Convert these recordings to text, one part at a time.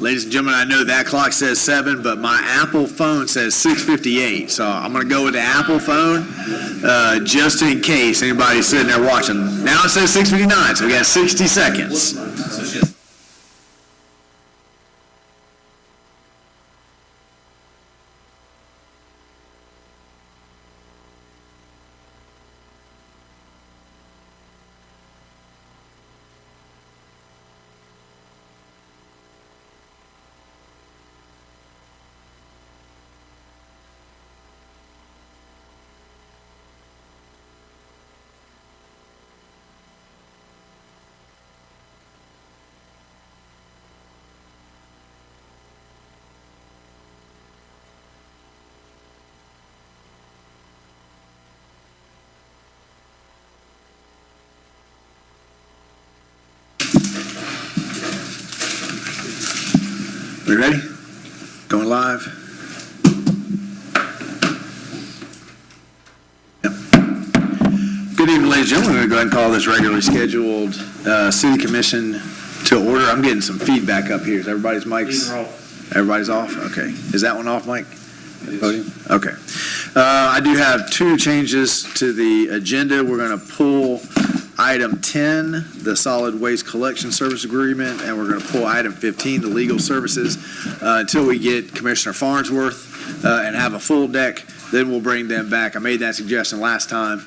Ladies and gentlemen, I know that clock says 7, but my Apple phone says 6:58. So I'm going to go with the Apple phone just in case anybody's sitting there watching. Now it says 6:59, so we got 60 seconds. We ready? Going live? Yep. Good evening, ladies and gentlemen. We're going to go ahead and call this regularly scheduled City Commission to order. I'm getting some feedback up here. Is everybody's mics? Everybody's off? Okay. Is that one off, Mike? Okay. I do have two changes to the agenda. We're going to pull item 10, the solid waste collection service agreement, and we're going to pull item 15, the legal services, until we get Commissioner Farnsworth and have a full deck. Then we'll bring them back. I made that suggestion last time.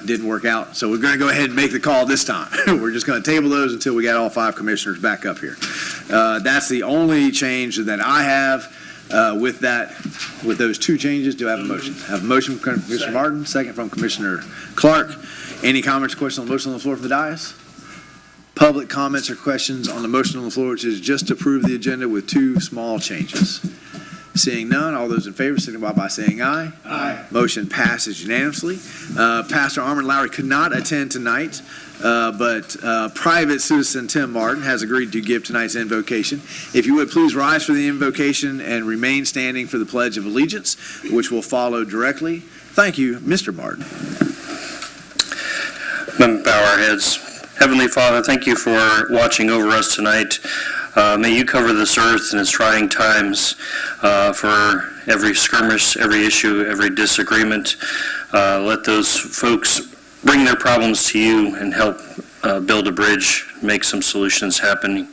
Didn't work out. So we're going to go ahead and make the call this time. We're just going to table those until we got all 5 commissioners back up here. That's the only change that I have. With those two changes, do I have a motion? I have a motion from Commissioner Martin, second from Commissioner Clark. Any comments or questions on the motion on the floor from the dais? Public comments or questions on the motion on the floor, which is just to approve the agenda with 2 small changes. Seeing none, all those in favor signify by saying aye. Aye. Motion passes unanimously. Pastor Armin Lowry could not attend tonight, but private citizen Tim Martin has agreed to give tonight's invocation. If you would please rise for the invocation and remain standing for the Pledge of Allegiance, which will follow directly. Thank you, Mr. Martin. Let me bow our heads. Heavenly Father, thank you for watching over us tonight. May you cover this earth in its trying times for every skirmish, every issue, every disagreement. Let those folks bring their problems to you and help build a bridge, make some solutions happen.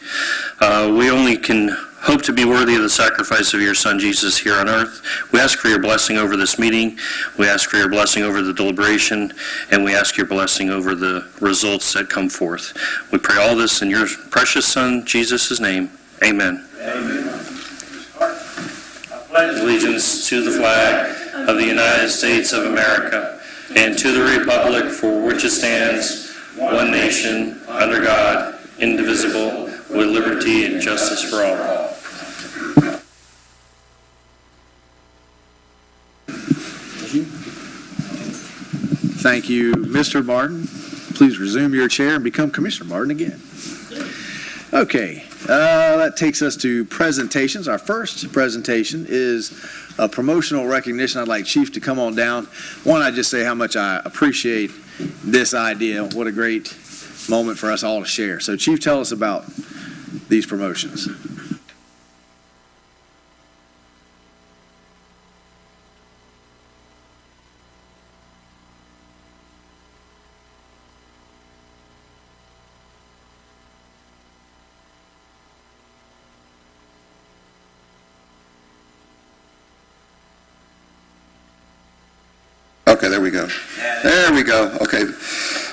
We only can hope to be worthy of the sacrifice of your Son Jesus here on earth. We ask for your blessing over this meeting. We ask for your blessing over the deliberation, and we ask your blessing over the results that come forth. We pray all this in your precious Son, Jesus' name. Amen. Amen. I pledge allegiance to the flag of the United States of America and to the republic for which it stands, one nation, under God, indivisible, with liberty and justice for all. Thank you, Mr. Martin. Please resume your chair and become Commissioner Martin again. Okay, that takes us to presentations. Our first presentation is a promotional recognition. I'd like Chief to come on down. One, I just say how much I appreciate this idea. What a great moment for us all to share. So, Chief, tell us about these promotions. Okay, there we go. There we go. Okay.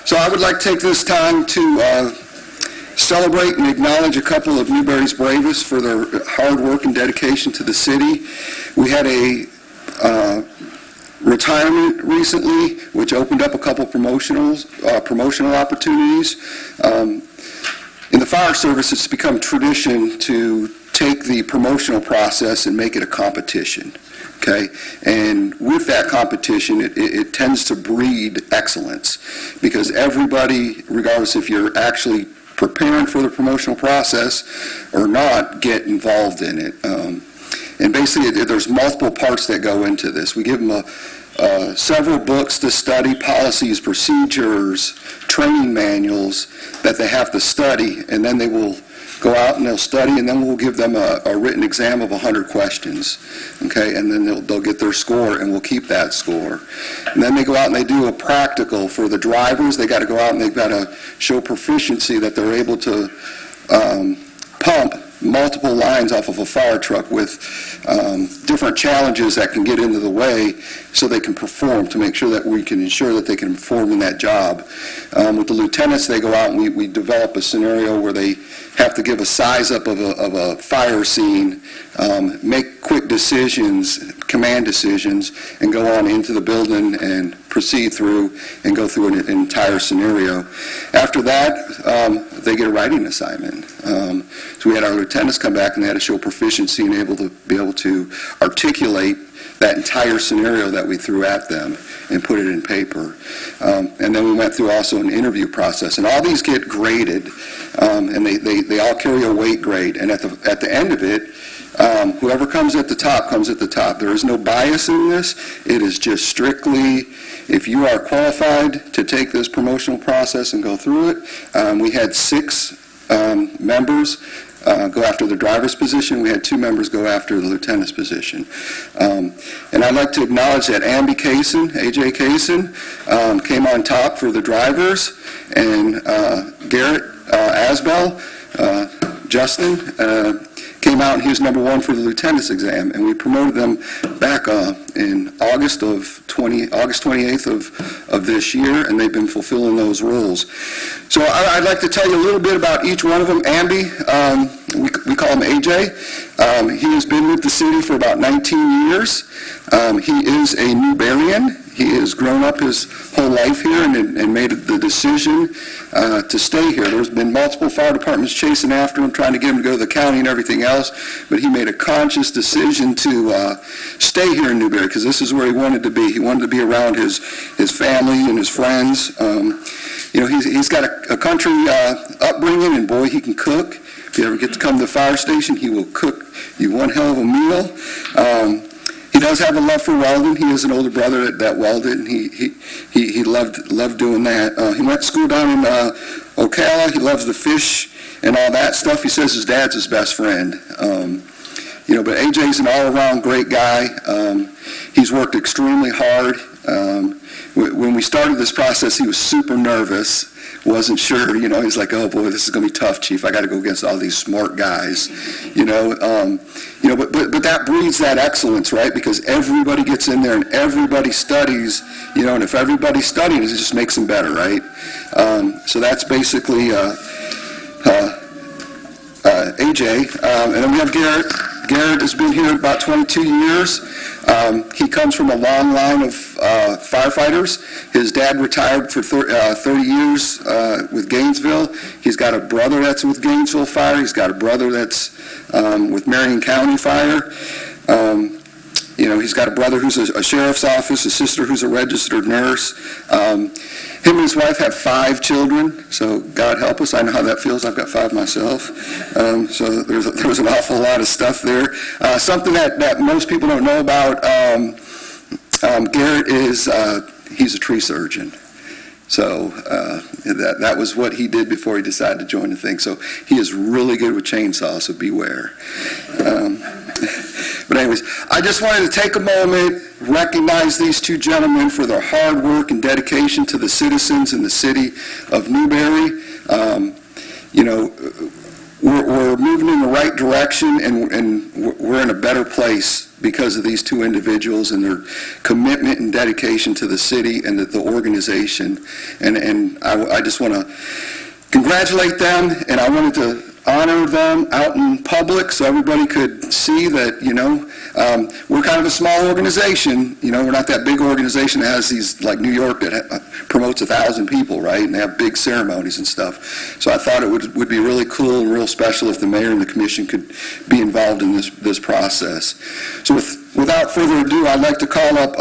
So I would like to take this time to celebrate and acknowledge a couple of Newberry's bravest for their hard work and dedication to the city. We had a retirement recently, which opened up a couple promotional opportunities. In the fire service, it's become tradition to take the promotional process and make it a competition. Okay, and with that competition, it tends to breed excellence, because everybody, regardless if you're actually preparing for the promotional process or not, get involved in it. And basically, there's multiple parts that go into this. We give them several books to study, policies, procedures, training manuals that they have to study, and then they will go out and they'll study, and then we'll give them a written exam of 100 questions, okay? And then they'll get their score, and we'll keep that score. And then they go out and they do a practical for the drivers. They got to go out and they've got to show proficiency that they're able to pump multiple lines off of a fire truck with different challenges that can get into the way so they can perform, to make sure that we can ensure that they can perform in that job. With the lieutenants, they go out and we develop a scenario where they have to give a size up of a fire scene, make quick decisions, command decisions, and go on into the building and proceed through and go through an entire scenario. After that, they get a writing assignment. So we had our lieutenants come back and they had to show proficiency and be able to articulate that entire scenario that we threw at them and put it in paper. And then we went through also an interview process. And all these get graded, and they all carry a weight grade. And at the end of it, whoever comes at the top comes at the top. There is no bias in this. It is just strictly, if you are qualified to take this promotional process and go through it. We had 6 members go after the driver's position. We had 2 members go after the lieutenant's position. And I'd like to acknowledge that AJ Kaysen, came on top for the drivers, and Garrett Asbell, Justin, came out and he was number 1 for the lieutenant's exam, and we promoted them back in August 28th of this year, and they've been fulfilling those roles. So I'd like to tell you a little bit about each one of them. Amby, we call him AJ. He has been with the city for about 19 years. He is a Newberryan. He has grown up his whole life here and made the decision to stay here. There's been multiple fire departments chasing after him, trying to get him to go to the county and everything else, but he made a conscious decision to stay here in Newberry because this is where he wanted to be. He wanted to be around his family and his friends. He's got a country upbringing, and boy, he can cook. If you ever get to come to the fire station, he will cook you one hell of a meal. He does have a love for welding. He has an older brother that welded, and he loved doing that. He went to school down in Ocala. He loves the fish and all that stuff. He says his dad's his best friend. But AJ's an all-around great guy. He's worked extremely hard. When we started this process, he was super nervous. Wasn't sure, he's like, oh boy, this is going to be tough, Chief. I got to go against all these smart guys, but that breeds that excellence, right? Because everybody gets in there and everybody studies, and if everybody's studying, it just makes them better, right? So that's basically AJ. And then we have Garrett. Garrett has been here about 22 years. He comes from a long line of firefighters. His dad retired for 30 years with Gainesville. He's got a brother that's with Gainesville Fire. He's got a brother that's with Marion County Fire. He's got a brother who's a sheriff's office, a sister who's a registered nurse. Him and his wife have 5 children, so God help us. I know how that feels. I've got 5 myself. So there's an awful lot of stuff there. Something that most people don't know about Garrett is he's a tree surgeon. So that was what he did before he decided to join the thing. So he is really good with chainsaws, so beware. But anyways, I just wanted to take a moment, recognize these 2 gentlemen for their hard work and dedication to the citizens in the city of Newberry. We're moving in the right direction, and we're in a better place because of these 2 individuals and their commitment and dedication to the city and the organization. And I just want to congratulate them, and I wanted to honor them out in public so everybody could see that, we're kind of a small organization. We're not that big organization that has these, like New York, that promotes 1,000 people, right? And they have big ceremonies and stuff. So I thought it would be really cool and real special if the mayor and the commission could be involved in this process. So without further ado, I'd like to call up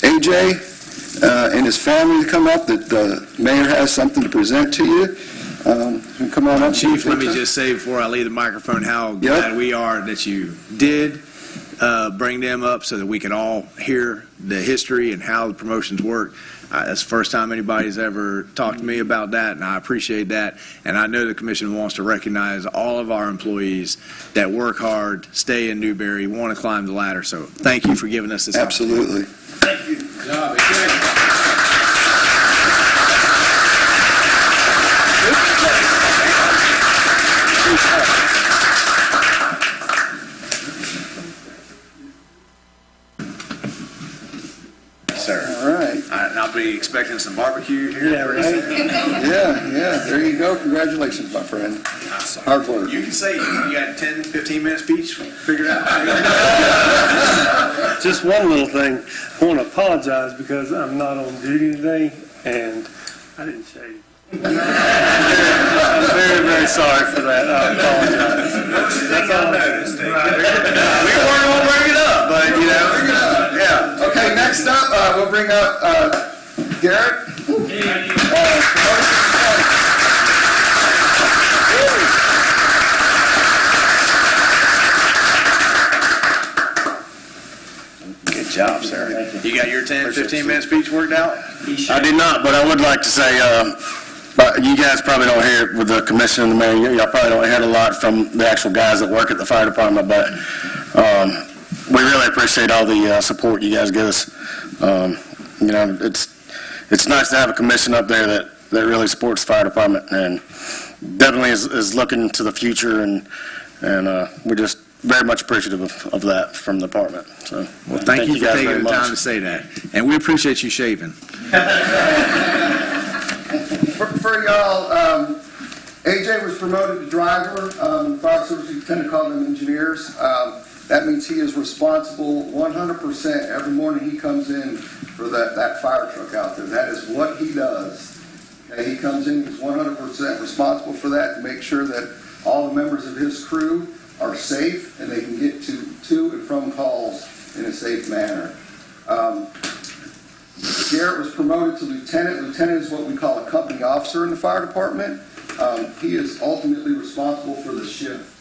AJ and his family to come up. The mayor has something to present to you. Come on up, Chief. Let me just say before I leave the microphone how glad we are that you did bring them up so that we can all hear the history and how the promotions work. That's the first time anybody's ever talked to me about that, and I appreciate that. And I know the commission wants to recognize all of our employees that work hard, stay in Newberry, want to climb the ladder. So thank you for giving us this opportunity. Absolutely. Thank you. Good job. Sir. All right. And I'll be expecting some barbecue here. Yeah, right. Yeah, there you go. Congratulations, my friend. Hard work. You can say you got 10, 15 minutes speech figured out. Just one little thing. I want to apologize because I'm not on duty today and I didn't shave. I'm very, very sorry for that. I apologize. First thing I noticed. We weren't going to bring it up, but yeah. Okay, next up, we'll bring up Garrett. Good job, sir. You got your 10, 15-minute speech worked out? I did not, but I would like to say, but you guys probably don't hear it with the commission and the mayor. Y'all probably don't hear it a lot from the actual guys that work at the fire department, but we really appreciate all the support you guys give us. It's nice to have a commission up there that really supports the fire department and definitely is looking to the future, and we're just very much appreciative of that from the department. So, Well, thank you for guys taking very the time much. to say that. And we appreciate you shaving. For y'all, AJ was promoted to driver. Fire service, we tend to call them engineers. That means he is responsible 100% every morning he comes in for that fire truck out there. That is what he does. Okay, he comes in, he's 100% responsible for that to make sure that all the members of his crew are safe and they can get to and from calls in a safe manner. Garrett was promoted to lieutenant. Lieutenant is what we call a company officer in the fire department. He is ultimately responsible for the shift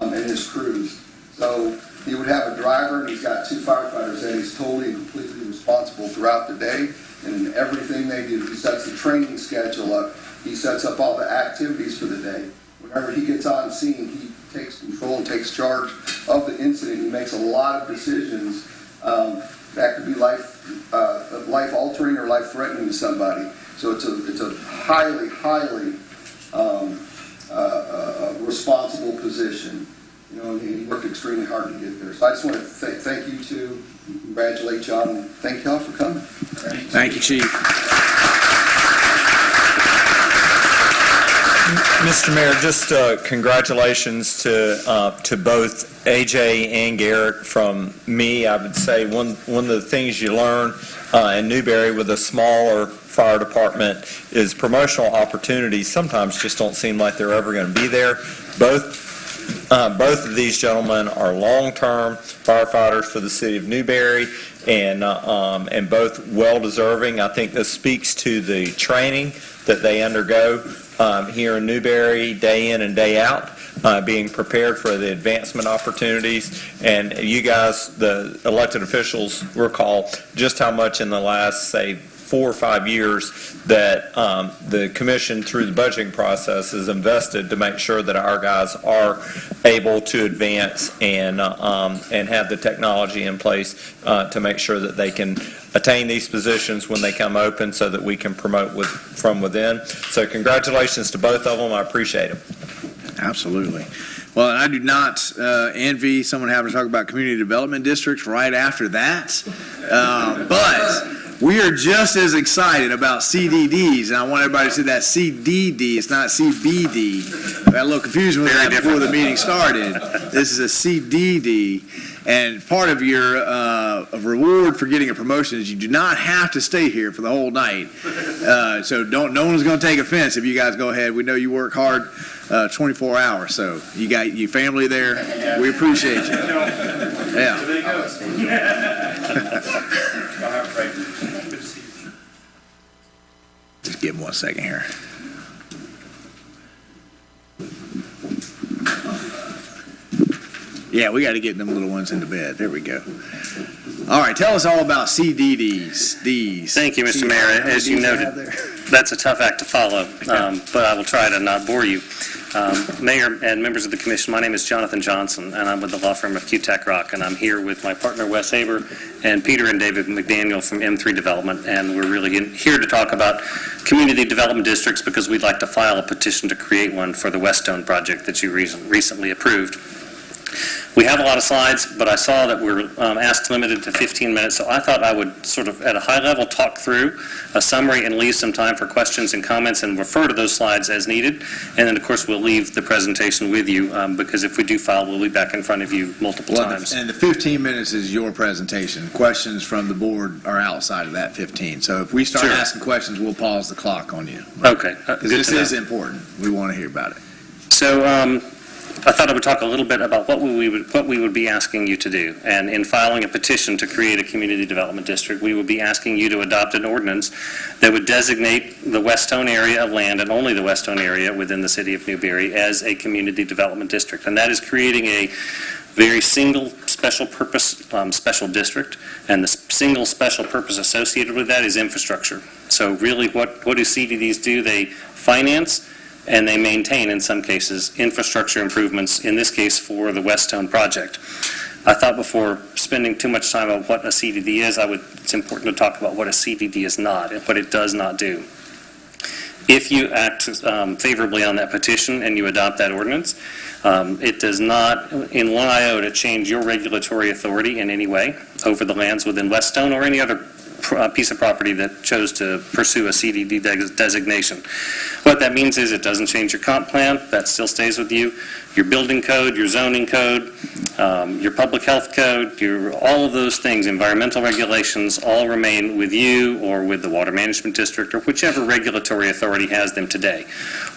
and his crews. So he would have a driver, and he's got 2 firefighters, and he's totally and completely responsible throughout the day and in everything they do. He sets the training schedule up. He sets up all the activities for the day. Whenever he gets on scene, he takes control and takes charge of the incident. He makes a lot of decisions that could be life-altering or life-threatening to somebody. So it's a highly responsible position. You know, and he worked extremely hard to get there. So I just want to thank you two, congratulate y'all, and thank y'all for coming. Thank you, Chief. Mr. Mayor, just congratulations to both AJ and Garrett from me. I would say one of the things you learn in Newberry with a smaller fire department is promotional opportunities sometimes just don't seem like they're ever going to be there. Both of these gentlemen are long-term firefighters for the city of Newberry, and both well-deserving. I think this speaks to the training that they undergo here in Newberry, day in and day out, being prepared for the advancement opportunities. And you guys, the elected officials, recall just how much in the last, say, 4 or 5 years that the commission through the budgeting process has invested to make sure that our guys are able to advance and have the technology in place to make sure that they can attain these positions when they come open so that we can promote from within. So congratulations to both of them. I appreciate them. Absolutely. Well, and I do not envy someone having to talk about community development districts right after that. But we are just as excited about CDDs, and I want everybody to say that CDD, it's not CBD. I had a little confusion with that before the meeting started. This is a CDD, and part of your reward for getting a promotion is you do not have to stay here for the whole night. So no one's going to take offense if you guys go ahead. We know you work hard 24 hours, so you got your family there. We appreciate you. Yeah. Just give him 1 second here. Yeah, we got to get them little ones into bed. There we go. All right, tell us all about CDDs. These. Thank you, Mr. Mayor. As you noted, that's a tough act to follow, but I will try to not bore you. Mayor and members of the commission, my name is Jonathan Johnson, and I'm with the law firm of Q-Tech Rock, and I'm here with my partner Wes Haber and Peter and David McDaniel from M3 Development, and we're really here to talk about community development districts because we'd like to file a petition to create one for the Weststone project that you recently approved. We have a lot of slides, but I saw that we're asked limited to 15 minutes, so I thought I would sort of, at a high level, talk through a summary and leave some time for questions and comments and refer to those slides as needed. And then, of course, we'll leave the presentation with you because if we do file, we'll be back in front of you multiple times. And the 15 minutes is your presentation. Questions from the board are outside of that 15. So if we start Sure. asking questions, we'll pause the clock on you. Okay. Because this is important. We want to hear about it. So I thought I would talk a little bit about what we would be asking you to do. And in filing a petition to create a community development district, we would be asking you to adopt an ordinance that would designate the Weststone area of land, and only the Weststone area within the city of Newberry, as a community development district. And that is creating a very single special purpose special district, and the single special purpose associated with that is infrastructure. So really what do CDDs do? They finance and they maintain, in some cases, infrastructure improvements, in this case for the Weststone project. I thought before spending too much time on what a CDD is, it's important to talk about what a CDD is not and what it does not do. If you act favorably on that petition and you adopt that ordinance, it does not in one iota change your regulatory authority in any way over the lands within Weststone or any other piece of property that chose to pursue a CDD designation. What that means is it doesn't change your comp plan. That still stays with you. Your building code, your zoning code, your public health code, all of those things, environmental regulations, all remain with you or with the Water Management District or whichever regulatory authority has them today.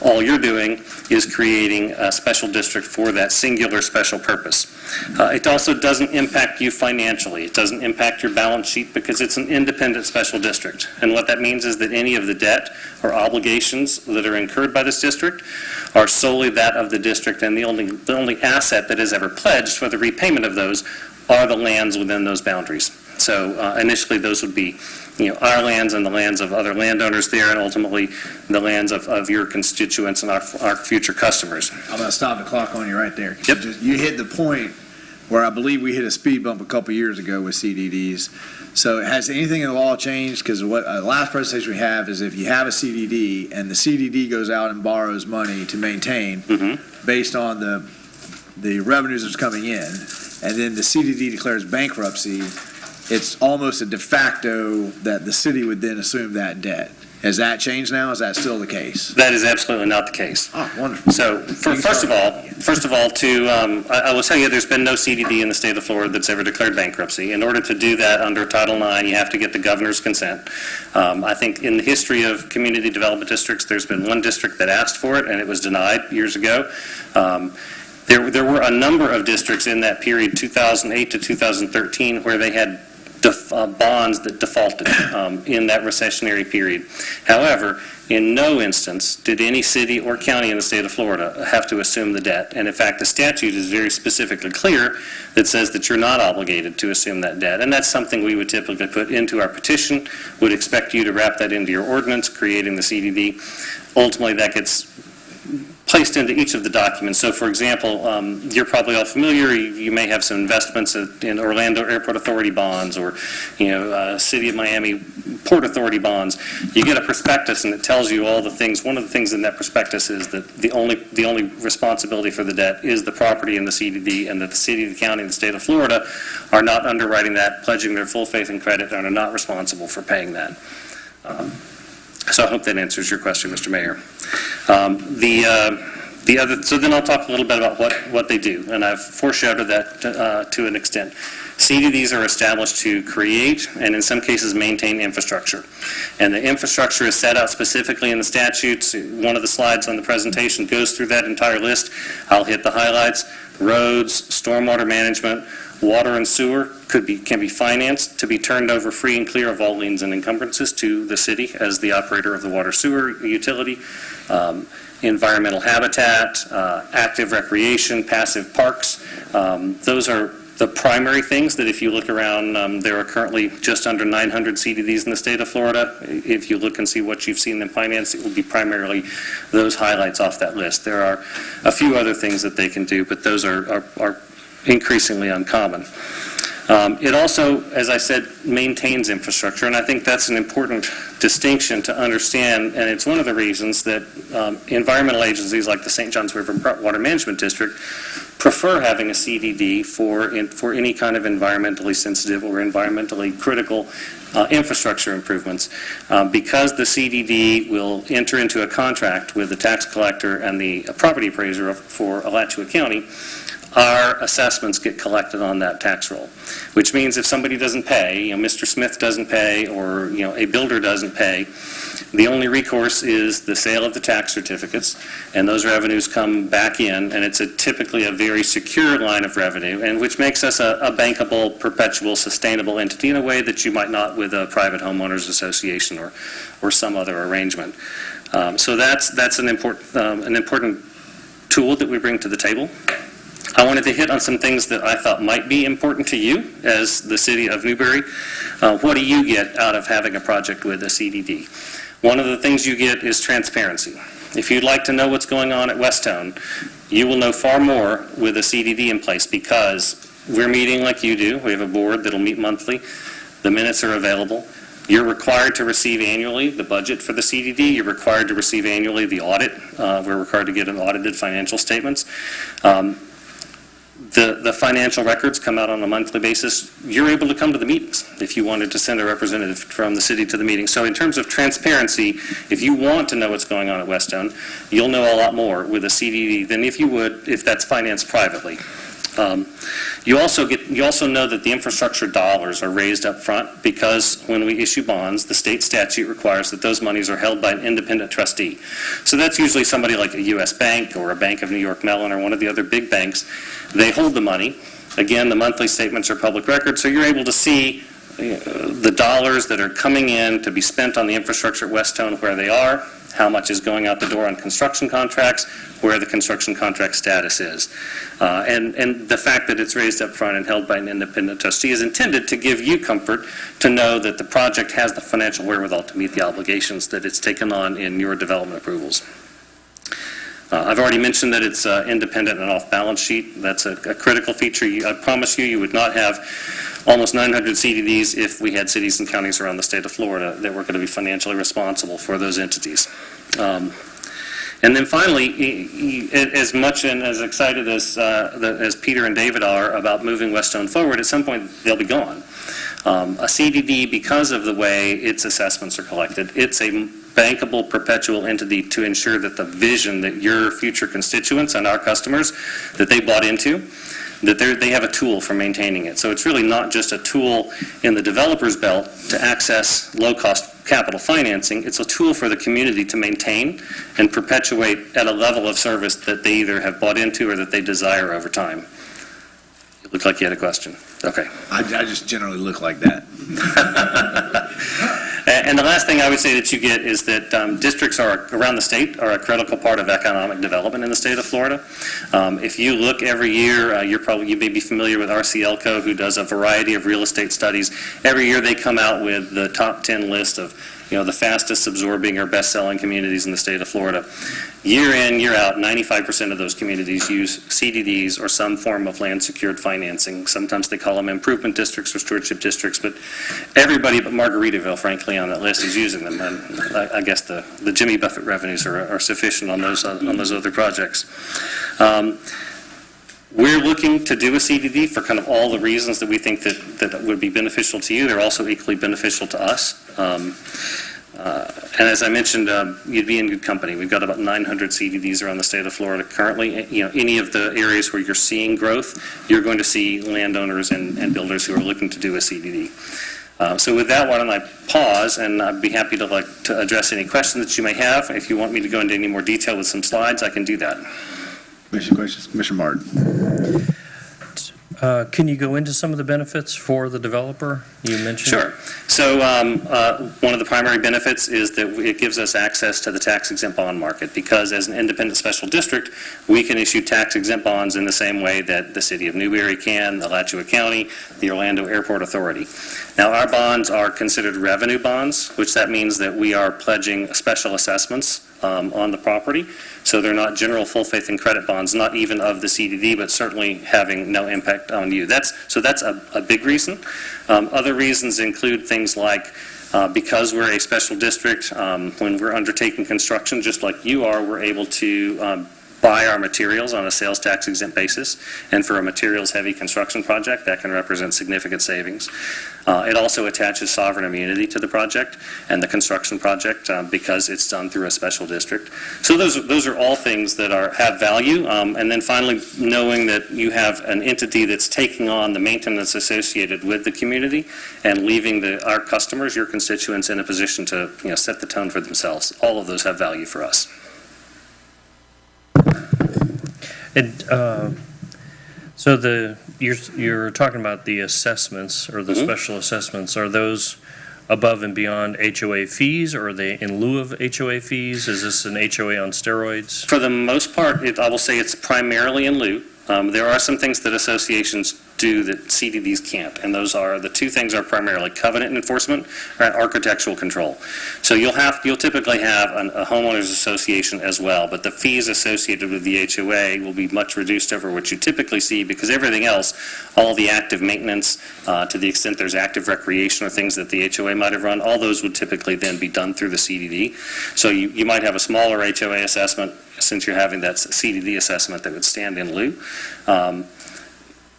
All you're doing is creating a special district for that singular special purpose. It also doesn't impact you financially. It doesn't impact your balance sheet because it's an independent special district. And what that means is that any of the debt or obligations that are incurred by this district are solely that of the district, and the only asset that is ever pledged for the repayment of those are the lands within those boundaries. So initially those would be our lands and the lands of other landowners there, and ultimately the lands of your constituents and our future customers. I'm going to stop the clock on you right there. Yep. You hit the point where I believe we hit a speed bump a couple years ago with CDDs. So has anything in the law changed? Because what last presentation we have is if you have a CDD and the CDD goes out and borrows money to maintain based on the revenues that's coming in, and then the CDD declares bankruptcy, it's almost a de facto that the city would then assume that debt. Has that changed now? Is that still the case? That is absolutely not the case. Oh, wonderful. So, first of all, I will tell you, there's been no CDD in the state of Florida that's ever declared bankruptcy. In order to do that under Title IX, you have to get the governor's consent. I think in the history of community development districts, there's been one district that asked for it, and it was denied years ago. There were a number of districts in that period, 2008 to 2013, where they had bonds that defaulted in that recessionary period. However, in no instance did any city or county in the state of Florida have to assume the debt. And in fact, the statute is very specifically clear that says that you're not obligated to assume that debt. And that's something we would typically put into our petition, would expect you to wrap that into your ordinance, creating the CDD. Ultimately, that gets placed into each of the documents. So, for example, you're probably all familiar, you may have some investments in Orlando Airport Authority bonds or, City of Miami Port Authority bonds. You get a prospectus and it tells you all the things. One of the things in that prospectus is that the only responsibility for the debt is the property in the CDD, and that the city, the county, and the state of Florida are not underwriting that, pledging their full faith and credit, and are not responsible for paying that. So I hope that answers your question, Mr. Mayor. So then I'll talk a little bit about what they do, and I've foreshadowed that to an extent. CDDs are established to create and in some cases maintain infrastructure. And the infrastructure is set out specifically in the statutes. One of the slides on the presentation goes through that entire list. I'll hit the highlights: roads, stormwater management, Water and sewer can be financed to be turned over free and clear of all liens and encumbrances to the city as the operator of the water sewer utility. Environmental habitat, active recreation, passive parks. Those are the primary things that if you look around, there are currently just under 900 CDDs in the state of Florida. If you look and see what you've seen them finance, it will be primarily those highlights off that list. There are a few other things that they can do, but those are increasingly uncommon. It also, as I said, maintains infrastructure, and I think that's an important distinction to understand, and it's one of the reasons that environmental agencies like the St. Johns River Water Management District prefer having a CDD for any kind of environmentally sensitive or environmentally critical infrastructure improvements, because the CDD will enter into a contract with the tax collector and the property appraiser for Alachua County. Our assessments get collected on that tax roll, which means if somebody doesn't pay, Mr. Smith doesn't pay, or a builder doesn't pay, the only recourse is the sale of the tax certificates, and those revenues come back in, and it's typically a very secure line of revenue, and which makes us a bankable, perpetual, sustainable entity in a way that you might not with a private homeowners association or some other arrangement. So that's an important tool that we bring to the table. I wanted to hit on some things that I thought might be important to you as the city of Newberry. What do you get out of having a project with a CDD? One of the things you get is transparency. If you'd like to know what's going on at Westtown, you will know far more with a CDD in place because we're meeting like you do. We have a board that'll meet monthly. The minutes are available. You're required to receive annually the budget for the CDD. You're required to receive annually the audit. We're required to get an audited financial statements. The financial records come out on a monthly basis. You're able to come to the meetings if you wanted to send a representative from the city to the meeting. So in terms of transparency, if you want to know what's going on at Westtown, you'll know a lot more with a CDD than if you would if that's financed privately. You also know that the infrastructure dollars are raised up front because when we issue bonds, the state statute requires that those monies are held by an independent trustee. So that's usually somebody like a U.S. Bank or a Bank of New York Mellon or one of the other big banks. They hold the money. Again, the monthly statements are public record, so you're able to see the dollars that are coming in to be spent on the infrastructure at Westtown, where they are, how much is going out the door on construction contracts, where the construction contract status is. And the fact that it's raised up front and held by an independent trustee is intended to give you comfort to know that the project has the financial wherewithal to meet the obligations that it's taken on in your development approvals. I've already mentioned that it's independent and off-balance sheet. That's a critical feature. I promise you would not have almost 900 CDDs if we had cities and counties around the state of Florida that were going to be financially responsible for those entities. And then finally, as much and as excited as Peter and David are about moving Westtown forward, at some point they'll be gone. A CDD, because of the way its assessments are collected, it's a bankable, perpetual entity to ensure that the vision that your future constituents and our customers, that they bought into, that they have a tool for maintaining it. So it's really not just a tool in the developer's belt to access low-cost capital financing. It's a tool for the community to maintain and perpetuate at a level of service that they either have bought into or that they desire over time. It looked like you had a question. Okay. I just generally look like that. And the last thing I would say that you get is that districts around the state are a critical part of economic development in the state of Florida. If you look every year, you may be familiar with RCLCO, who does a variety of real estate studies. Every year they come out with the top 10 list of the fastest absorbing or best-selling communities in the state of Florida. Year in, year out, 95% of those communities use CDDs or some form of land-secured financing. Sometimes they call them improvement districts or stewardship districts, but everybody but Margaritaville, frankly, on that list is using them. And I guess the Jimmy Buffett revenues are sufficient on those other projects. We're looking to do a CDD for kind of all the reasons that we think that would be beneficial to you. They're also equally beneficial to us. And as I mentioned, you'd be in good company. We've got about 900 CDDs around the state of Florida currently. Any of the areas where you're seeing growth, you're going to see landowners and builders who are looking to do a CDD. So with that, why don't I pause, and I'd be happy to address any questions that you may have. If you want me to go into any more detail with some slides, I can do that. Commissioner questions? Commissioner Martin. Can you go into some of the benefits for the developer you mentioned? Sure. So one of the primary benefits is that it gives us access to the tax-exempt bond market, because as an independent special district, we can issue tax-exempt bonds in the same way that the city of Newberry can, Alachua County, the Orlando Airport Authority. Now, our bonds are considered revenue bonds, which that means that we are pledging special assessments on the property. So they're not general full faith and credit bonds, not even of the CDD, but certainly having no impact on you. That's a big reason. Other reasons include things like because we're a special district, when we're undertaking construction, just like you are, we're able to buy our materials on a sales tax exempt basis. And for a materials heavy construction project, that can represent significant savings. It also attaches sovereign immunity to the project and the construction project because it's done through a special district. So those are all things that have value. And then finally, knowing that you have an entity that's taking on the maintenance associated with the community and leaving our customers, your constituents, in a position to set the tone for themselves. All of those have value for us. And so you're talking about the assessments or the special assessments. Are those above and beyond HOA fees, or are they in lieu of HOA fees? Is this an HOA on steroids? For the most part, I will say it's primarily in lieu. There are some things that associations do that CDDs can't, and the two things are primarily covenant enforcement and architectural control. So you'll typically have a homeowners association as well, but the fees associated with the HOA will be much reduced over what you typically see, because everything else, all the active maintenance, to the extent there's active recreation or things that the HOA might have run, all those would typically then be done through the CDD. So you might have a smaller HOA assessment since you're having that CDD assessment that would stand in lieu.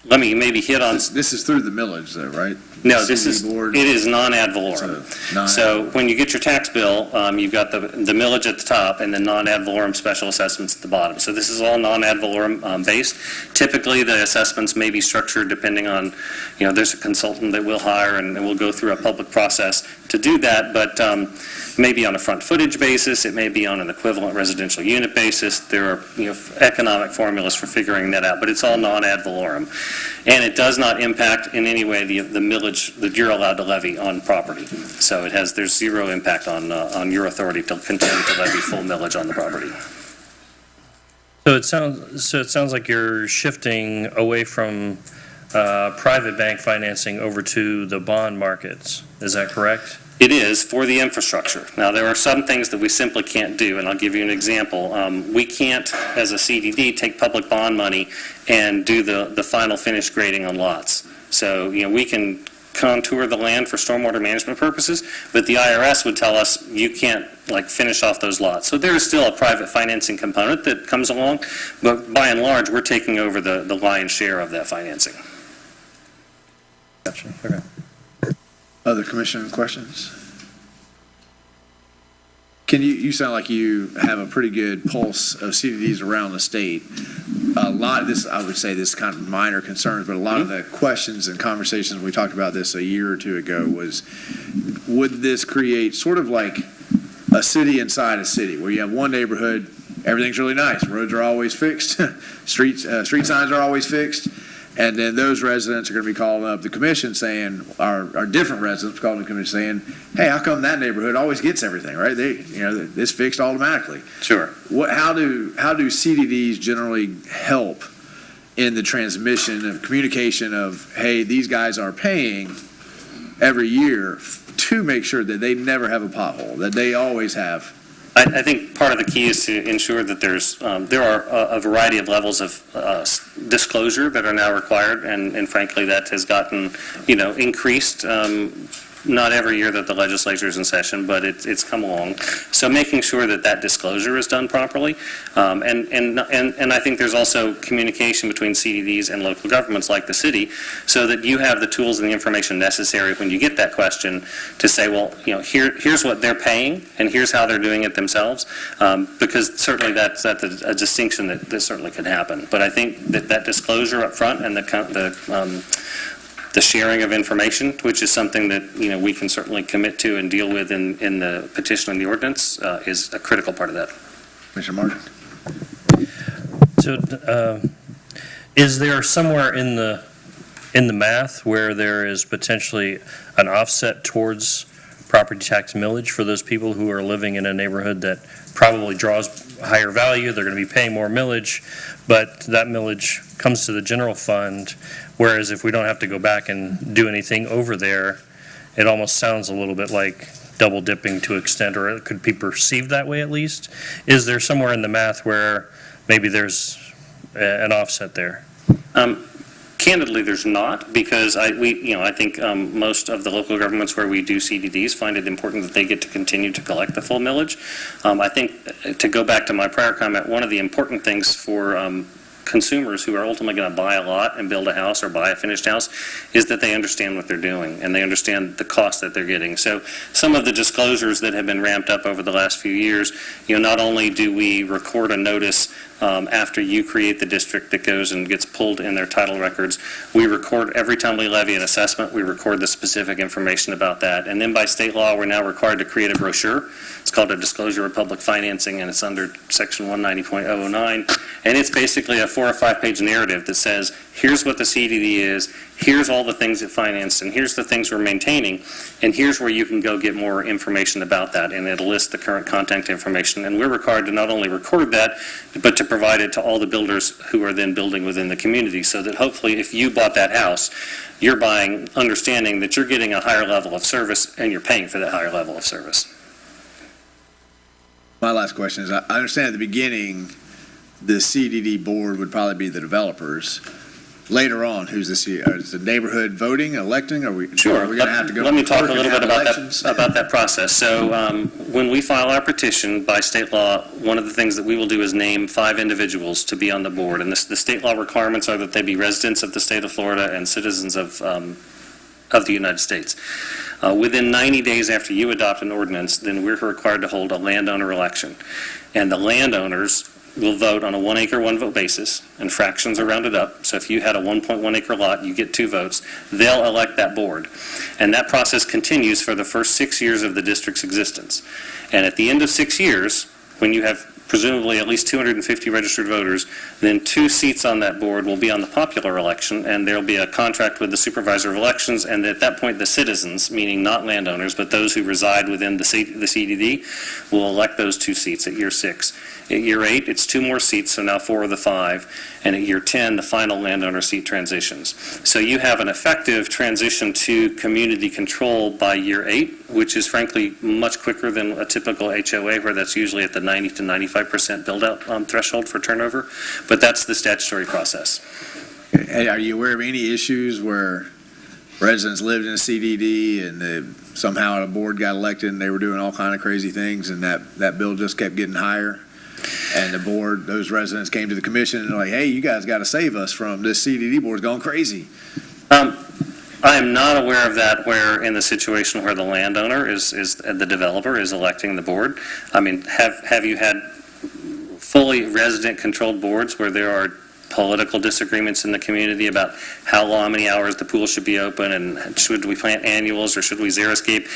Let me maybe hit on... This is through the millage, though, right? No, It is non-ad valorem. So when you get your tax bill, you've got the millage at the top and the non-ad valorem special assessments at the bottom. So this is all non-ad valorem based. Typically, the assessments may be structured depending on, there's a consultant that we'll hire and we'll go through a public process to do that, but maybe on a front footage basis, it may be on an equivalent residential unit basis. There are economic formulas for figuring that out, but it's all non-ad valorem. And it does not impact in any way the millage that you're allowed to levy on property. So there's zero impact on your authority to continue to levy full millage on the property. So it sounds like you're shifting away from private bank financing over to the bond markets. Is that correct? It is for the infrastructure. Now, there are some things that we simply can't do, and I'll give you an example. We can't, as a CDD, take public bond money and do the final finish grading on lots. So, we can contour the land for stormwater management purposes, but the IRS would tell us you can't finish off those lots. So there is still a private financing component that comes along, but by and large, we're taking over the lion's share of that financing. Gotcha. Okay. Other commission questions? You sound like you have a pretty good pulse of CDDs around the state. A lot of this, I would say, this kind of minor concerns, but a lot of the questions and conversations, we talked about this a year or two ago, was would this create sort of like a city inside a city, where you have one neighborhood, everything's really nice, roads are always fixed, street signs are always fixed, and then those residents are going to be calling up the commission saying, our different residents calling the commission saying, hey, how come that neighborhood always gets everything, right? It's fixed automatically. Sure. How do CDDs generally help in the transmission of communication of, hey, these guys are paying every year to make sure that they never have a pothole, that they always have? I think part of the key is to ensure that there are a variety of levels of disclosure that are now required, and frankly, that has gotten, increased. Not every year that the legislature is in session, but it's come along. So making sure that disclosure is done properly, and I think there's also communication between CDDs and local governments like the city, so that you have the tools and the information necessary when you get that question to say, well, here's what they're paying, and here's how they're doing it themselves, because certainly that's a distinction that certainly could happen. But I think that disclosure up front and the sharing of information, which is something that we can certainly commit to and deal with in the petition and the ordinance, is a critical part of that. Commissioner Martin? So is there somewhere in the in the math where there is potentially an offset towards property tax millage for those people who are living in a neighborhood that probably draws higher value, they're going to be paying more millage, but that millage comes to the general fund, whereas if we don't have to go back and do anything over there, it almost sounds a little bit like double dipping to extent, or it could be perceived that way at least. Is there somewhere in the math where maybe there's an offset there? Candidly, there's not, because I think most of the local governments where we do CDDs find it important that they get to continue to collect the full millage. I think, to go back to my prior comment, one of the important things for consumers who are ultimately going to buy a lot and build a house or buy a finished house is that they understand what they're doing and they understand the cost that they're getting. So some of the disclosures that have been ramped up over the last few years, not only do we record a notice after you create the district that goes and gets pulled in their title records, we record every time we levy an assessment, we record the specific information about that. And then by state law, we're now required to create a brochure. It's called a Disclosure of Public Financing, and it's under Section 190.009. And it's basically a 4 or 5 page narrative that says, here's what the CDD is, here's all the things it financed, and here's the things we're maintaining, and here's where you can go get more information about that. And it'll list the current contact information. And we're required to not only record that, but to provide it to all the builders who are then building within the community, so that hopefully if you bought that house, you're buying understanding that you're getting a higher level of service and you're paying for that higher level of service. My last question is, I understand at the beginning, the CDD board would probably be the developers. Later on, who's the CEO? Is the neighborhood voting, electing? Are we Sure. going to have to go? Let me talk a little bit about elections? that process. So when we file our petition by state law, one of the things that we will do is name 5 individuals to be on the board. And the state law requirements are that they be residents of the state of Florida and citizens of the United States. Within 90 days after you adopt an ordinance, then we're required to hold a landowner election. And the landowners will vote on a 1 acre, 1 vote basis, and fractions are rounded up. So if you had a 1.1 acre lot, you get 2 votes. They'll elect that board. And that process continues for the first 6 years of the district's existence. And at the end of 6 years, when you have presumably at least 250 registered voters, then 2 seats on that board will be on the popular election, and there'll be a contract with the supervisor of elections, and at that point, the citizens, meaning not landowners, but those who reside within the CDD, will elect those 2 seats at year 6. At year 8, it's 2 more seats, so now 4 of the 5, and at year 10, the final landowner seat transitions. So you have an effective transition to community control by year 8, which is frankly much quicker than a typical HOA, where that's usually at the 90 to 95% build-out threshold for turnover. But that's the statutory process. Hey, are you aware of any issues where residents lived in a CDD and somehow a board got elected and they were doing all kind of crazy things, and that bill just kept getting higher? And the board, those residents came to the commission and they're like, hey, you guys got to save us from this CDD board's going crazy. I am not aware of that where in the situation where the landowner is the developer is electing the board. I mean, have you had fully resident-controlled boards where there are political disagreements in the community about how long, many hours the pool should be open, and should we plant annuals or should we xeriscape?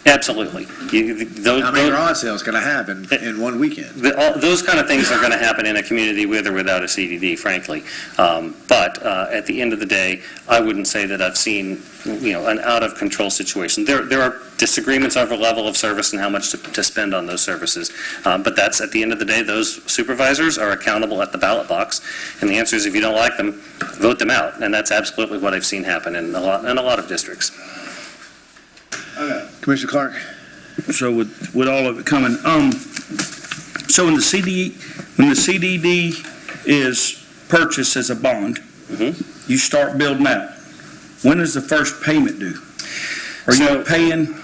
Absolutely. How many garage sales can I have in one weekend? Those kind of things are going to happen in a community with or without a CDD, frankly. But at the end of the day, I wouldn't say that I've seen an out-of-control situation. There are disagreements over level of service and how much to spend on those services. But that's, at the end of the day, those supervisors are accountable at the ballot box. And the answer is, if you don't like them, vote them out. And that's absolutely what I've seen happen in a lot of districts. Commissioner Clark? So with all of it coming, so when the CDD is purchased as a bond, you start building out. When is the first payment due? Are you paying,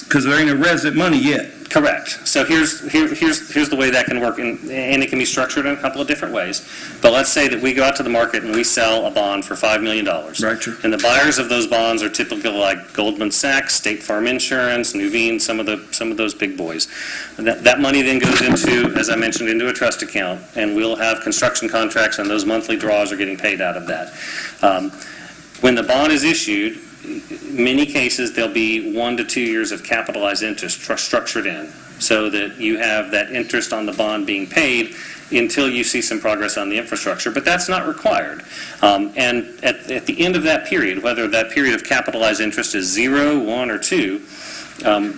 because there ain't a resident money yet? Correct. So here's the way that can work, and it can be structured in a couple of different ways. But let's say that we go out to the market and we sell a bond for $5 million. Right, sure. And the buyers of those bonds are typically like Goldman Sachs, State Farm Insurance, Nuveen, some of those big boys. That money then goes into, as I mentioned, into a trust account, and we'll have construction contracts, and those monthly draws are getting paid out of that. When the bond is issued, many cases, there'll be 1 to 2 years of capitalized interest structured in, so that you have that interest on the bond being paid until you see some progress on the infrastructure, but that's not required. And at the end of that period, whether that period of capitalized interest is 0, 1, or 2,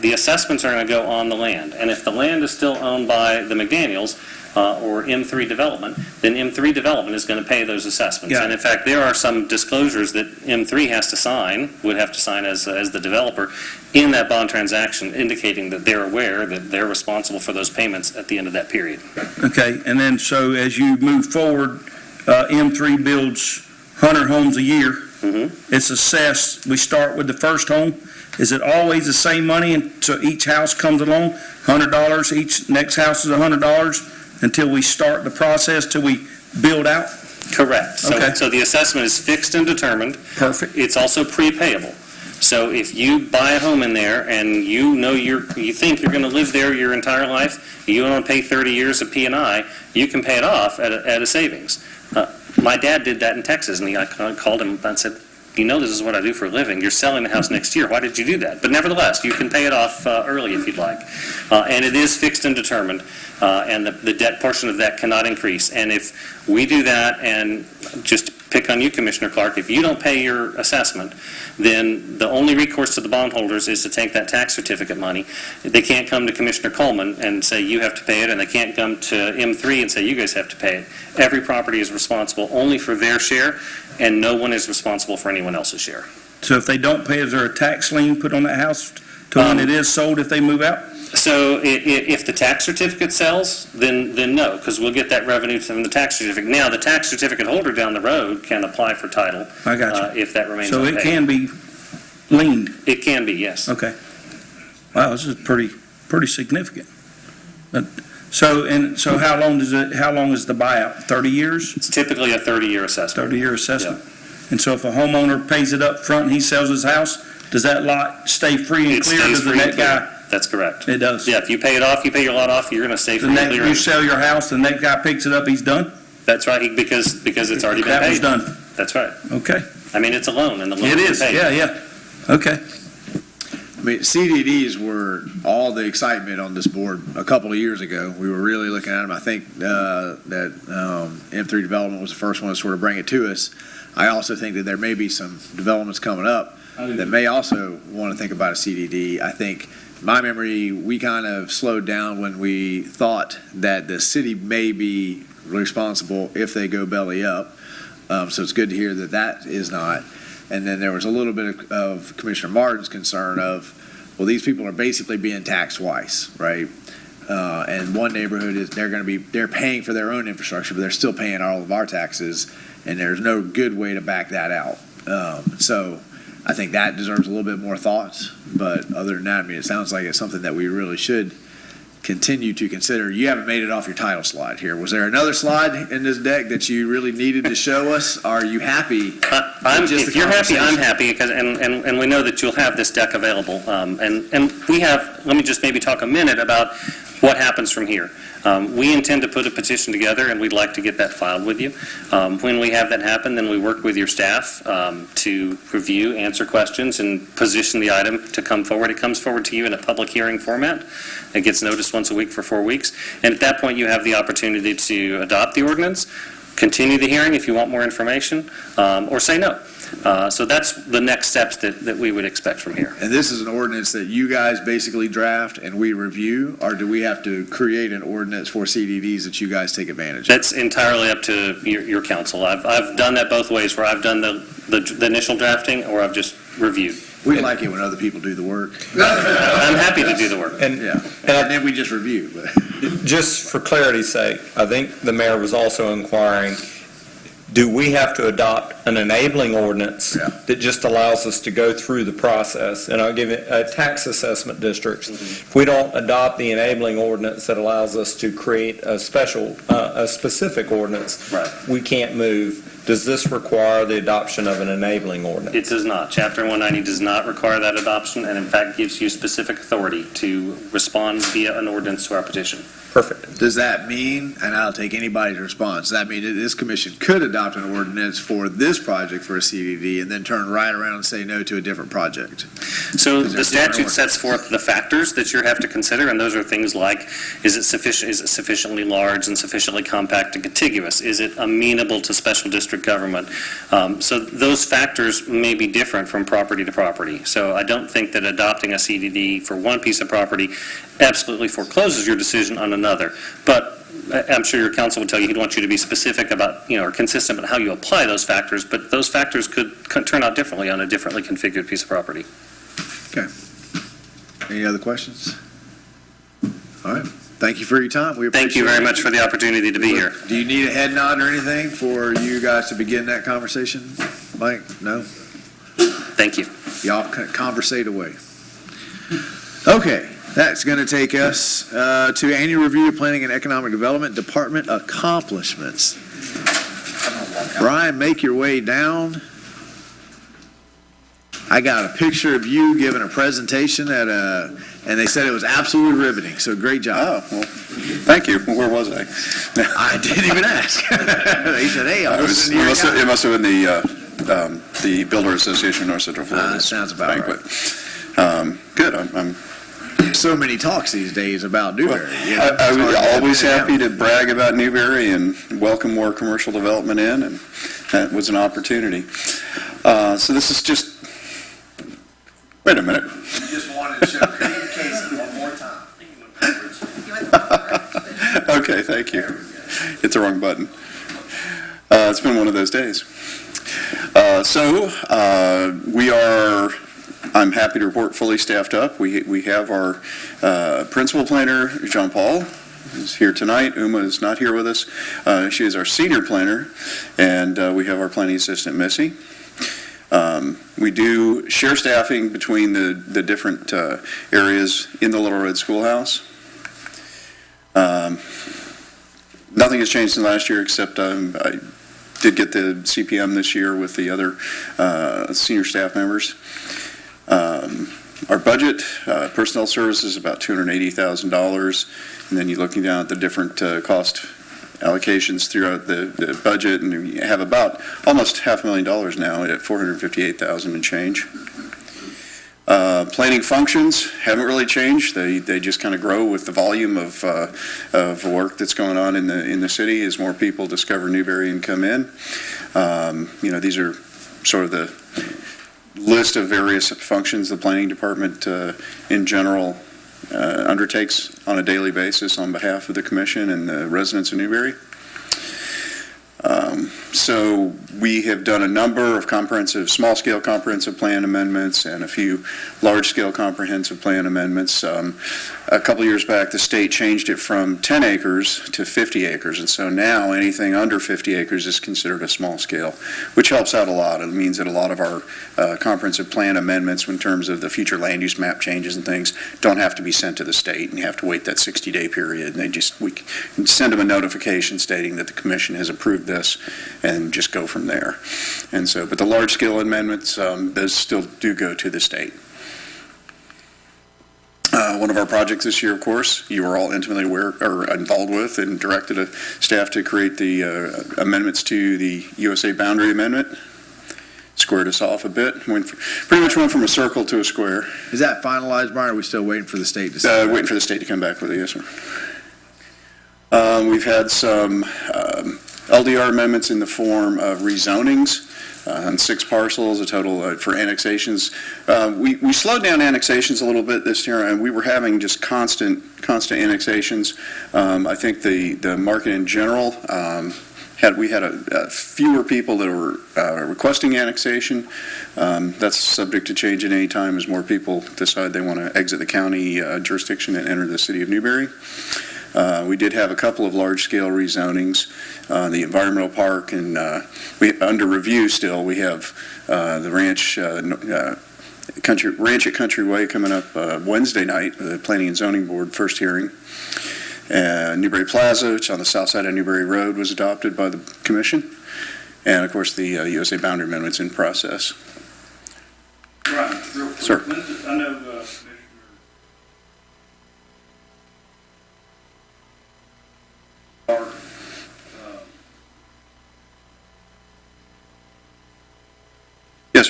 the assessments are going to go on the land. And if the land is still owned by the McDaniels, or M3 Development, then M3 Development is going to pay those assessments. Got it. And in fact, there are some disclosures that M3 has to sign, would have to sign as the developer, in that bond transaction, indicating that they're aware that they're responsible for those payments at the end of that period. Okay, and then, so as you move forward, M3 builds 100 homes a year. Mm-hmm. It's assessed, we start with the first home. Is it always the same money, and so each house comes along, $100, each next house is $100, until we start the process, till we build out? Correct. Okay. So the assessment is fixed and determined. Perfect. It's also prepayable. So if you buy a home in there and you know you think you're going to live there your entire life, you want to pay 30 years of P&I, you can pay it off at a savings. My dad did that in Texas, and I called him and said, you know this is what I do for a living. You're selling the house next year. Why did you do that? But nevertheless, you can pay it off early if you'd like. And it is fixed and determined, and the debt portion of that cannot increase. And if we do that, and just pick on you, Commissioner Clark, if you don't pay your assessment, then the only recourse to the bondholders is to take that tax certificate money. They can't come to Commissioner Coleman and say you have to pay it, and they can't come to M3 and say you guys have to pay it. Every property is responsible only for their share, and no one is responsible for anyone else's share. So if they don't pay, is there a tax lien put on that house to when it is sold if they move out? So if the tax certificate sells, then no, because we'll get that revenue from the tax certificate. Now, the tax certificate holder down the road can apply for title. I got you. If that remains So unpaid. it can be liened? It can be, yes. Okay. Wow, this is pretty significant. But, so how long is the buyout? 30 years? It's typically a 30-year assessment. 30-year assessment? And so if a homeowner pays it up front and he sells his house, does that lot stay free and It clear? stays Does the free and net clear. guy? That's correct. It does? Yeah, if you pay it off, you pay your lot off, you're going to stay The free and net, clear. you sell your house, the net guy picks it up, he's done? That's right, because it's already been paid. That was done? That's right. Okay. I mean, it's a loan, and the loan It is is, paid. yeah. Okay. I mean, CDDs were all the excitement on this board a couple of years ago. We were really looking at them. I think that M3 Development was the first one to sort of bring it to us. I also think that there may be some developments coming up that may also want to think about a CDD. I think, in my memory, we kind of slowed down when we thought that the city may be responsible if they go belly up. So it's good to hear that that is not. And then there was a little bit of Commissioner Martin's concern of, well, these people are basically being taxed twice, right? And one neighborhood is they're paying for their own infrastructure, but they're still paying all of our taxes, and there's no good way to back that out. So I think that deserves a little bit more thoughts. But other than that, I mean, it sounds like it's something that we really should continue to consider. You haven't made it off your title slide here. Was there another slide in this deck that you really needed to show us? Are you happy? If you're happy, I'm happy, because, and we know that you'll have this deck available. And we have, let me just maybe talk a minute about what happens from here. We intend to put a petition together, and we'd like to get that filed with you. When we have that happen, then we work with your staff to review, answer questions, and position the item to come forward. It comes forward to you in a public hearing format. It gets noticed once a week for 4 weeks. And at that point, you have the opportunity to adopt the ordinance, continue the hearing if you want more information, or say no. So that's the next steps that we would expect from here. And this is an ordinance that you guys basically draft and we review, or do we have to create an ordinance for CDDs that you guys take advantage of? That's entirely up to your council. I've done that both ways, where I've done the initial drafting, or I've just reviewed. We like it when other people do the work. I'm happy to do the work. Yeah, and then we just review. But Just for clarity's sake, I think the mayor was also inquiring, do we have to adopt an enabling ordinance that just allows us to go through the process? And I'll give it tax assessment districts. If we don't adopt the enabling ordinance that allows us to create a specific ordinance, we can't move. Does this require the adoption of an enabling ordinance? It does not. Chapter 190 does not require that adoption, and in fact gives you specific authority to respond via an ordinance to our petition. Perfect. does that mean, and I'll take anybody's response, does that mean that this commission could adopt an ordinance for this this project for a CDD and then turn right around and say no to a different project? So Is there the statute different- sets forth the factors that you have to consider, and those are things like, is it sufficiently large and sufficiently compact and contiguous? Is it amenable to special district government? So those factors may be different from property to property. So I don't think that adopting a CDD for one piece of property absolutely forecloses your decision on another. But I'm sure your counsel would tell you he'd want you to be specific about, or consistent about how you apply those factors, but those factors could turn out differently on a differently configured piece of property. Any other questions? All right. Thank you for your time. We Thank you appreciate very it. much for the opportunity to be here. Do you need a head nod or anything for you guys to begin that conversation? Mike, no? Thank you. Y'all conversate away. Okay, that's going to take us to annual review of planning and economic development department accomplishments. Brian, make your way down. I got a picture of you giving a presentation and they said it was absolutely riveting, so great job. Oh, well, thank you. Where was I? I didn't even ask. They said, hey, I was in here. It must have been the Builder Association of North Central Florida. That sounds about banquet. Good. I'm So many talks these days about Newberry. I was always happy to brag about Newberry and welcome more commercial development in, and that was an opportunity. So this is just, wait a minute. You just wanted to show Craig Casey one more time. Okay, thank you. Hit the wrong button. It's been one of those days. I'm happy to report fully staffed up. We have our principal planner, Jean-Paul, who's here tonight. Uma is not here with us. She is our senior planner, and we have our planning assistant, Missy. We do share staffing between the different areas in the Little Red Schoolhouse. Nothing has changed since last year, except I did get the CPM this year with the other senior staff members. Our budget, personnel services, is about $280,000, and then you're looking down at the different cost allocations throughout the budget, and you have about almost $500,000 now at $458,000 and change. Planning functions haven't really changed. They just kind of grow with the volume of work that's going on in the city as more people discover Newberry and come in. These are sort of the list of various functions the planning department in general undertakes on a daily basis on behalf of the commission and the residents of Newberry. So we have done a number of small-scale comprehensive plan amendments and a few large-scale comprehensive plan amendments. A couple years back, the state changed it from 10 acres to 50 acres, and so now anything under 50 acres is considered a small scale, which helps out a lot. It means that a lot of our comprehensive plan amendments in terms of the future land use map changes and things don't have to be sent to the state, and you have to wait that 60-day period. And we can send them a notification stating that the commission has approved this and just go from there. And so, but the large-scale amendments, those still do go to the state. One of our projects this year, of course, you are all intimately aware or involved with, and directed a staff to create the amendments to the USA boundary amendment. Squared us off a bit. Pretty much went from a circle to a square. Is that finalized, Brian, or are we still waiting for the state to say? Waiting for the state to come back with it, yes, sir. We've had some LDR amendments in the form of rezonings on 6 parcels, a total for annexations. We slowed down annexations a little bit this year, and we were having just constant annexations. I think the market in general we had fewer people that were requesting annexation. That's subject to change at any time as more people decide they want to exit the county jurisdiction and enter the city of Newberry. We did have a couple of large-scale rezonings, the environmental park, and under review still, we have the ranch at Country Way coming up Wednesday night, the Planning and Zoning Board first hearing. Newberry Plaza, which is on the south side of Newberry Road, was adopted by the commission. And, of course, the USA boundary amendment's in process. Right, real quick. Sir. I know Commissioner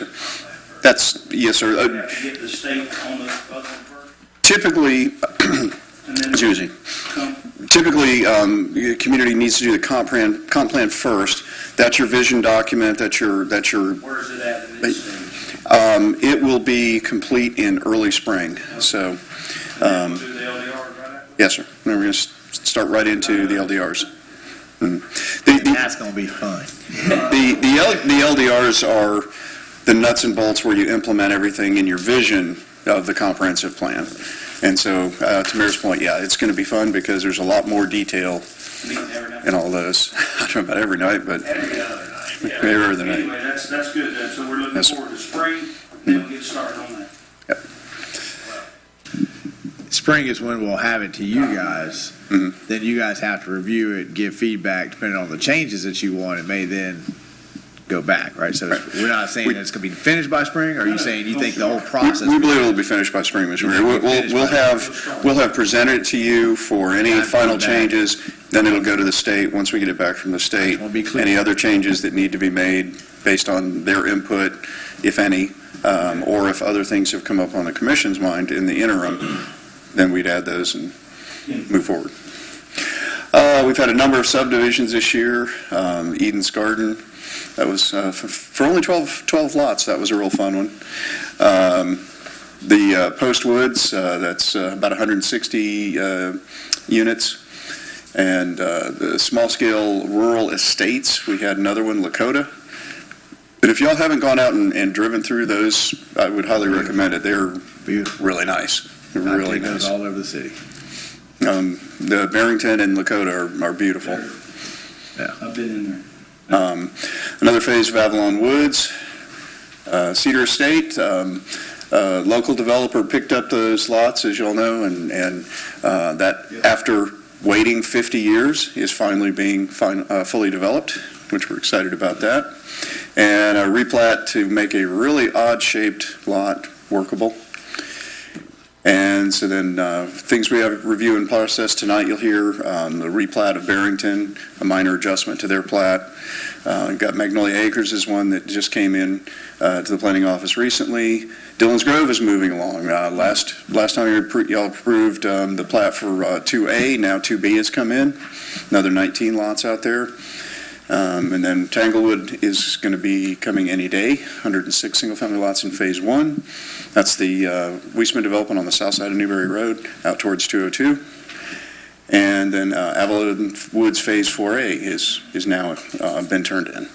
Yes, sir. Yes, sir. To get the state on the other one first? Typically, And then excuse me, typically, the community needs to do the comp plan first. That's your vision document, that's your, where's it at in this stage? it will be complete in early spring, so, And then we'll do the LDR right after? yes, sir. Then we're going to start right into the LDRs. That's gonna be fun. The LDRs are the nuts and bolts where you implement everything in your vision of the comprehensive plan. And so, to Mayor's point, yeah, it's going to be fun because there's a lot more detail in all those. I don't know about every night, but Every other night. Yeah. every other night. Anyway, that's good then. So we're looking Yes, sir. forward to spring, then we'll get started on that. Spring is when we'll have it to you guys. Mhm. Then you guys have to review it, give feedback, depending on the changes that you want. It may then go back, right? So we're not saying that it's going to be finished by spring, or are you saying you think the whole process? We believe it will be finished by spring, Mr. Mayor. We'll have presented it to you for any Yeah, final back. changes, then it'll go to the state. Once we get it back from the state, We'll be clear. any other changes that need to be made based on their input, if any, or if other things have come up on the commission's mind in the interim, then we'd add those and move forward. We've had a number of subdivisions this year. Eden's Garden, that was for only 12 lots. That was a real fun one. The Post Woods, that's about 160 units. And the small-scale rural estates, we had another one, Lakota. But if y'all haven't gone out and driven through those, I would highly recommend it. They're Beautiful. really nice. They're I really take those nice. all over the city. The Barrington and Lakota are beautiful. I've been in there. Another phase of Avalon Woods, Cedar Estate. Local developer picked up those lots, as y'all know, and that, after waiting 50 years, is finally being fully developed, which we're excited about that. And a replat to make a really odd-shaped lot workable. And so then, things we have review and process tonight, you'll hear the replat of Barrington, a minor adjustment to their plat. Got Magnolia Acres is one that just came in to the planning office recently. Dillon's Grove is moving along. Last time y'all approved the plat for 2A, now 2B has come in. Another 19 lots out there. And then Tanglewood is going to be coming any day, 106 single-family lots in Phase 1. That's the Weisman development on the south side of Newberry Road, out towards 202. And then Avalon Woods Phase 4A is now been turned in.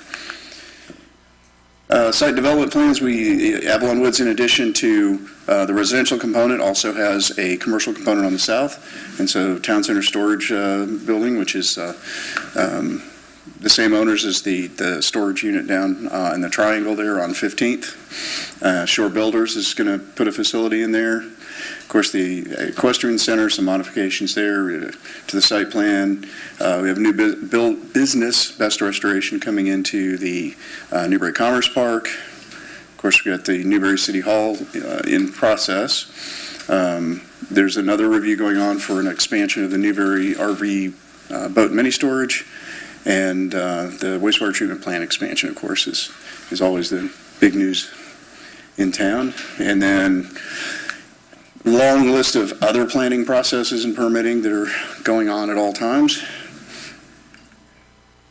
Site development plans, Avalon Woods, in addition to the residential component, also has a commercial component on the south. And so Town Center Storage Building, which is the same owners as the storage unit down in the triangle there on 15th. Shore Builders is going to put a facility in there. Of course, the Equestrian Center, some modifications there to the site plan. We have a new business, Best Restoration, coming into the Newberry Commerce Park. Of course, we got the Newberry City Hall in process. There's another review going on for an expansion of the Newberry RV boat mini storage. And the wastewater treatment plant expansion, of course, is always the big news in town. And then long list of other planning processes and permitting that are going on at all times.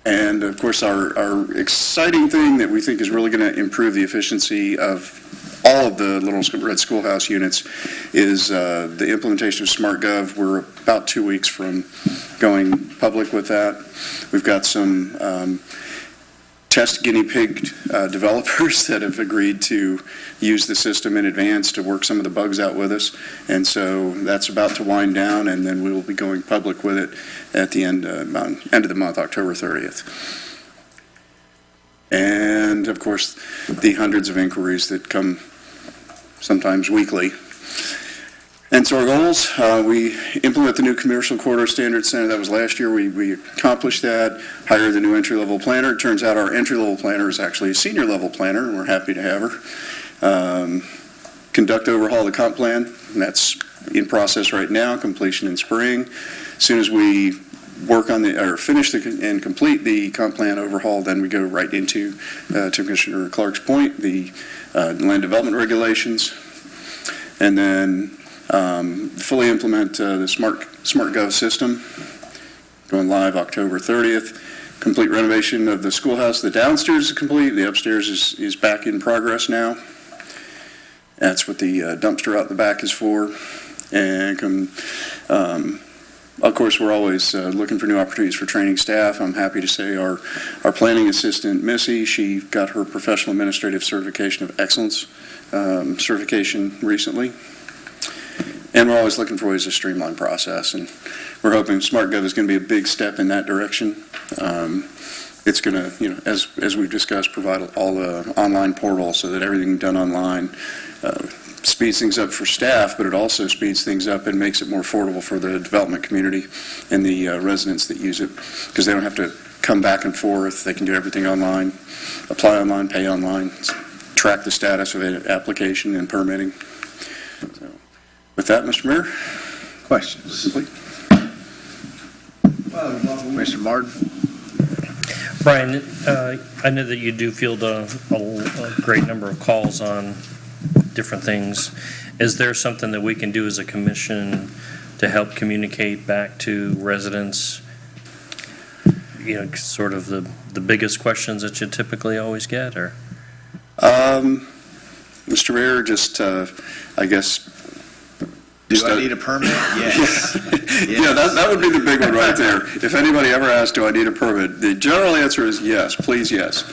And of course, our exciting thing that we think is really going to improve the efficiency of all of the Little Red Schoolhouse units is the implementation of SmartGov. We're about 2 weeks from going public with that. We've got some test guinea pig developers that have agreed to use the system in advance to work some of the bugs out with us. And so that's about to wind down, and then we will be going public with it at the end of the month, October 30th. And of course, the hundreds of inquiries that come sometimes weekly. And so our goals, we implement the new commercial corridor standard center. That was last year. We accomplished that, hired the new entry-level planner. It turns out our entry-level planner is actually a senior-level planner, and we're happy to have her. Conduct overhaul the comp plan, and that's in process right now, completion in spring. As soon as we work on finish and complete the comp plan overhaul, then we go right into, to Commissioner Clark's point, the land development regulations, and then fully implement the SmartGov system, going live October 30th. Complete renovation of the schoolhouse. The downstairs is complete. The upstairs is back in progress now. That's what the dumpster out the back is for. And of course, we're always looking for new opportunities for training staff. I'm happy to say our planning assistant, Missy, she got her professional administrative certification of excellence certification recently. And we're always looking for ways to streamline process. And we're hoping SmartGov is going to be a big step in that direction. It's going to, as we've discussed, provide all the online portal so that everything done online speeds things up for staff, but it also speeds things up and makes it more affordable for the development community and the residents that use it, because they don't have to come back and forth. They can do everything online, apply online, pay online, track the status of an application and permitting. So, with that, Mr. Mayor. Questions? Commissioner Martin? Brian, I know that you do field a great number of calls on different things. Is there something that we can do as a commission to help communicate back to residents, sort of the biggest questions that you typically always get, or? Mr. Mayor, just, I guess. Do I need a permit? Yes. Yeah, that would be the big one right there. If anybody ever asks, do I need a permit? The general answer is yes, please yes.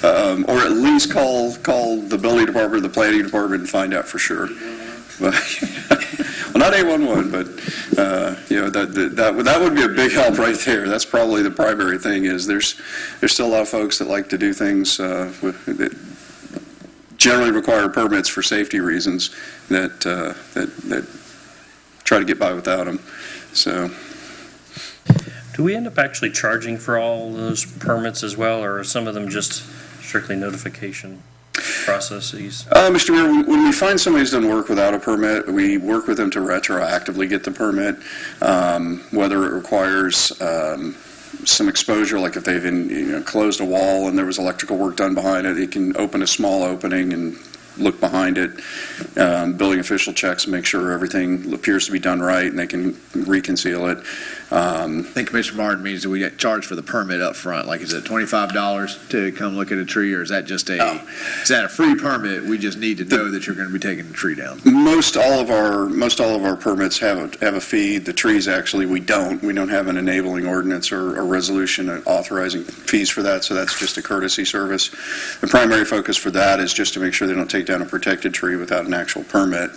Or at least call the building department or the planning department and find out for sure. But, well, not 811, but, that would be a big help right there. That's probably the primary thing is there's still a lot of folks that like to do things that generally require permits for safety reasons that try to get by without them. So, Do we end up actually charging for all those permits as well, or are some of them just strictly notification processes? Mr. Mayor, when we find somebody who's done work without a permit, we work with them to retroactively get the permit, whether it requires some exposure, like if they've closed a wall and there was electrical work done behind it, it can open a small opening and look behind it. Building official checks and make sure everything appears to be done right and they can reconceal it. I think Commissioner Martin means that we get charged for the permit up front. Like, is it $25 to come look at a tree, or is that just is that a free permit? We just need to know that you're going to be taking the tree down. Most all of our permits have a fee. The trees, actually, we don't have an enabling ordinance or a resolution authorizing fees for that, so that's just a courtesy service. The primary focus for that is just to make sure they don't take down a protected tree without an actual permit,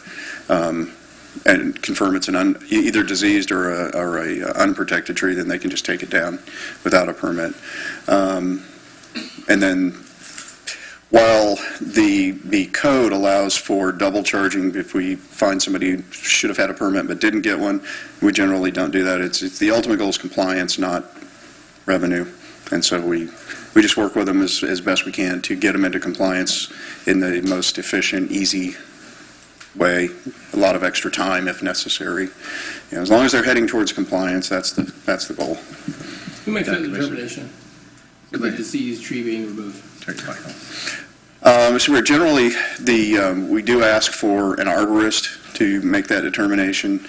and confirm it's an either diseased or a unprotected tree, then they can just take it down without a permit. And then while the code allows for double charging if we find somebody who should have had a permit but didn't get one, we generally don't do that. It's the ultimate goal is compliance, not revenue. And so we just work with them as best we can to get them into compliance in the most efficient, easy way, a lot of extra time if necessary. As long as they're heading towards compliance, that's the goal. Who makes that determination? Of the diseased tree being removed? Mr. Mayor, generally, we do ask for an arborist to make that determination.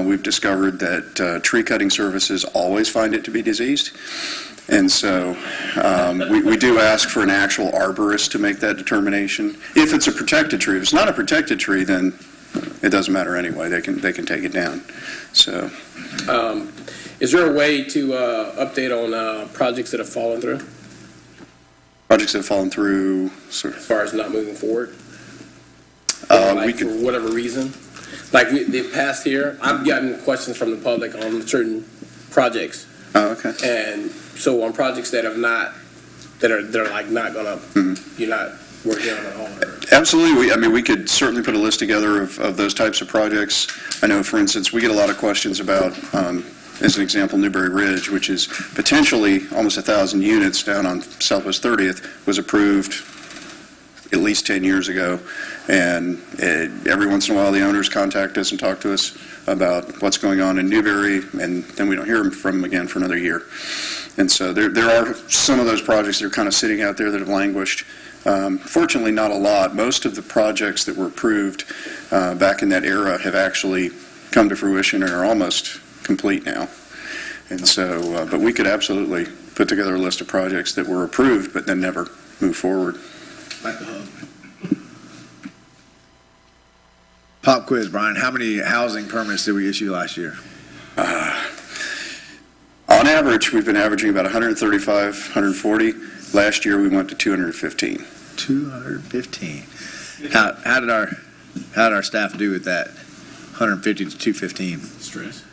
We've discovered that tree cutting services always find it to be diseased. And so we do ask for an actual arborist to make that determination. If it's a protected tree, if it's not a protected tree, then it doesn't matter anyway. They can take it down. So, is there a way to update on projects that have fallen through? Projects that have fallen through, sort of. As far as not moving forward? We for whatever reason? Like they've passed here, I've gotten questions from the public on certain projects. Oh, okay. And so on projects that have not, they're like not gonna, you're not working on at all? Or? Absolutely. We could certainly put a list together of those types of projects. I know, for instance, we get a lot of questions about, as an example, Newberry Ridge, which is potentially almost 1,000 units down on Southwest 30th, was approved at least 10 years ago. And every once in a while, the owners contact us and talk to us about what's going on in Newberry, and then we don't hear from them again for another year. And so there are some of those projects that are kind of sitting out there that have languished. Fortunately, not a lot. Most of the projects that were approved back in that era have actually come to fruition and are almost complete now. And so, but we could absolutely put together a list of projects that were approved but then never moved forward. Pop quiz, Brian. How many housing permits did we issue last year? On average, we've been averaging about 135, 140. Last year, we went to 215. 215. How did our staff do with that? 150 to 215. Stress.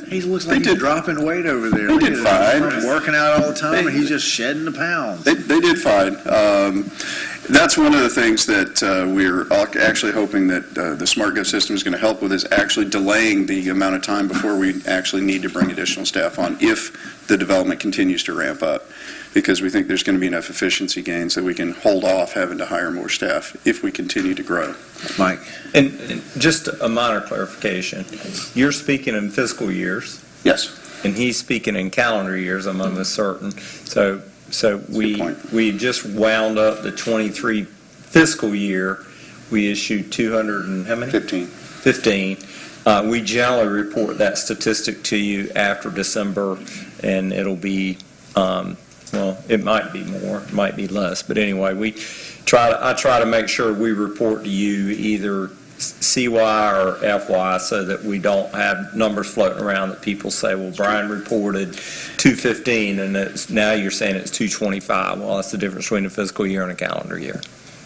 He looks like he's dropping weight over there. They did fine. Working out all the time, and he's just shedding the pounds. They did fine. That's one of the things that we're actually hoping that the Smart Gov system is going to help with, is actually delaying the amount of time before we actually need to bring additional staff on if the development continues to ramp up, because we think there's going to be enough efficiency gains that we can hold off having to hire more staff if we continue to grow. Mike? And just a minor clarification, you're speaking in fiscal years, Yes. and he's speaking in calendar years, I'm almost certain. So we just wound up the 23 fiscal year. We issued 200 and how many? 15. 15. We generally report that statistic to you after December, and it'll be, well, it might be more, it might be less, but anyway, I try to make sure we report to you either CY or FY, so that we don't have numbers floating around that people say, well, Brian reported 215 and now you're saying it's 225. Well, that's the difference between a fiscal year and a calendar year.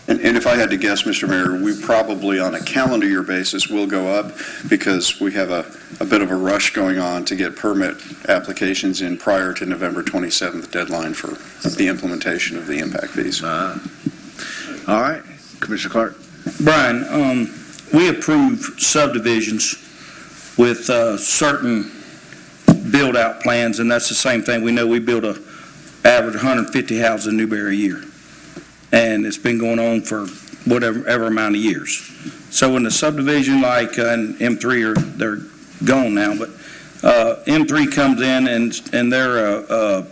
And if I had to guess, Mr. Mayor, we probably on a calendar year basis will go up, because we have a bit of a rush going on to get permit applications in prior to November 27th deadline for the implementation of the impact fees. All right. Commissioner Clark? Brian, we approve subdivisions with certain build-out plans, and that's the same thing. We know we build a average 150 houses in Newberry a year, and it's been going on for whatever amount of years. So in the subdivision, like in M3, they're gone now, but M3 comes in and they're a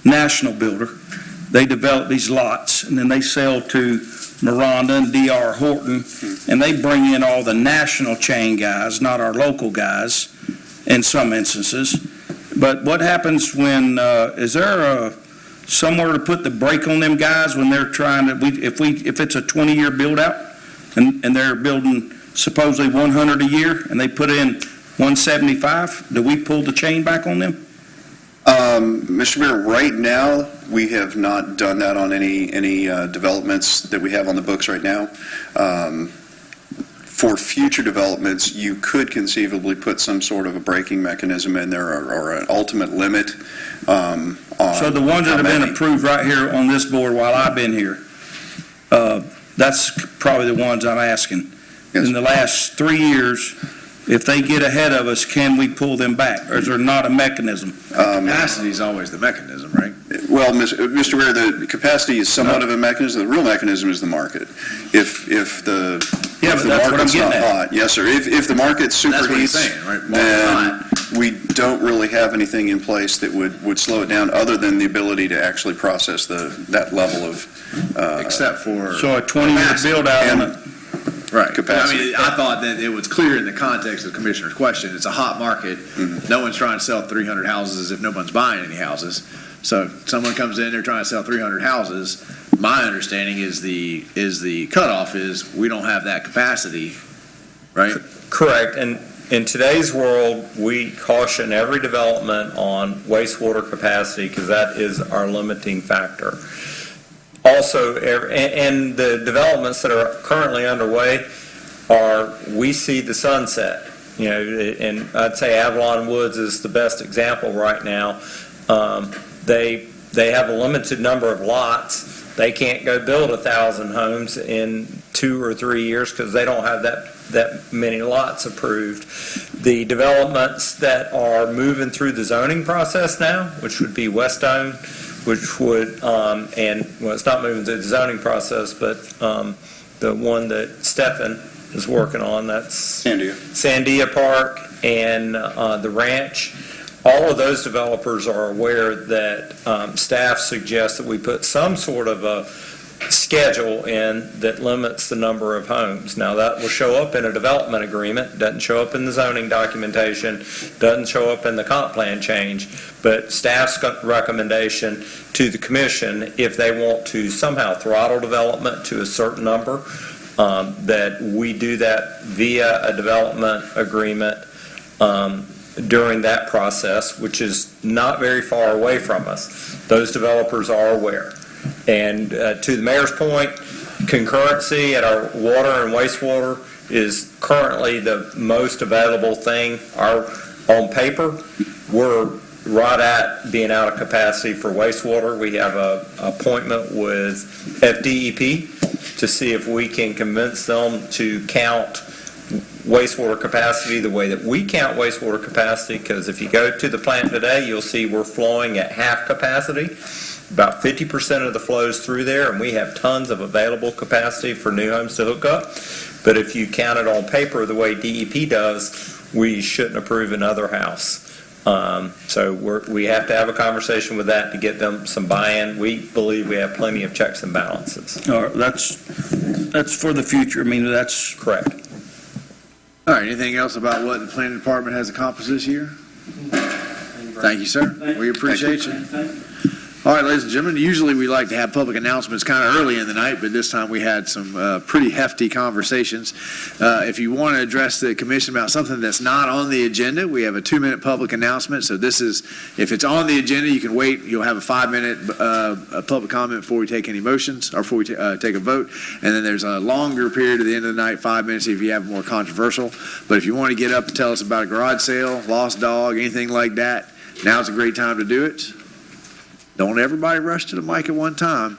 national builder. They develop these lots, and then they sell to Miranda and D.R. Horton, and they bring in all the national chain guys, not our local guys, in some instances. But what happens when, is there somewhere to put the brake on them guys when they're trying to, if it's a 20-year build-out, and they're building supposedly 100 a year, and they put in 175, do we pull the chain back on them? Mr. Mayor, right now, we have not done that on any developments that we have on the books right now. For future developments, you could conceivably put some sort of a braking mechanism in there, or an ultimate limit on. So the ones that have been approved right here on this board while I've been here, that's probably the ones I'm asking. Yes. In the last 3 years, if they get ahead of us, can we pull them back, or is there not a mechanism? Capacity is always the mechanism, right? Well, Mr. Mayor, the capacity is somewhat of a mechanism. The real mechanism is the market. If the market's not hot, yes, sir. If the market superheats, then we don't really have anything in place that would slow it down, other than the ability to actually process that level of Except for So a 20-year build-out on it. right capacity. I mean, I thought that it was clear in the context of the Commissioner's question. It's a hot market. No one's trying to sell 300 houses if no one's buying any houses. So someone comes in, they're trying to sell 300 houses. My understanding is the cutoff is we don't have that capacity, right? Correct. And in today's world, we caution every development on wastewater capacity, because that is our limiting factor. Also, and the developments that are currently underway we see the sunset. You know, and I'd say Avalon Woods is the best example right now. They have a limited number of lots. They can't go build 1,000 homes in 2 or 3 years because they don't have that many lots approved. The developments that are moving through the zoning process now, which would be Westone, which would, it's not moving through the zoning process, but the one that Stefan is working on, that's Sandia Park and the ranch. All of those developers are aware that staff suggests that we put some sort of a schedule in that limits the number of homes. Now, that will show up in a development agreement, doesn't show up in the zoning documentation, doesn't show up in the comp plan change, but staff's recommendation to the commission, if they want to somehow throttle development to a certain number, that we do that via a development agreement during that process, which is not very far away from us. Those developers are aware. And to the mayor's point, concurrency at our water and wastewater is currently the most available thing. On paper, we're right at being out of capacity for wastewater. We have an appointment with FDEP to see if we can convince them to count wastewater capacity the way that we count wastewater capacity, because if you go to the plant today, you'll see we're flowing at half capacity. About 50% of the flows through there, and we have tons of available capacity for new homes to hook up. But if you count it on paper the way DEP does, we shouldn't approve another house. So we have to have a conversation with that to get them some buy-in. We believe we have plenty of checks and balances. All right, that's for the future. I mean, that's correct. All right, anything else about what the planning department has accomplished this year? Thank you, sir. We appreciate you. All right, ladies and gentlemen, usually we like to have public announcements kind of early in the night, but this time we had some pretty hefty conversations. If you want to address the commission about something that's not on the agenda, we have a 2-minute public announcement. So this is, if it's on the agenda, you can wait. You'll have a 5-minute public comment before we take any motions or before we take a vote. And then there's a longer period at the end of the night, 5 minutes, if you have more controversial. But if you want to get up and tell us about a garage sale, lost dog, anything like that, now's a great time to do it. Don't everybody rush to the mic at one time.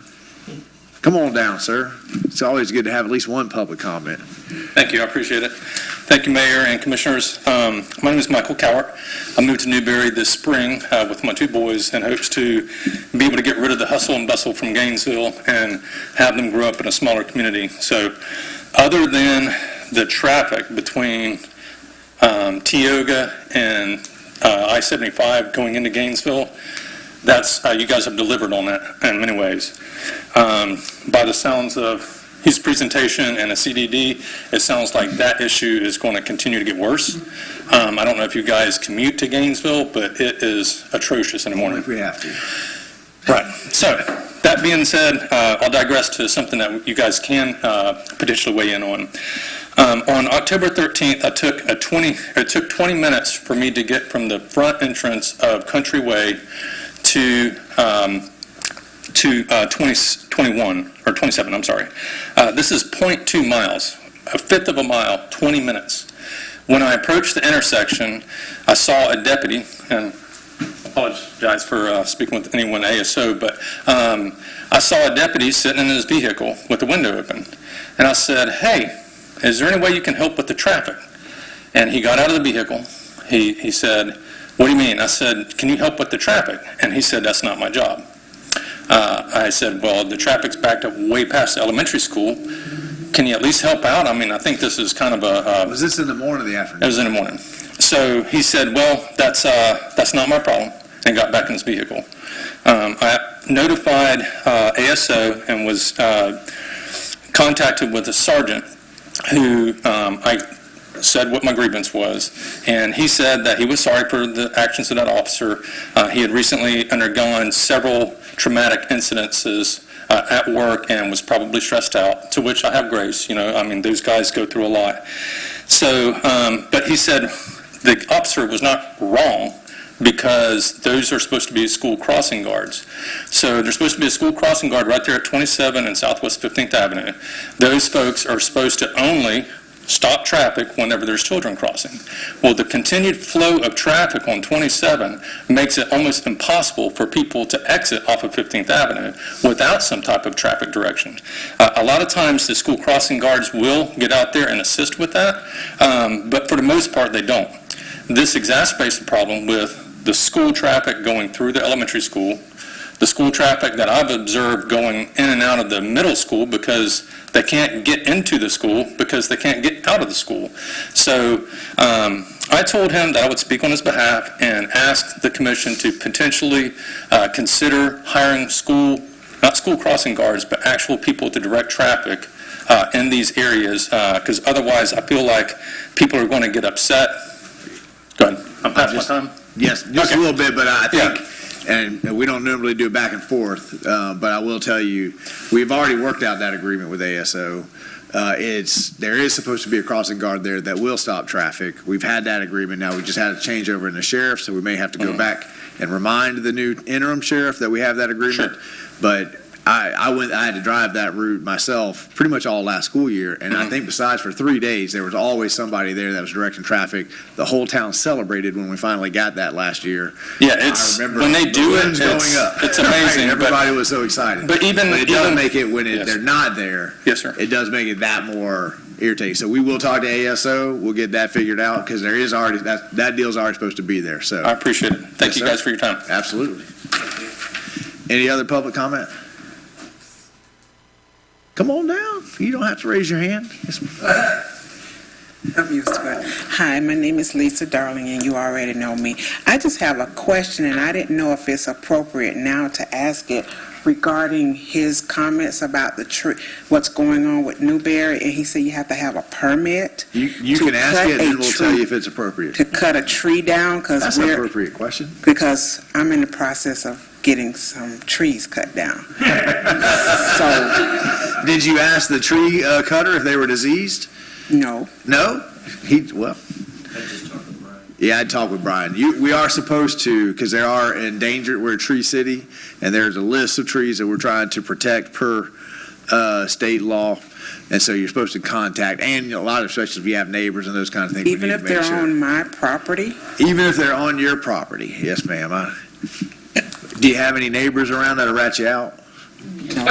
Come on down, sir. It's always good to have at least one public comment. Thank you, I appreciate it. Thank you, Mayor and Commissioners. My name is Michael Cowart. I moved to Newberry this spring with my 2 boys in hopes to be able to get rid of the hustle and bustle from Gainesville and have them grow up in a smaller community. So other than the traffic between Tioga and I-75 going into Gainesville, that's you guys have delivered on that in many ways. By the sounds of his presentation and a CDD, it sounds like that issue is going to continue to get worse. I don't know if you guys commute to Gainesville, but it is atrocious in the morning. If we have to. Right. So that being said, I'll digress to something that you guys can potentially weigh in on. On October 13th, it took 20 minutes for me to get from the front entrance of Countryway to 21 or 27. I'm sorry. This is 0.2 miles, a fifth of a mile, 20 minutes. When I approached the intersection, I saw a deputy, and I apologize for speaking with anyone ASO, but I saw a deputy sitting in his vehicle with the window open, and I said, "Hey, is there any way you can help with the traffic?" And he got out of the vehicle. He said, "What do you mean?" I said, "Can you help with the traffic?" And he said, "That's not my job." I said, "Well, the traffic's backed up way past the elementary school. Can you at least help out? I mean, I think this is kind of a..." Was this in the morning or the afternoon? It was in the morning. So he said, "Well, that's not my problem," and got back in his vehicle. I notified ASO and was contacted with a sergeant who I said what my grievance was, and he said that he was sorry for the actions of that officer. He had recently undergone several traumatic incidences at work and was probably stressed out, to which I have grace. I mean, those guys go through a lot. So, but he said the officer was not wrong, because those are supposed to be school crossing guards. So there's supposed to be a school crossing guard right there at 27 and Southwest 15th Avenue. Those folks are supposed to only stop traffic whenever there's children crossing. Well, the continued flow of traffic on 27 makes it almost impossible for people to exit off of 15th Avenue without some type of traffic direction. A lot of times the school crossing guards will get out there and assist with that, but for the most part they don't. This exacerbates the problem with the school traffic going through the elementary school, the school traffic that I've observed going in and out of the middle school because they can't get into the school because they can't get out of the school. So I told him that I would speak on his behalf and ask the commission to potentially consider hiring not school crossing guards, but actual people to direct traffic in these areas, because otherwise I feel like people are going to get upset. Go ahead. I'm past my time? Yes, just Okay. a little bit, but I think, Yeah. and we don't normally do back and forth, but I will tell you, we've already worked out that agreement with ASO. There is supposed to be a crossing guard there that will stop traffic. We've had that agreement now. We just had a changeover in the sheriff, so we may have to go back and remind the new interim sheriff that we have that agreement. But I had to drive that route myself pretty much all last school year, and I think besides for 3 days, there was always somebody there that was directing traffic. The whole town celebrated when we finally got that last year. Yeah, I it's, remember when they do it, balloons going up. it's amazing. Everybody was so excited. But But it does even make it, when Yes. they're not there, Yes, sir. it does make it that more irritating. So we will talk to ASO, we'll get that figured out, because there is already, that deal's already supposed to be there, I so, appreciate it. Thank Yes, you sir. guys for your time. absolutely. Any other public comment? Come on down, you don't have to raise your hand. I'm used to it. Hi, my name is Lisa Darling, and you already know me. I just have a question, and I didn't know if it's appropriate now to ask it regarding his comments about the tree, what's going on with Newberry, and he said you have to have a permit You To can ask cut it, and a we'll tell tree. you if it's appropriate. to cut a tree down, That's an appropriate question. because I'm in the process of getting some trees cut down. So, Did you ask the tree cutter if they were diseased? no. No? Well. Yeah, I'd talk with Brian. We are supposed to, because they are endangered, we're a tree city, and there's a list of trees that we're trying to protect per state law. And so you're supposed to contact, and a lot of, especially if you have neighbors and those kind of things. we Even need if to make they're sure. on my property? Even if they're on your property, yes, ma'am. Do you have any neighbors around that'll rat you out? No.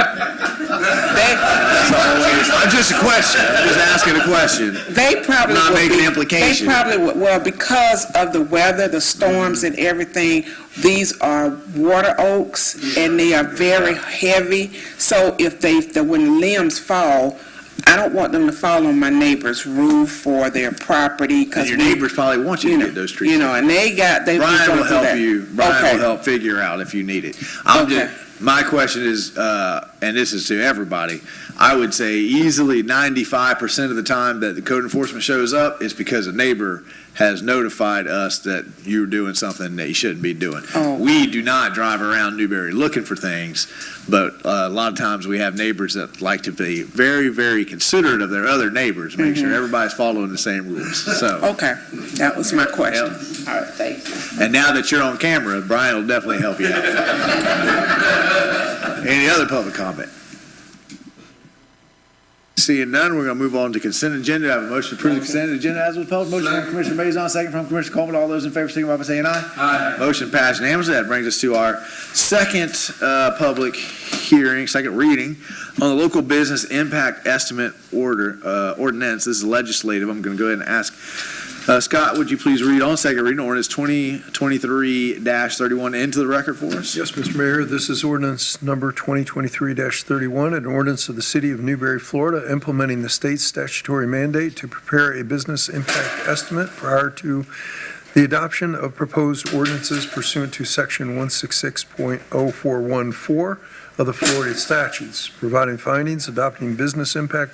Just a question, I'm just asking a question. They probably Not would making be, implication. They probably would, well, because of the weather, the storms and everything, these are water oaks and they are very heavy. So if when the limbs fall, I don't want them to fall on my neighbor's roof or their property. And your neighbors probably want you to get those trees. You know, and they've Brian been will going through help that. you. Brian Okay. will help figure out if you need it. Okay. My question is, and this is to everybody, I would say easily 95% of the time that the code enforcement shows up is because a neighbor has notified us that you're doing something that you shouldn't be doing. Oh. We do not drive around Newberry looking for things, but a lot of times we have neighbors that like to be very, very considerate of their other neighbors, make sure everybody's following the same rules. So, Okay, that was my question. All right, thank you. and now that you're on camera, Brian will definitely help you out. Any other public comment? Seeing none, we're going to move on to consent agenda. I have a motion to approve the consent agenda as was posted. Motion from Commissioner Maison, second from Commissioner Coleman. All those in favor, signify by saying aye. Aye. Motion passed unanimously. That brings us to our second public hearing, second reading on the local business impact estimate ordinance. This is legislative. I'm going to go ahead and ask Scott, would you please read on second reading ordinance 2023-31 into the record for us? Yes, Mr. Mayor, this is ordinance number 2023-31, an ordinance of the City of Newberry, Florida, implementing the state's statutory mandate to prepare a business impact estimate prior to the adoption of proposed ordinances pursuant to Section 166.0414 of the Florida statutes, providing findings, adopting business impact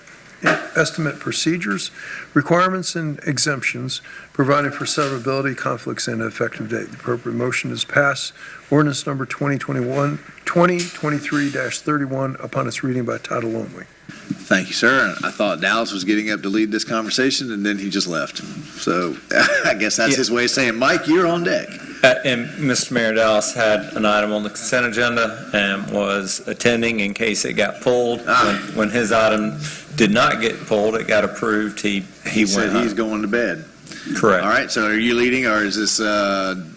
estimate procedures, requirements and exemptions, providing for severability, conflicts, and effective date. The appropriate motion is pass ordinance number 2023-31 upon its reading by title only. Thank you, sir. I thought Dallas was getting up to lead this conversation, and then he just left. So I guess that's his way of saying, Mike, you're on deck. And Mr. Mayor, Dallas had an item on the consent agenda and was attending in case it got pulled. When his item did not get pulled, it got approved, he He went said he's home. going to bed. Correct. All right, so are you leading, or is this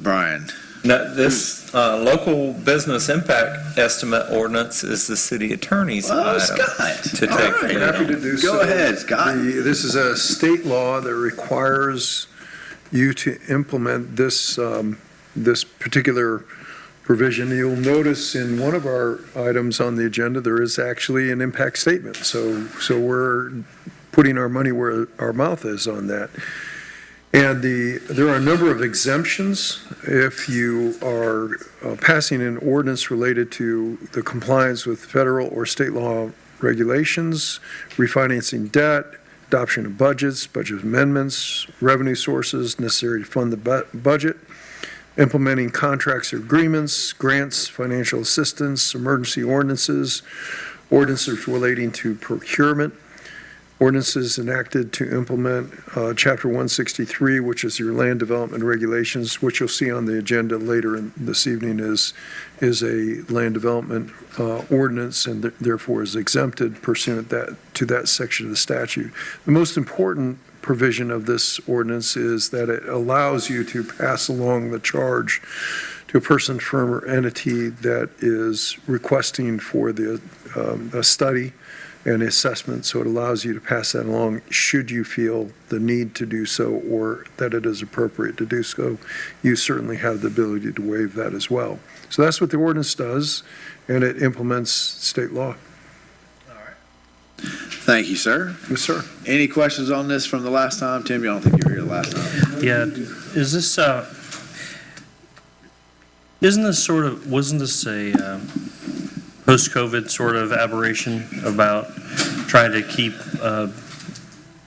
Brian? No, this local business impact estimate ordinance is the city attorney's Oh, item Scott. to All take. right. Happy to do so. Go ahead, Scott. This is a state law that requires you to implement this particular provision. You'll notice in one of our items on the agenda, there is actually an impact statement. So we're putting our money where our mouth is on that. And there are a number of exemptions if you are passing an ordinance related to the compliance with federal or state law regulations, refinancing debt, adoption of budgets, budget amendments, revenue sources necessary to fund the budget, implementing contracts or agreements, grants, financial assistance, emergency ordinances, ordinances relating to procurement, ordinances enacted to implement Chapter 163, which is your land development regulations, which you'll see on the agenda later this evening is a land development ordinance and therefore is exempted pursuant to that section of the statute. The most important provision of this ordinance is that it allows you to pass along the charge to a person, firm, or entity that is requesting for a study and assessment, so it allows you to pass that along should you feel the need to do so or that it is appropriate to do so. You certainly have the ability to waive that as well. So that's what the ordinance does, and it implements state law. Thank you, sir. Yes, sir. Any questions on this from the last time? Tim, you don't think you were here the last time? Yeah, is this, wasn't this a post-COVID sort of aberration about trying to keep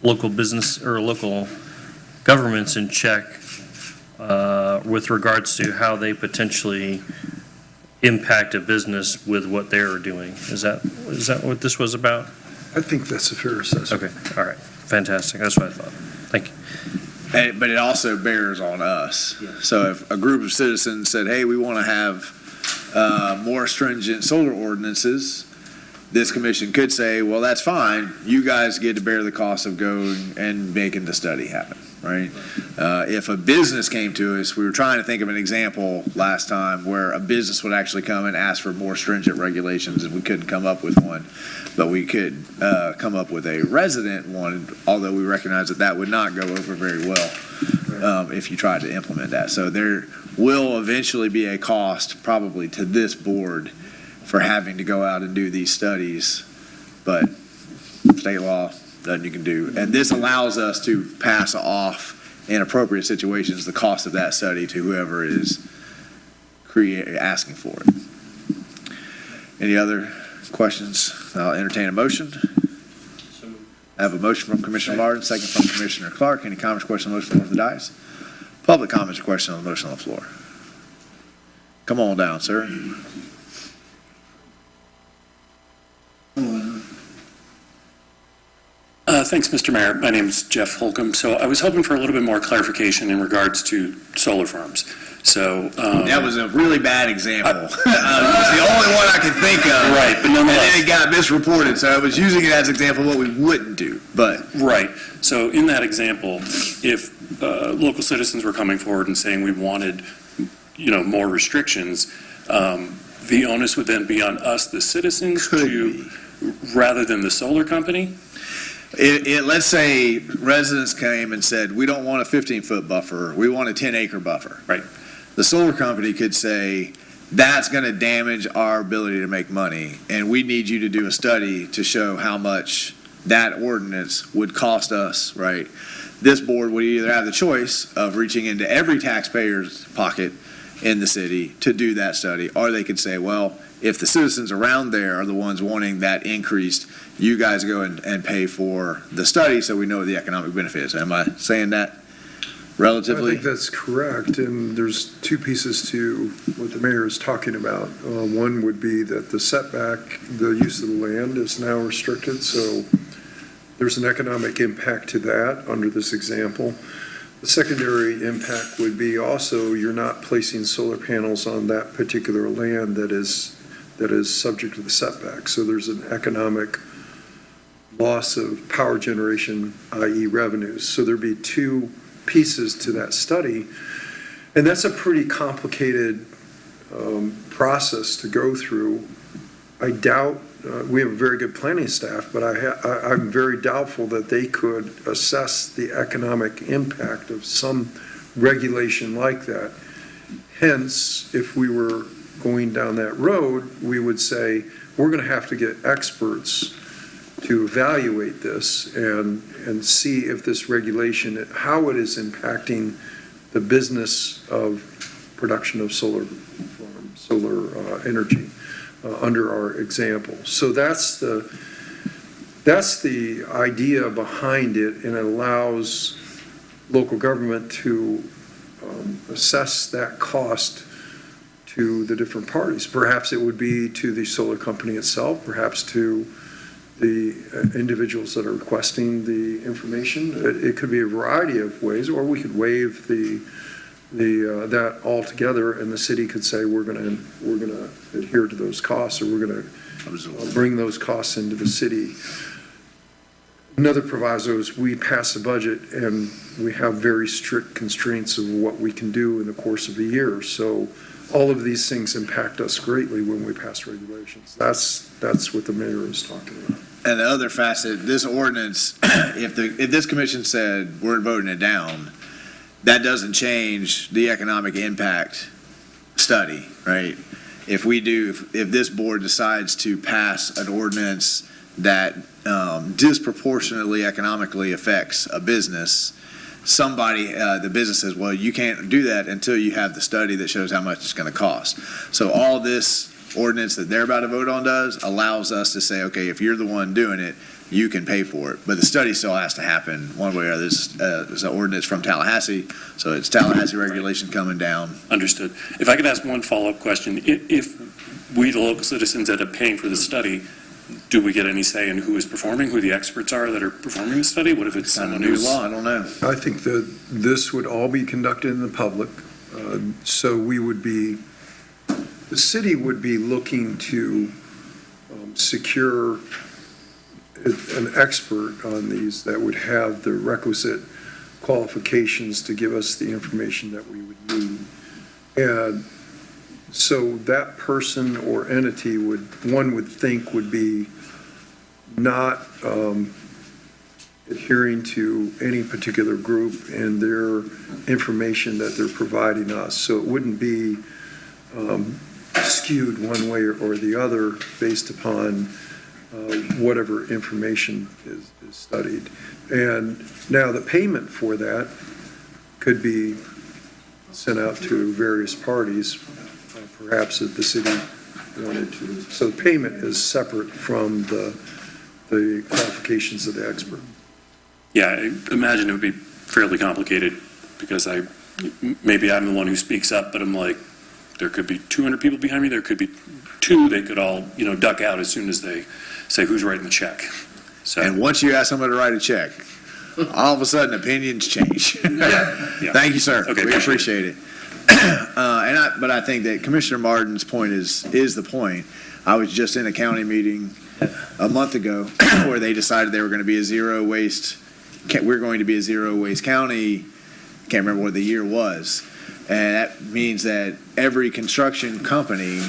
local business or local governments in check with regards to how they potentially impact a business with what they're doing? Is that what this was about? I think that's a fair assessment. Okay, all right, fantastic, that's what I thought. Thank you. But it also bears on us. So if a group of citizens said, hey, we want to have more stringent solar ordinances, this commission could say, well, that's fine. You guys get to bear the cost of going and making the study happen, right? If a business came to us, we were trying to think of an example last time where a business would actually come and ask for more stringent regulations, and we couldn't come up with one. But we could come up with a resident one, although we recognize that that would not go over very well if you tried to implement that. So there will eventually be a cost probably to this board for having to go out and do these studies, but state law, nothing you can do. And this allows us to pass off in appropriate situations the cost of that study to whoever is asking for it. Any other questions? I'll entertain a motion. I have a motion from Commissioner Martin, second from Commissioner Clark. Any comments, questions on the motion on the dais? Public comments or questions on the motion on the floor? Come on down, sir. Thanks, Mr. Mayor. My name is Jeff Holcomb. So I was hoping for a little bit more clarification in regards to solar farms. So that was a really bad example. It was the only one I could think of. Right, but nonetheless, and then it got misreported. So I was using it as an example of what we wouldn't do. But right. So in that example, if local citizens were coming forward and saying we wanted, more restrictions, the onus would then be on us, the citizens, rather than the solar company. Let's say residents came and said, we don't want a 15-foot buffer, we want a 10-acre buffer. Right. The solar company could say, that's going to damage our ability to make money, and we need you to do a study to show how much that ordinance would cost us, right? This board would either have the choice of reaching into every taxpayer's pocket in the city to do that study, or they could say, well, if the citizens around there are the ones wanting that increased, you guys go and pay for the study so we know what the economic benefit is. Am I saying that relatively? I think that's correct, and there's two pieces to what the mayor is talking about. One would be that the setback, the use of the land is now restricted, so there's an economic impact to that under this example. The secondary impact would be also you're not placing solar panels on that particular land that is subject to the setback. So there's an economic loss of power generation, i.e. revenues. So there'd be two pieces to that study. And that's a pretty complicated process to go through. I doubt, we have a very good planning staff, but I'm very doubtful that they could assess the economic impact of some regulation like that. Hence, if we were going down that road, we would say, we're going to have to get experts to evaluate this and see if this regulation, how it is impacting the business of production of solar energy under our example. So that's the idea behind it, and it allows local government to assess that cost to the different parties. Perhaps it would be to the solar company itself, perhaps to the individuals that are requesting the information. It could be a variety of ways, or we could waive that altogether, and the city could say, we're gonna adhere to those costs, or we're gonna bring those costs into the city. Another proviso is we pass a budget and we have very strict constraints of what we can do in the course of a year. So all of these things impact us greatly when we pass regulations. That's what the mayor is talking about. And the other facet, this ordinance, if this commission said we're voting it down, that doesn't change the economic impact study, right? If this board decides to pass an ordinance that disproportionately economically affects a business, the business says, well, you can't do that until you have the study that shows how much it's going to cost. So all this ordinance that they're about to vote on allows us to say, okay, if you're the one doing it, you can pay for it. But the study still has to happen one way or other. There's an ordinance from Tallahassee, so it's Tallahassee regulation coming down. Understood. If I could ask one follow-up question. If we, the local citizens, end up paying for the study, do we get any say in who is performing, who the experts are that are performing the study? What if it's someone New who's... law, I don't know. I think that this would all be conducted in the public, so the city would be looking to secure an expert on these that would have the requisite qualifications to give us the information that we would need. And so that person or entity one would think would be not adhering to any particular group and their information that they're providing us. So it wouldn't be skewed one way or the other based upon whatever information is studied. And now the payment for that could be sent out to various parties, perhaps if the city wanted to. So the payment is separate from the qualifications of the expert. Yeah, I imagine it would be fairly complicated because maybe I'm the one who speaks up, but I'm like, there could be 200 people behind me, there could be two, they could all, duck out as soon as they say who's writing the check. So. And once you ask somebody to write a check, all of a sudden opinions change. Yeah. Thank you, sir. Okay, We appreciate it. But I think that Commissioner Martin's point is the point. I was just in a county meeting a month ago where they decided they were going to be a zero waste. We're going to be a zero waste county. Can't remember what the year was. And that means that every construction company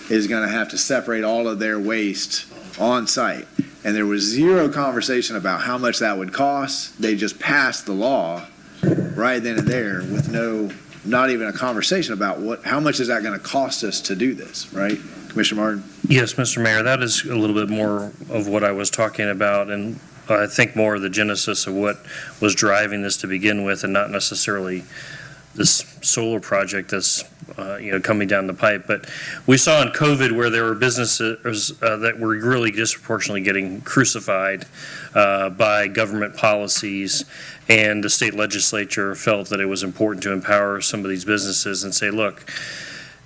is going to have to separate all of their waste on site. And there was zero conversation about how much that would cost. They just passed the law right then and there with not even a conversation about how much is that going to cost us to do this, right? Commissioner Martin? Yes, Mr. Mayor, that is a little bit more of what I was talking about, and I think more of the genesis of what was driving this to begin with, and not necessarily this solar project that's coming down the pipe. But we saw in COVID where there were businesses that were really disproportionately getting crucified by government policies, and the state legislature felt that it was important to empower some of these businesses and say, look,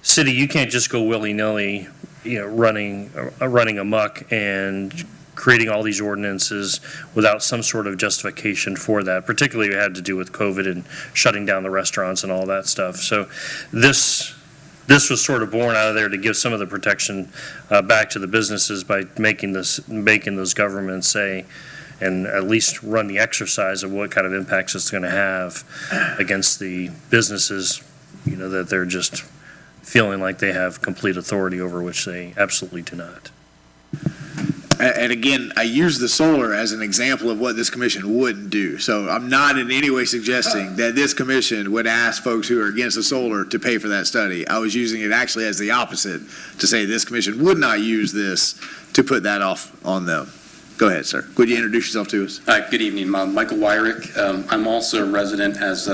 city, you can't just go willy-nilly running amok and creating all these ordinances without some sort of justification for that, particularly it had to do with COVID and shutting down the restaurants and all that stuff. So this was sort of born out of there to give some of the protection back to the businesses by making those governments say, and at least run the exercise of what kind of impacts it's going to have against the businesses, that they're just feeling like they have complete authority over, which they absolutely do not. And again, I use the solar as an example of what this commission wouldn't do. So I'm not in any way suggesting that this commission would ask folks who are against the solar to pay for that study. I was using it actually as the opposite, to say this commission would not use this to put that off on them. Go ahead, sir. Could you introduce yourself to us? Hi, good evening. I'm Michael Wyrick. I'm also a resident, as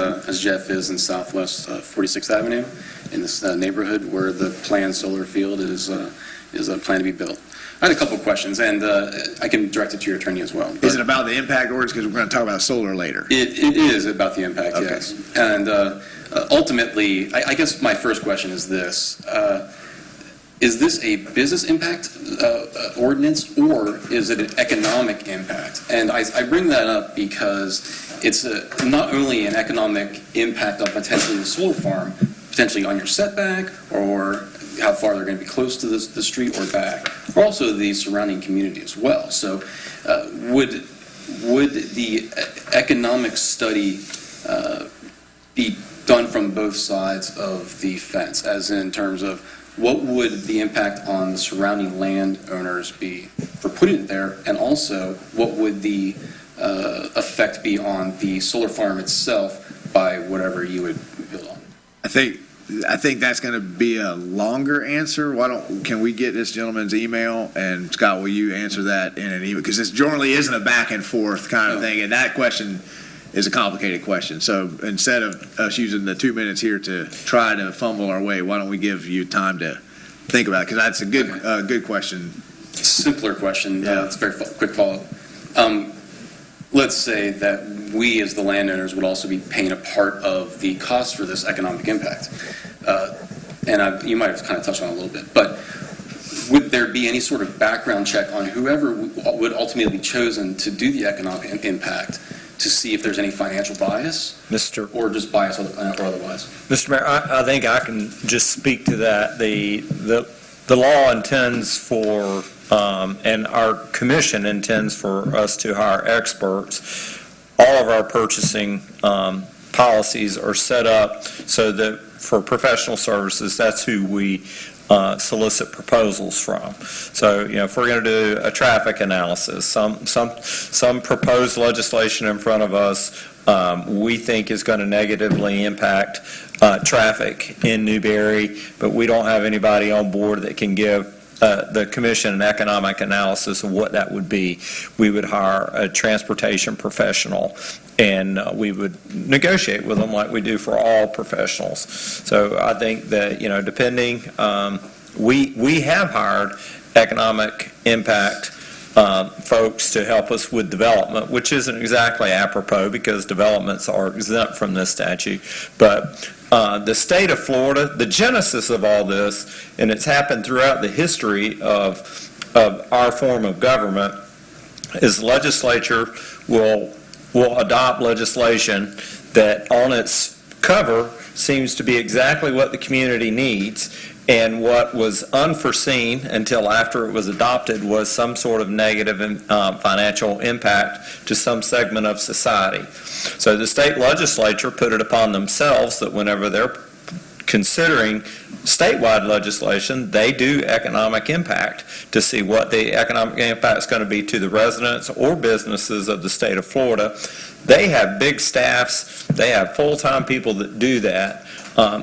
Jeff is, in Southwest 46th Avenue, in this neighborhood where the planned solar field is planned to be built. I had a couple of questions, and I can direct it to your attorney as well. Is it about the impact orders? Because we're going to talk about solar later. It is about the impact, Okay. yes. And ultimately, I guess my first question is this. Is this a business impact ordinance, or is it an economic impact? And I bring that up because it's not only an economic impact of potentially the solar farm, potentially on your setback, or how far they're going to be close to the street or back, or also the surrounding community as well. So would the economic study be done from both sides of the fence, as in terms of what would the impact on the surrounding landowners be for putting it there, and also what would the effect be on the solar farm itself by whatever you would build on? I think that's going to be a longer answer. Can we get this gentleman's email, and Scott, will you answer that in an email? Because this generally isn't a back and forth kind of thing, and that question is a complicated question. So instead of us using the 2 minutes here to try to fumble our way, why don't we give you time to think about it? Because that's a good question. Simpler question. Yeah. It's a very quick follow-up. Let's say that we, as the landowners, would also be paying a part of the cost for this economic impact. You might have kind of touched on it a little bit, but would there be any sort of background check on whoever would ultimately be chosen to do the economic impact, to see if there's any financial bias, or just bias or otherwise? Mr. Mayor, I think I can just speak to that. The law intends for, and our commission intends for us to hire experts. All of our purchasing policies are set up so that for professional services, that's who we solicit proposals from. So, if we're going to do a traffic analysis, some proposed legislation in front of us we think is going to negatively impact traffic in Newberry, but we don't have anybody on board that can give the commission an economic analysis of what that would be. We would hire a transportation professional, and we would negotiate with them like we do for all professionals. So I think that, depending, we have hired economic impact folks to help us with development, which isn't exactly apropos because developments are exempt from this statute. But the state of Florida, the genesis of all this, and it's happened throughout the history of our form of government, is legislature will adopt legislation that on its cover seems to be exactly what the community needs, and what was unforeseen until after it was adopted was some sort of negative financial impact to some segment of society. So the state legislature put it upon themselves that whenever they're considering statewide legislation, they do economic impact to see what the economic impact is going to be to the residents or businesses of the state of Florida. They have big staffs. They have full-time people that do that.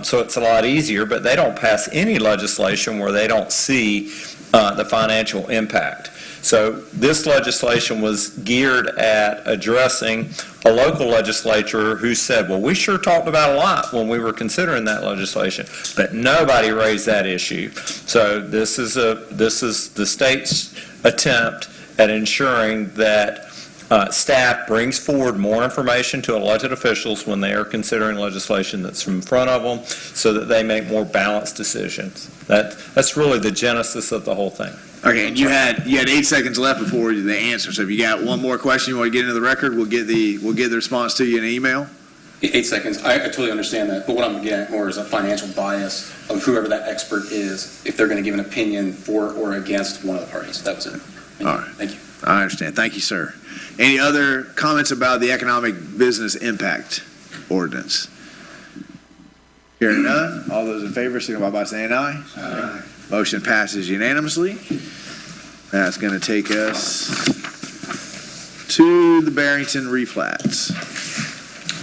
So it's a lot easier, but they don't pass any legislation where they don't see the financial impact. So this legislation was geared at addressing a local legislature who said, well, we sure talked about a lot when we were considering that legislation, but nobody raised that issue. So this is the state's attempt at ensuring that staff brings forward more information to elected officials when they are considering legislation that's in front of them so that they make more balanced decisions. That's really the genesis of the whole thing. Okay, and you had 8 seconds left before the answer. So if you got one more question you want to get into the record, we'll get the response to you in an email. 8 seconds. I totally understand that, but what I'm getting at more is a financial bias of whoever that expert is, if they're going to give an opinion for or against one of the parties. That was it. All right. Thank you. I understand. Thank you, sir. Any other comments about the economic business impact ordinance? Hearing none, all those in favor signify by saying aye. Aye. Motion passes unanimously. That's going to take us to the Barrington replats.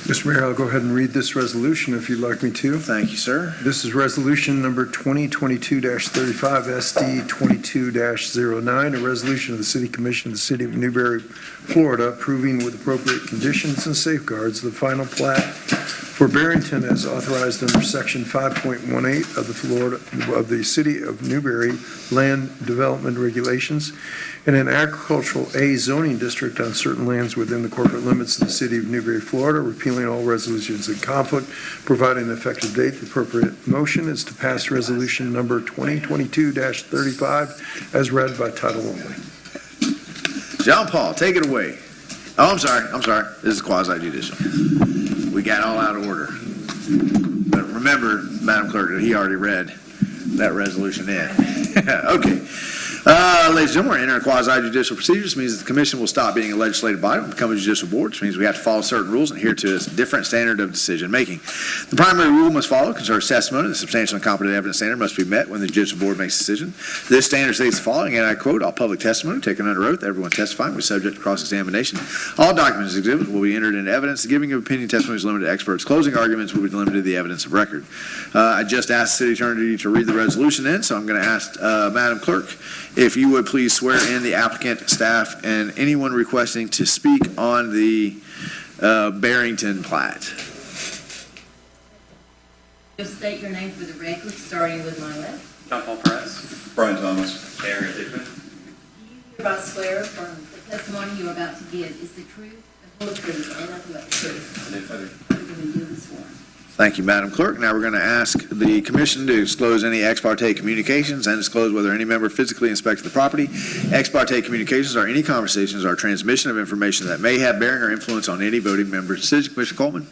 Mr. Mayor, I'll go ahead and read this resolution if you'd like me to. Thank you, sir. This is resolution number 2022-35 SD 22-09, a resolution of the City Commission of the City of Newberry, Florida, approving with appropriate conditions and safeguards the final plat for Barrington as authorized under Section 5.18 of the City of Newberry Land Development Regulations in an agricultural A zoning district on certain lands within the corporate limits of the City of Newberry, Florida, repealing all resolutions in conflict, providing an effective date. The appropriate motion is to pass resolution number 2022-35 as read by title only. John Paul, take it away. Oh, I'm sorry. This is quasi judicial. We got all out of order. But remember, Madam Clerk, that he already read that resolution in. Okay. Ladies and gentlemen, we're entering quasi-judicial procedures. This means that the commission will stop being a legislative body and become a judicial board, which means we have to follow certain rules and adhere to a different standard of decision-making. The primary rule must follow concerns testimony. The substantial and competent evidence standard must be met when the judicial board makes a decision. This standard states the following, and I quote, all public testimony taken under oath, everyone testifying will be subject to cross-examination. All documents and exhibits will be entered into evidence. The giving of opinion testimony is limited to experts. Closing arguments will be limited to the evidence of record. I just asked the city attorney to read the resolution in, so I'm going to ask Madam Clerk if you would please swear in the applicant, staff, and anyone requesting to speak on the Barrington plat. Just state your name for the record, starting with my left. John Paul Perez. Brian Thomas. Barry Dickman. Do you hereby swear from the testimony you're about to give is the truth, the whole truth, and nothing but the truth? You can do this one. Thank you, Madam Clerk. Now we're going to ask the commission to disclose any ex parte communications and disclose whether any member physically inspected the property. Ex parte communications are any conversations or transmission of information that may have bearing or influence on any voting member's decision. Commissioner Coleman?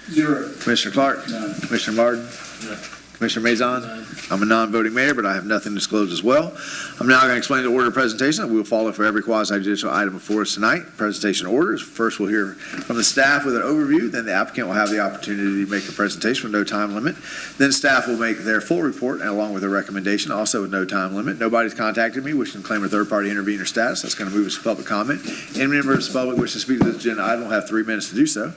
Zero. Commissioner Clark? None. Commissioner Martin? None. Commissioner Mazon? I'm a non-voting mayor, but I have nothing to disclose as well. I'm now going to explain the order of presentation that we will follow for every quasi-judicial item before us tonight. Presentation orders. First, we'll hear from the staff with an overview. Then the applicant will have the opportunity to make a presentation with no time limit. Then staff will make their full report and along with a recommendation, also with no time limit. Nobody's contacted me wishing to claim a third-party intervener status. That's going to move us to public comment. Any member of the public wishing to speak to this agenda item will have 3 minutes to do so.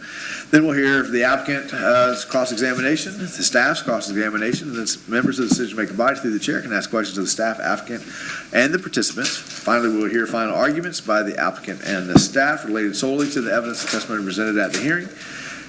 Then we'll hear the applicant's cross-examination, the staff's cross-examination, and then members of the decision-making body through the chair can ask questions of the staff, applicant, and the participants. Finally, we'll hear final arguments by the applicant and the staff related solely to the evidence and testimony presented at the hearing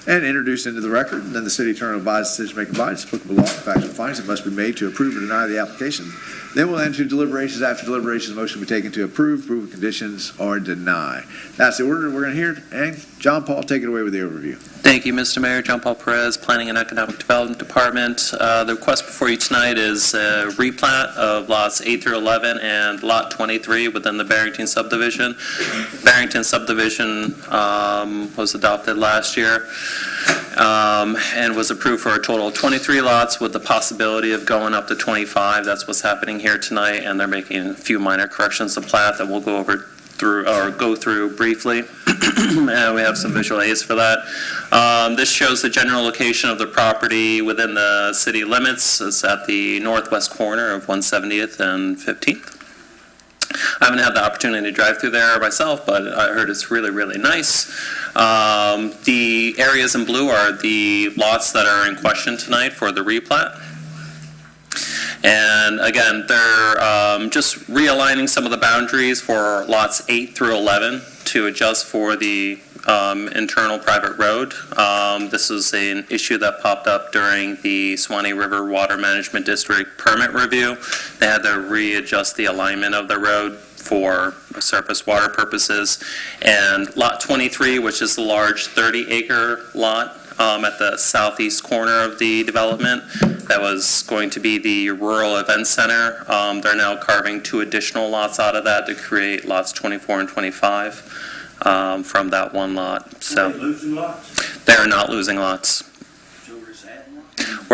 and introduced into the record. And then the city attorney will advise the decision-making body as applicable law and factual findings that must be made to approve or deny the application. Then we'll enter deliberations. After deliberations, the motion will be taken to approve with conditions, or deny. That's the order we're going to hear. And John Paul, take it away with the overview. Thank you, Mr. Mayor. John Paul Perez, Planning and Economic Development Department. The request before you tonight is a replat of lots 8 through 11 and lot 23 within the Barrington subdivision. Barrington subdivision was adopted last year and was approved for a total of 23 lots with the possibility of going up to 25. That's what's happening here tonight, and they're making a few minor corrections to plat that we'll go through briefly. And we have some visual aids for that. This shows the general location of the property within the city limits. It's at the northwest corner of 170th and 15th. I haven't had the opportunity to drive through there myself, but I heard it's really, really nice. The areas in blue are the lots that are in question tonight for the replat. And again, they're just realigning some of the boundaries for lots 8 through 11 to adjust for the internal private road. This is an issue that popped up during the Swanee River Water Management District permit review. They had to readjust the alignment of the road for surface water purposes. And lot 23, which is the large 30-acre lot at the southeast corner of the development, that was going to be the rural event center. They're now carving 2 additional lots out of that to create lots 24 and 25 from that one lot. So Losing lots? they're not losing lots. So we're just adding lots?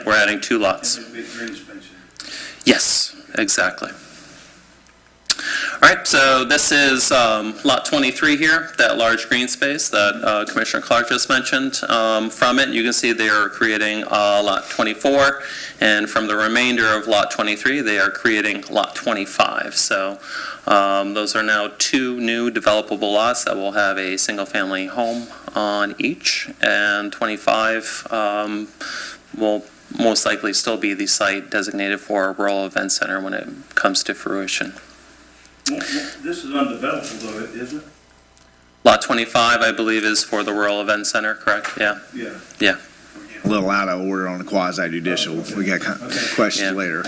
We're adding 2 lots. Big green space there. Yes, exactly. All right, so this is Lot 23 here, that large green space that Commissioner Clark just mentioned. From it, you can see they are creating Lot 24, and from the remainder of Lot 23, they are creating Lot 25. So those are now 2 new developable lots that will have a single-family home on each, and 25 will most likely still be the site designated for a rural event center when it comes to fruition. This is undeveloped though, isn't it? Lot 25, I believe, is for the rural event center, correct? Yeah. Yeah. A little out of order on the quasi judicial. We got questions later.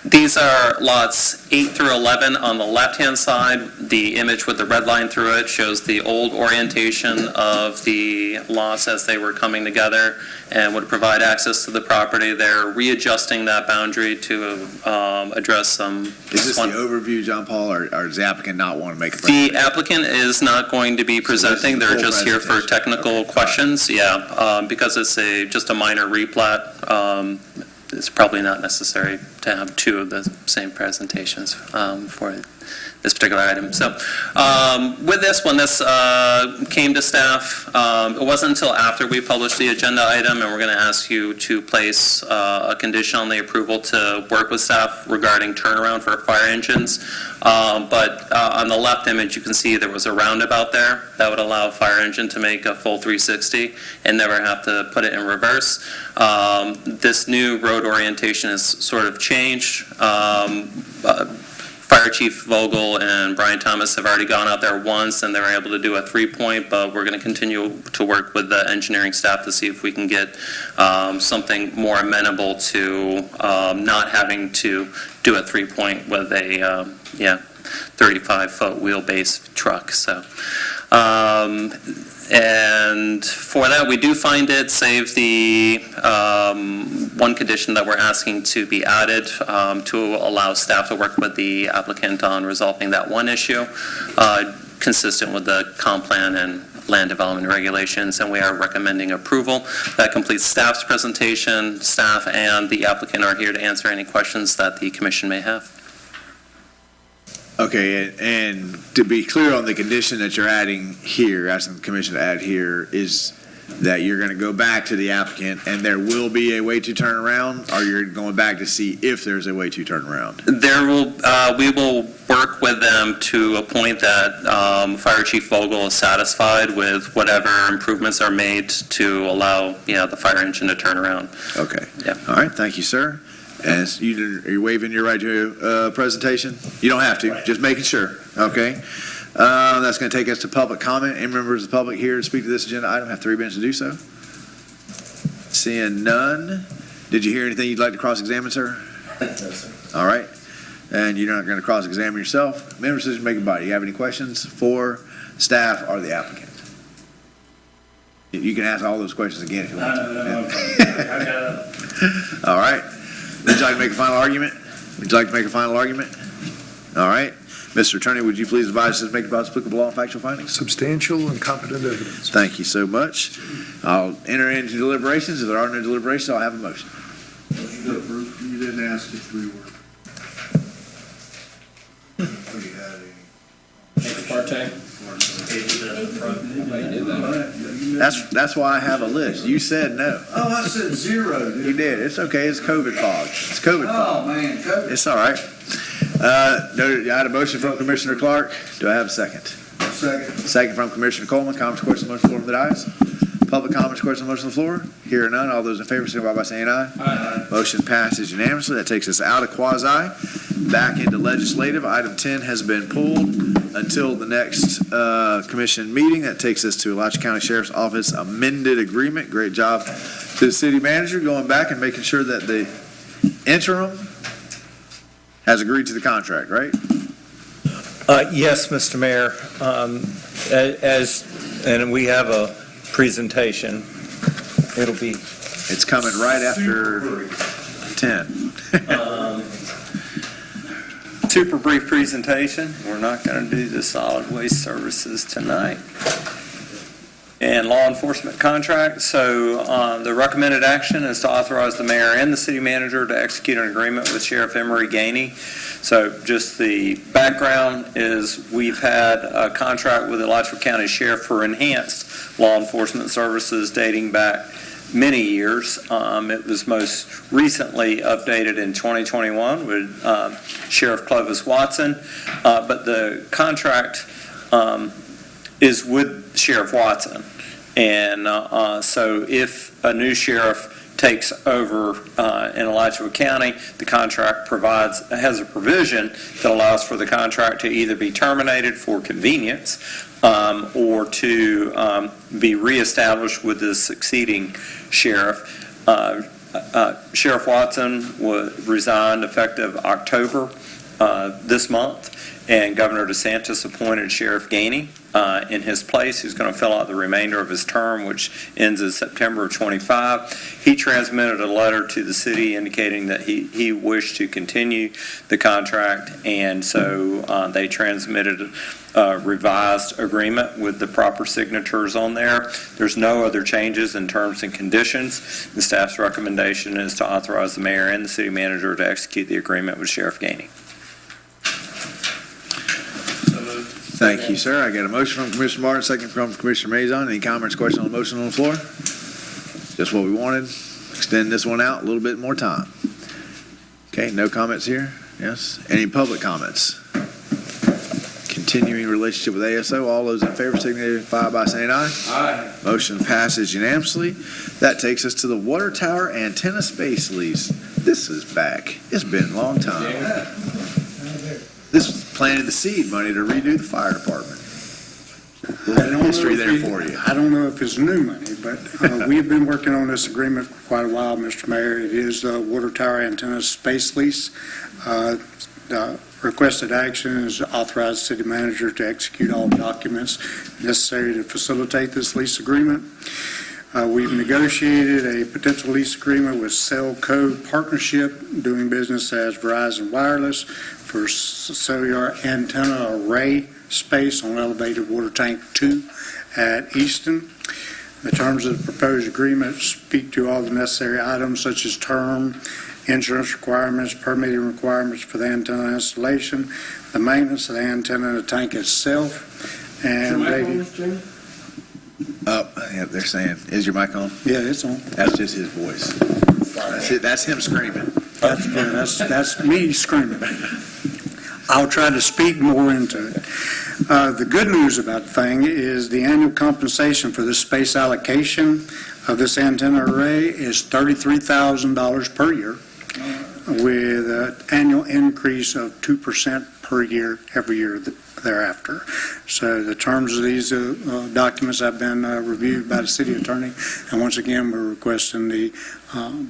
These are lots 8 through 11 on the left-hand side. The image with the red line through it shows the old orientation of the lots as they were coming together and would provide access to the property. They're readjusting that boundary to address some... Is this the overview, John Paul, or does the applicant not want to make a The applicant is not going to be presenting. They're just here for technical questions. Yeah, because it's just a minor replat. It's probably not necessary to have 2 of the same presentations for this particular item. So with this, when this came to staff, it wasn't until after we published the agenda item, and we're going to ask you to place a condition on the approval to work with staff regarding turnaround for fire engines. But on the left image, you can see there was a roundabout there that would allow a fire engine to make a full 360 and never have to put it in reverse. This new road orientation has sort of changed. Fire Chief Vogel and Brian Thomas have already gone out there once, and they were able to do a 3-point, but we're going to continue to work with the engineering staff to see if we can get something more amenable to not having to do a 3-point with a 35-foot wheelbase truck. So, and for that, we do find it, save the one condition that we're asking to be added to allow staff to work with the applicant on resolving that one issue, consistent with the comp plan and land development regulations, and we are recommending approval. That completes staff's presentation. Staff and the applicant are here to answer any questions that the commission may have. Okay, and to be clear on the condition that you're adding here, asking the commission to add here, is that you're going to go back to the applicant and there will be a way to turn around, or you're going back to see if there's a way to turn around? We will work with them to a point that Fire Chief Vogel is satisfied with whatever improvements are made to allow, the fire engine to turn around. Okay. Yeah. All right, thank you, sir. And are you waiving your right to presentation? You don't have to, just making sure, okay? That's going to take us to public comment. Any members of the public here to speak to this agenda item have 3 minutes to do so. Seeing none. Did you hear anything you'd like to cross-examine, sir? No, sir. All right. And you're not going to cross-examine yourself. Member decision-making body, you have any questions for staff or the applicant? You can ask all those questions again if you want to. All right. Would you like to make a final argument? Would you like to make a final argument? All right. Mr. Attorney, would you please advise us to make about applicable law and factual findings? Substantial and competent evidence. Thank you so much. I'll enter into deliberations. If there are no deliberations, I'll have a motion. Motion to approve. You didn't ask if we were. We had any. Part-time? That's why I have a list. You said no. Oh, I said 0, dude. You did. It's okay. It's COVID fog. It's COVID fog. Oh, man, COVID. It's all right. I had a motion from Commissioner Clark. Do I have a second? Second. Second from Commissioner Coleman. Comments, questions, motion on the floor from the dais. Public comments, questions, motion on the floor. Here are none. All those in favor, signify by saying aye. Aye. Motion passes unanimously. That takes us out of quasi, back into legislative. Item 10 has been pulled until the next commission meeting. That takes us to Alachua County Sheriff's Office amended agreement. Great job to the city manager going back and making sure that the interim has agreed to the contract, right? Yes, Mr. Mayor. And we have a presentation. It'll be... It's coming right after 10. Super brief presentation. We're not going to do the solid waste services tonight. and law enforcement contract. So the recommended action is to authorize the mayor and the city manager to execute an agreement with Sheriff Emery Gainey. So just the background is we've had a contract with the Alachua County Sheriff for enhanced law enforcement services dating back many years. It was most recently updated in 2021 with Sheriff Clovis Watson, but the contract is with Sheriff Watson. And so if a new sheriff takes over in Alachua County, the contract has a provision that allows for the contract to either be terminated for convenience or to be reestablished with the succeeding sheriff. Sheriff Watson resigned effective October this month, and Governor DeSantis appointed Sheriff Gainey in his place, who's going to fill out the remainder of his term, which ends in September of 25. He transmitted a letter to the city indicating that he wished to continue the contract, and so they transmitted a revised agreement with the proper signatures on there. There's no other changes in terms and conditions. The staff's recommendation is to authorize the mayor and the city manager to execute the agreement with Sheriff Gainey. Thank you, sir. I got a motion from Commissioner Martin, second from Commissioner Mazon. Any comments, questions on the motion on the floor? Just what we wanted. Extend this one out a little bit more time. Okay, no comments here? Yes. Any public comments? Continuing relationship with ASO. All those in favor signify by saying aye. Aye. Motion passes unanimously. That takes us to the water tower antenna space lease. This is back. It's been a long time. Yeah. This planted the seed money to redo the fire department. History there for you. I don't know if it's new money, but we've been working on this agreement for quite a while, Mr. Mayor. It is the water tower antenna space lease. The requested action is to authorize the city manager to execute all documents necessary to facilitate this lease agreement. We've negotiated a potential lease agreement with Cellco Partnership, doing business as Verizon Wireless, for cellular antenna array space on elevated water tank 2 at Easton. The terms of the proposed agreement speak to all the necessary items such as term, insurance requirements, permitting requirements for the antenna installation, the maintenance of the antenna and the tank itself, and Oh, yeah, they're saying, is your mic on? Yeah, it's on. That's just his voice. That's it. That's him screaming. That's me screaming. I'll try to speak more into it. The good news about the thing is the annual compensation for this space allocation of this antenna array is $33,000 per year, with an annual increase of 2% per year every year thereafter. So the terms of these documents have been reviewed by the city attorney, and once again, we're requesting the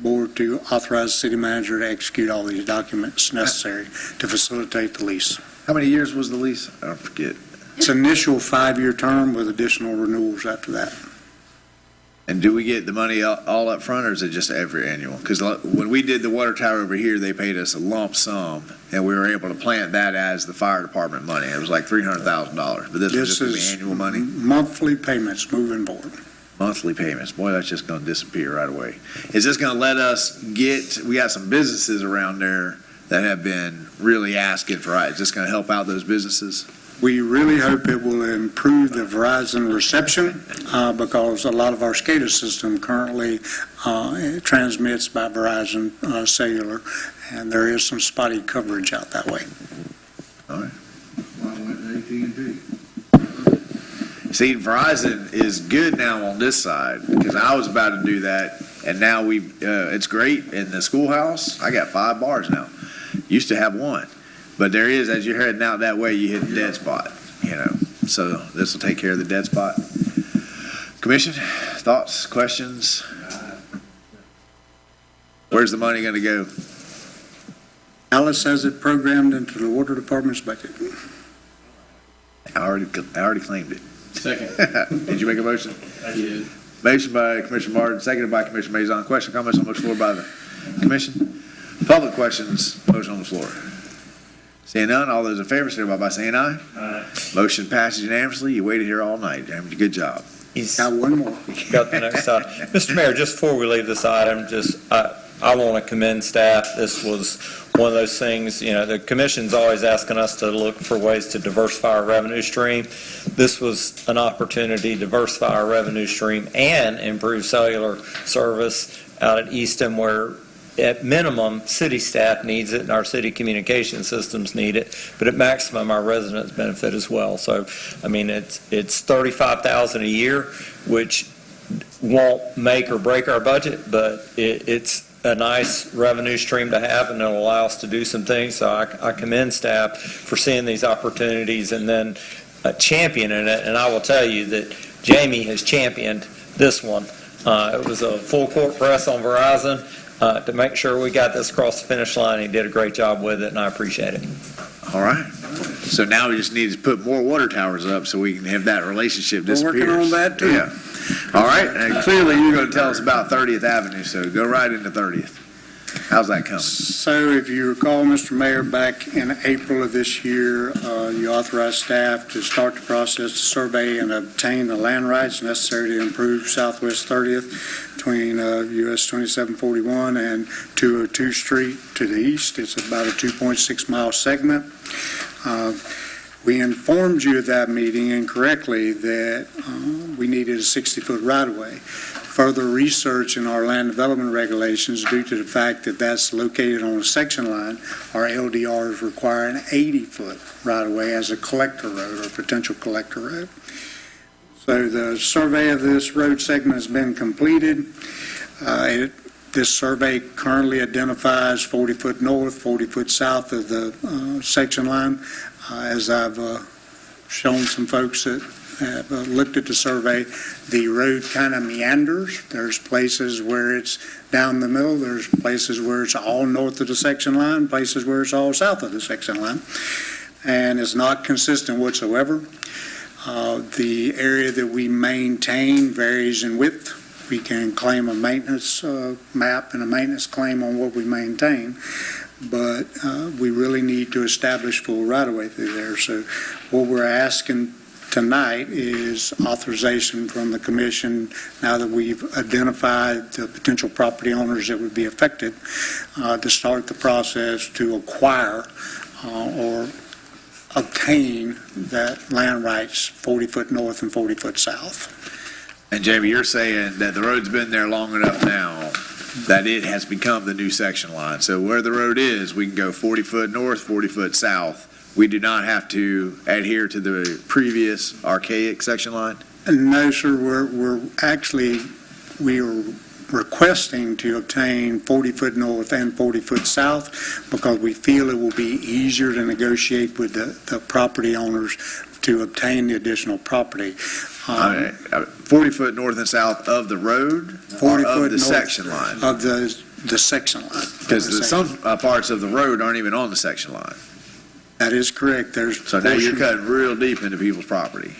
board to authorize the city manager to execute all these documents necessary to facilitate the lease. How many years was the lease? I don't forget. It's an initial 5-year term with additional renewals after that. And do we get the money all up front, or is it just every annual? Because when we did the water tower over here, they paid us a lump sum, and we were able to plant that as the fire department money. It was like $300,000, but this was just going to be annual money? Monthly payments moving forward. Monthly payments. Boy, that's just going to disappear right away. Is this going to let us we got some businesses around there that have been really asking for it. Is this going to help out those businesses? We really hope it will improve the Verizon reception because a lot of our SCADA system currently transmits by Verizon Cellular, and there is some spotty coverage out that way. All right. Why went to AT&T? See, Verizon is good now on this side because I was about to do that, and now it's great in the schoolhouse. I got 5 bars now. Used to have 1. But there is, as you're heading out that way, you hit the dead spot, So this will take care of the dead spot. Commission, thoughts, questions? Where's the money going to go? Alice has it programmed into the water department's budget. I already claimed it. Second. Did you make a motion? I did. Motion by Commissioner Martin, seconded by Commissioner Mazon. Question, comments on the floor by the commission? Public questions, motion on the floor. Seeing none, all those in favor, signify by saying aye. Aye. Motion passes unanimously. You waited here all night. Good job. He's Got one more. got the next item. Mr. Mayor, just before we leave this item, I want to commend staff. This was one of those things, the commission's always asking us to look for ways to diversify our revenue stream. This was an opportunity to diversify our revenue stream and improve cellular service out at Easton, where at minimum, city staff needs it and our city communication systems need it, but at maximum, our residents benefit as well. So, it's $35,000 a year, which won't make or break our budget, but it's a nice revenue stream to have, and it'll allow us to do some things. So I commend staff for seeing these opportunities and then championing it. And I will tell you that Jamie has championed this one. It was a full court press on Verizon to make sure we got this across the finish line. He did a great job with it, and I appreciate it. All right. So now we just need to put more water towers up so we can have that relationship disappear. We're working on that, too. Yeah. All right. And clearly you're going to tell us about 30th Avenue, so go right into 30th. How's that coming? So if you recall, Mr. Mayor, back in April of this year, you authorized staff to start the process to survey and obtain the land rights necessary to improve Southwest 30th between US 2741 and 202 Street to the east. It's about a 2.6-mile segment. We informed you at that meeting incorrectly that we needed a 60-foot right-of-way. Further research in our land development regulations, due to the fact that that's located on a section line, our LDRs require an 80-foot right-of-way as a collector road or potential collector road. So the survey of this road segment has been completed. This survey currently identifies 40-foot north, 40-foot south of the section line. As I've shown some folks that have looked at the survey, the road kind of meanders. There's places where it's down the middle. There's places where it's all north of the section line, places where it's all south of the section line. And it's not consistent whatsoever. The area that we maintain varies in width. We can claim a maintenance map and a maintenance claim on what we maintain, but we really need to establish full right-of-way through there. So what we're asking tonight is authorization from the commission, now that we've identified the potential property owners that would be affected, to start the process to acquire or obtain that land rights 40-foot north and 40-foot south. And Jamie, you're saying that the road's been there long enough now that it has become the new section line. So where the road is, we can go 40-foot north, 40-foot south. We do not have to adhere to the previous archaic section line? No, sir. We are requesting to obtain 40-foot north and 40-foot south because we feel it will be easier to negotiate with the property owners to obtain the additional property. 40-foot north and south of the road, 40-foot of the section line? Of the section line. Because some parts of the road aren't even on the section line. That is correct. So now you're cutting real deep into people's property.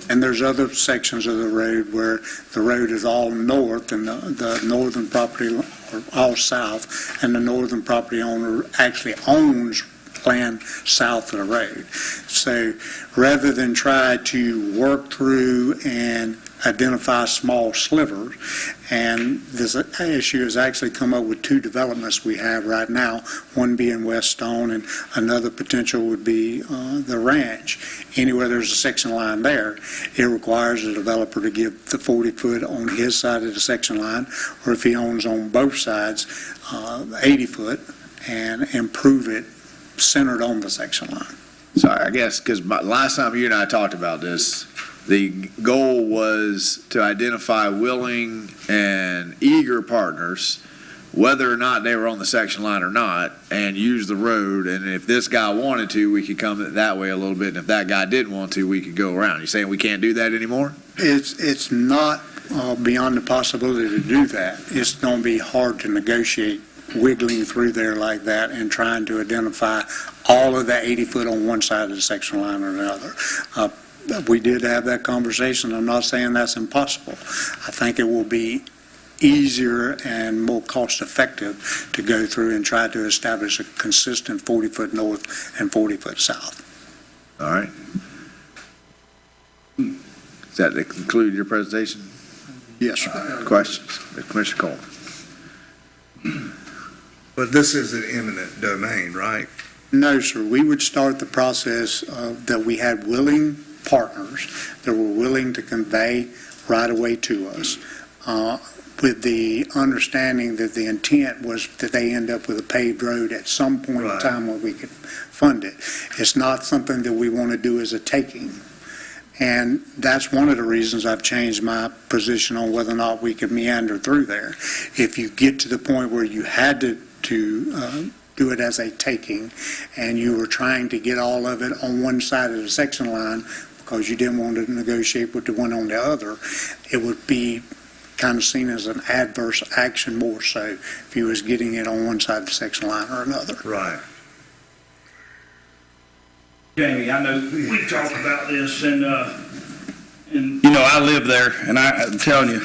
And there's other sections of the road where the road is all north and the northern property, or all south, and the northern property owner actually owns land south of the road. So rather than try to work through and identify small slivers, and this issue has actually come up with two developments we have right now, one being West Stone and another potential would be the ranch. Anywhere there's a section line there, it requires the developer to give the 40-foot on his side of the section line, or if he owns on both sides, 80-foot, and improve it centered on the section line. So I guess, because last time you and I talked about this, the goal was to identify willing and eager partners, whether or not they were on the section line or not, and use the road. And if this guy wanted to, we could come that way a little bit. And if that guy didn't want to, we could go around. You saying we can't do that anymore? It's not beyond the possibility to do that. It's going to be hard to negotiate wiggling through there like that and trying to identify all of the 80-foot on one side of the section line or another. We did have that conversation. I'm not saying that's impossible. I think it will be easier and more cost-effective to go through and try to establish a consistent 40-foot north and 40-foot south. All right. Does that conclude your presentation? Yes, sir. Questions? Commissioner Cole? But this is an eminent domain, right? No, sir. We would start the process that we had willing partners that were willing to convey right-of-way to us, with the understanding that the intent was that they end up with a paved road at some point in time where we could fund it. It's not something that we want to do as a taking. And that's one of the reasons I've changed my position on whether or not we could meander through there. If you get to the point where you had to do it as a taking, and you were trying to get all of it on one side of the section line because you didn't want to negotiate with the one on the other, it would be kind of seen as an adverse action more so if you was getting it on one side of the section line or another. Right. Jamie, I know we talked about this, and you know, I live there, and I'm telling you,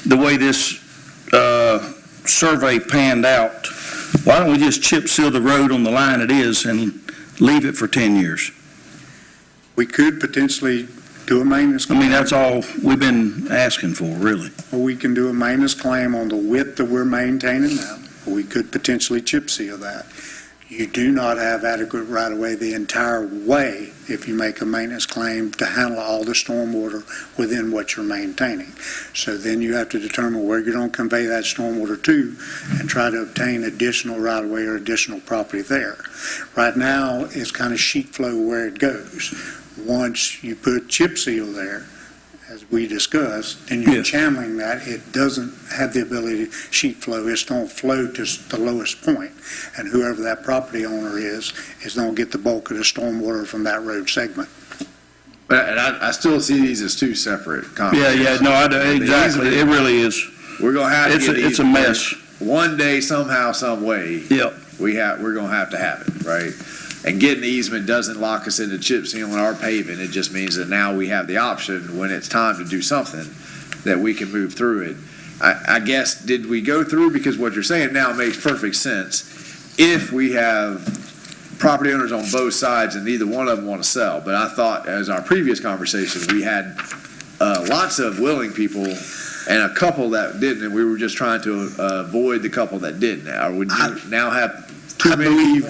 the way this survey panned out, why don't we just chip seal the road on the line it is and leave it for 10 years? We could potentially do a maintenance claim. I mean, that's all we've been asking for, really. Or we can do a maintenance claim on the width that we're maintaining now. We could potentially chip seal that. You do not have adequate right-of-way the entire way if you make a maintenance claim to handle all the stormwater within what you're maintaining. So then you have to determine where you're going to convey that stormwater to and try to obtain additional right-of-way or additional property there. Right now, it's kind of sheet flow where it goes. Once you put chip seal there, as we discussed, and you're channeling that, it doesn't have the ability to sheet flow. It's going to flow to the lowest point, and whoever that property owner is going to get the bulk of the stormwater from that road segment. But and I still see these as two separate conversations. Yeah, no, I do, exactly. It really is. We're going to have to get it's a mess. One day, somehow, some way. Yep. We're going to have it, right? And getting the easement doesn't lock us into chip sealing or paving. It just means that now we have the option, when it's time to do something, that we can move through it. I guess, did we go through, because what you're saying now makes perfect sense, if we have property owners on both sides and neither one of them want to sell. But I thought, as our previous conversation, we had lots of willing people and a couple that didn't, and we were just trying to avoid the couple that didn't. Or would you now have I believe,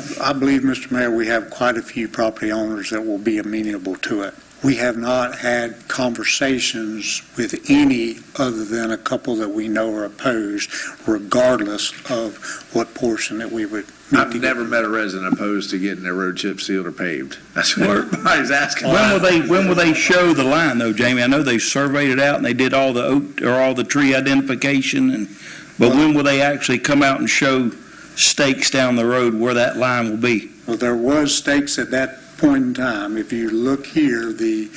Mr. Mayor, we have quite a few property owners that will be amenable to it. We have not had conversations with any other than a couple that we know are opposed, regardless of what portion that we would. I've never met a resident opposed to getting their road chip sealed or paved. That's what everybody's asking. When will they show the line, though, Jamie? I know they surveyed it out and they did all the oak or all the tree identification, but when will they actually come out and show stakes down the road where that line will be? Well, there was stakes at that point in time. If you look here, the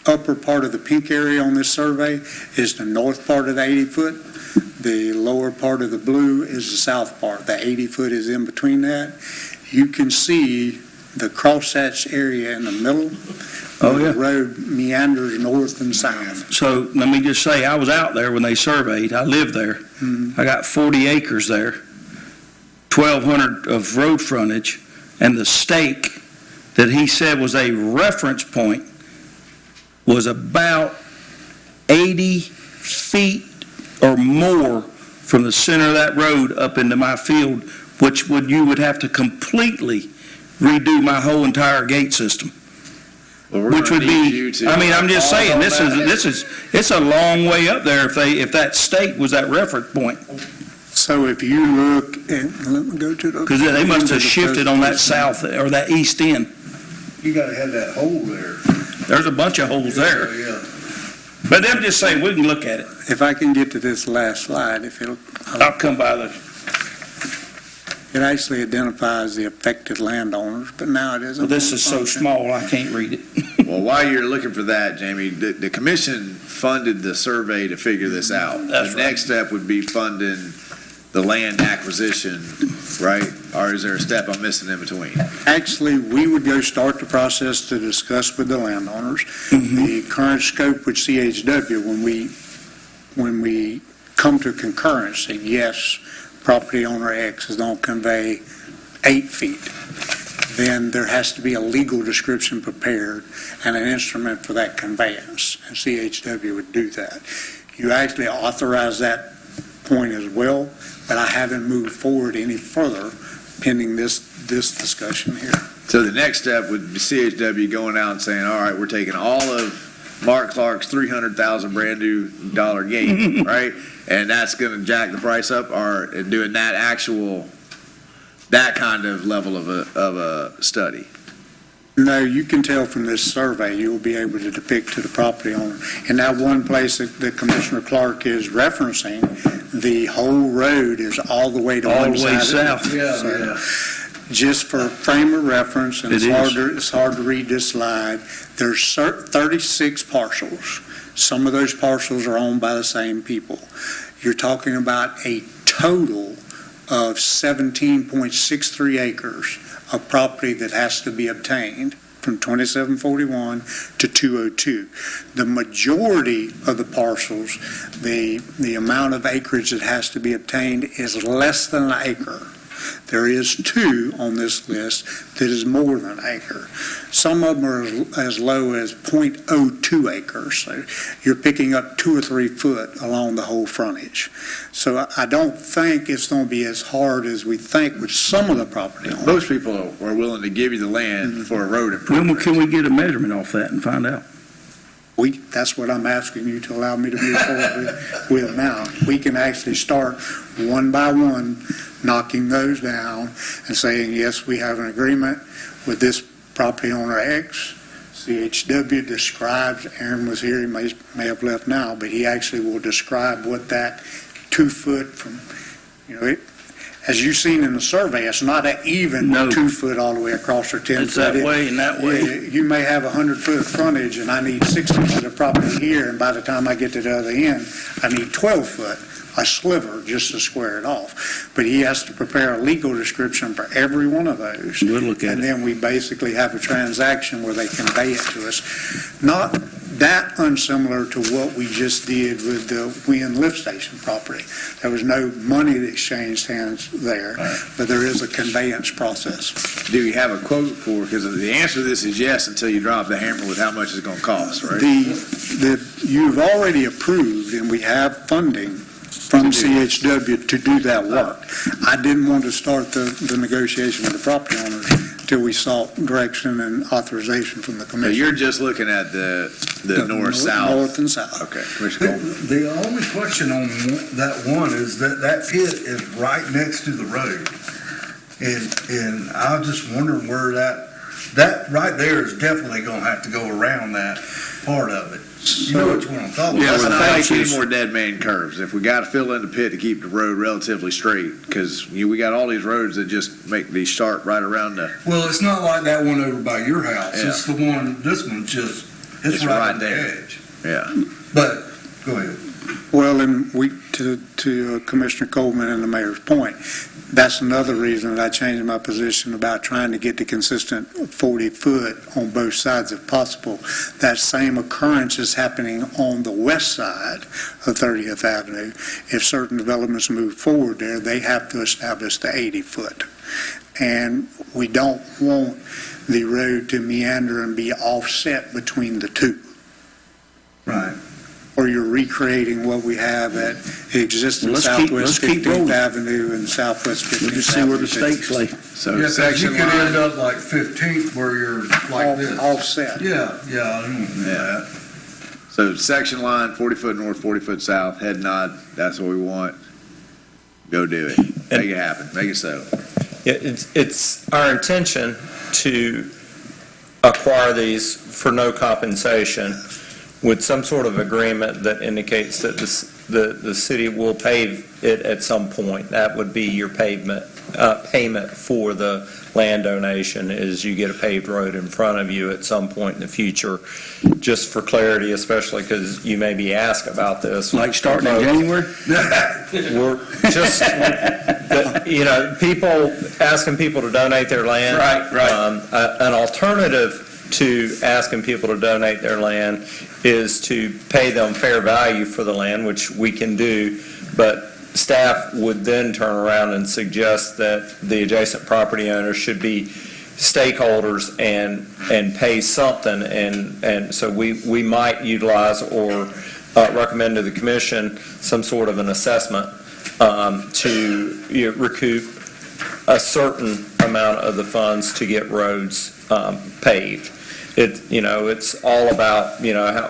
upper part of the pink area on this survey is the north part of the 80-foot. The lower part of the blue is the south part. The 80-foot is in between that. You can see the crosshatch area in the middle. Oh, yeah. The road meanders north and south. So let me just say, I was out there when they surveyed. I live there. I got 40 acres there, 1,200 of road frontage, and the stake that he said was a reference point was about 80 feet or more from the center of that road up into my field, which you would have to completely redo my whole entire gate system. Which would be, I mean, I'm just saying, it's a long way up there if that stake was that reference point. So if you look, and let me go to the. Because they must have shifted on that south or that east end. You gotta have that hole there. There's a bunch of holes there. Yeah. But them just saying, we can look at it. If I can get to this last slide, if it'll. I'll come by the. It actually identifies the affected landowners, but now it isn't. Well, this is so small, I can't read it. Well, while you're looking for that, Jamie, the commission funded the survey to figure this out. The next step would be funding the land acquisition, right? Or is there a step I'm missing in between? Actually, we would go start the process to discuss with the landowners. The current scope with CHW, when we come to concurrence, say, yes, property owner X is going to convey 8 feet. then there has to be a legal description prepared and an instrument for that conveyance, and CHW would do that. You actually authorize that point as well, but I haven't moved forward any further pending this discussion here. So the next step would be CHW going out and saying, all right, we're taking all of Mark Clark's $300,000 brand new dollar gate, right? And that's going to jack the price up, or doing that kind of level of a study? No, you can tell from this survey, you'll be able to depict to the property owner. In that one place that Commissioner Clark is referencing, the whole road is all the way to one side. All the way south. So, just for frame of reference, and it's hard to read this slide, there's 36 parcels. Some of those parcels are owned by the same people. You're talking about a total of 17.63 acres of property that has to be obtained from 2741 to 202. The majority of the parcels, the amount of acreage that has to be obtained is less than an acre. There is 2 on this list that is more than an acre. Some of them are as low as 0.02 acres. So you're picking up 2 or 3 foot along the whole frontage. So I don't think it's going to be as hard as we think with some of the property owners. Most people are willing to give you the land for a road improvement. When can we get a measurement off that and find out? That's what I'm asking you to allow me to move forward with now. We can actually start one by one, knocking those down and saying, yes, we have an agreement with this property owner X. CHW describes, Aaron was here, he may have left now, but he actually will describe what that 2 foot from, as you've seen in the survey, it's not an even 2 foot all the way across or 10 foot. It's that way and that way. You may have 100 foot of frontage and I need 6 inches of property here, and by the time I get to the other end, I need 12 foot, a sliver, just to square it off. But he has to prepare a legal description for every one of those. We'll look at and it. then we basically have a transaction where they convey it to us. Not that unsimilar to what we just did with the Wynn lift station property. There was no money that exchanged hands there, but there is a conveyance process. Do you have a quote for, because the answer to this is yes until you drop the hammer with how much it's going to cost, right? You've already approved, and we have funding from CHW to do that work. I didn't want to start the negotiation with the property owners until we sought direction and authorization from the So commission. you're just looking at the north-south? North and south. Okay. Commissioner Coleman. The only question on that one is that pit is right next to the road. And I was just wondering where that right there is definitely going to have to go around that part of it. You know which one I'm talking about. Let's not make any more dead man curves. If we got to fill in the pit to keep the road relatively straight, because we got all these roads that just make these sharp right around the. Well, it's not like that one over by your house. Yeah. It's the one, this one's just, it's right on the edge. Yeah. But, go ahead. Well, and to Commissioner Coleman and the mayor's point, that's another reason that I changed my position about trying to get the consistent 40 foot on both sides if possible. That same occurrence is happening on the west side of 30th Avenue. If certain developments move forward there, they have to establish the 80 foot. And we don't want the road to meander and be offset between the two. Right. Or you're recreating what we have at the existing Southwest 15th Avenue and Southwest 15th Avenue. We'll just see where the stakes lay. So Yeah, 'cause section you could line. end up like 15th where you're like this. Offset. Yeah, I know that. So section line, 40 foot north, 40 foot south, head nod, that's what we want. Go do it. Make it happen. Make it so. Yeah, it's our intention to acquire these for no compensation with some sort of agreement that indicates that the city will pave it at some point. That would be your payment for the land donation, is you get a paved road in front of you at some point in the future. Just for clarity, especially because you may be asked about this. Like starting in January? We're just, asking people to donate their land. Right. An alternative to asking people to donate their land is to pay them fair value for the land, which we can do, but staff would then turn around and suggest that the adjacent property owners should be stakeholders and pay something, and so we might utilize or recommend to the commission some sort of an assessment to recoup a certain amount of the funds to get roads paved. It's all about,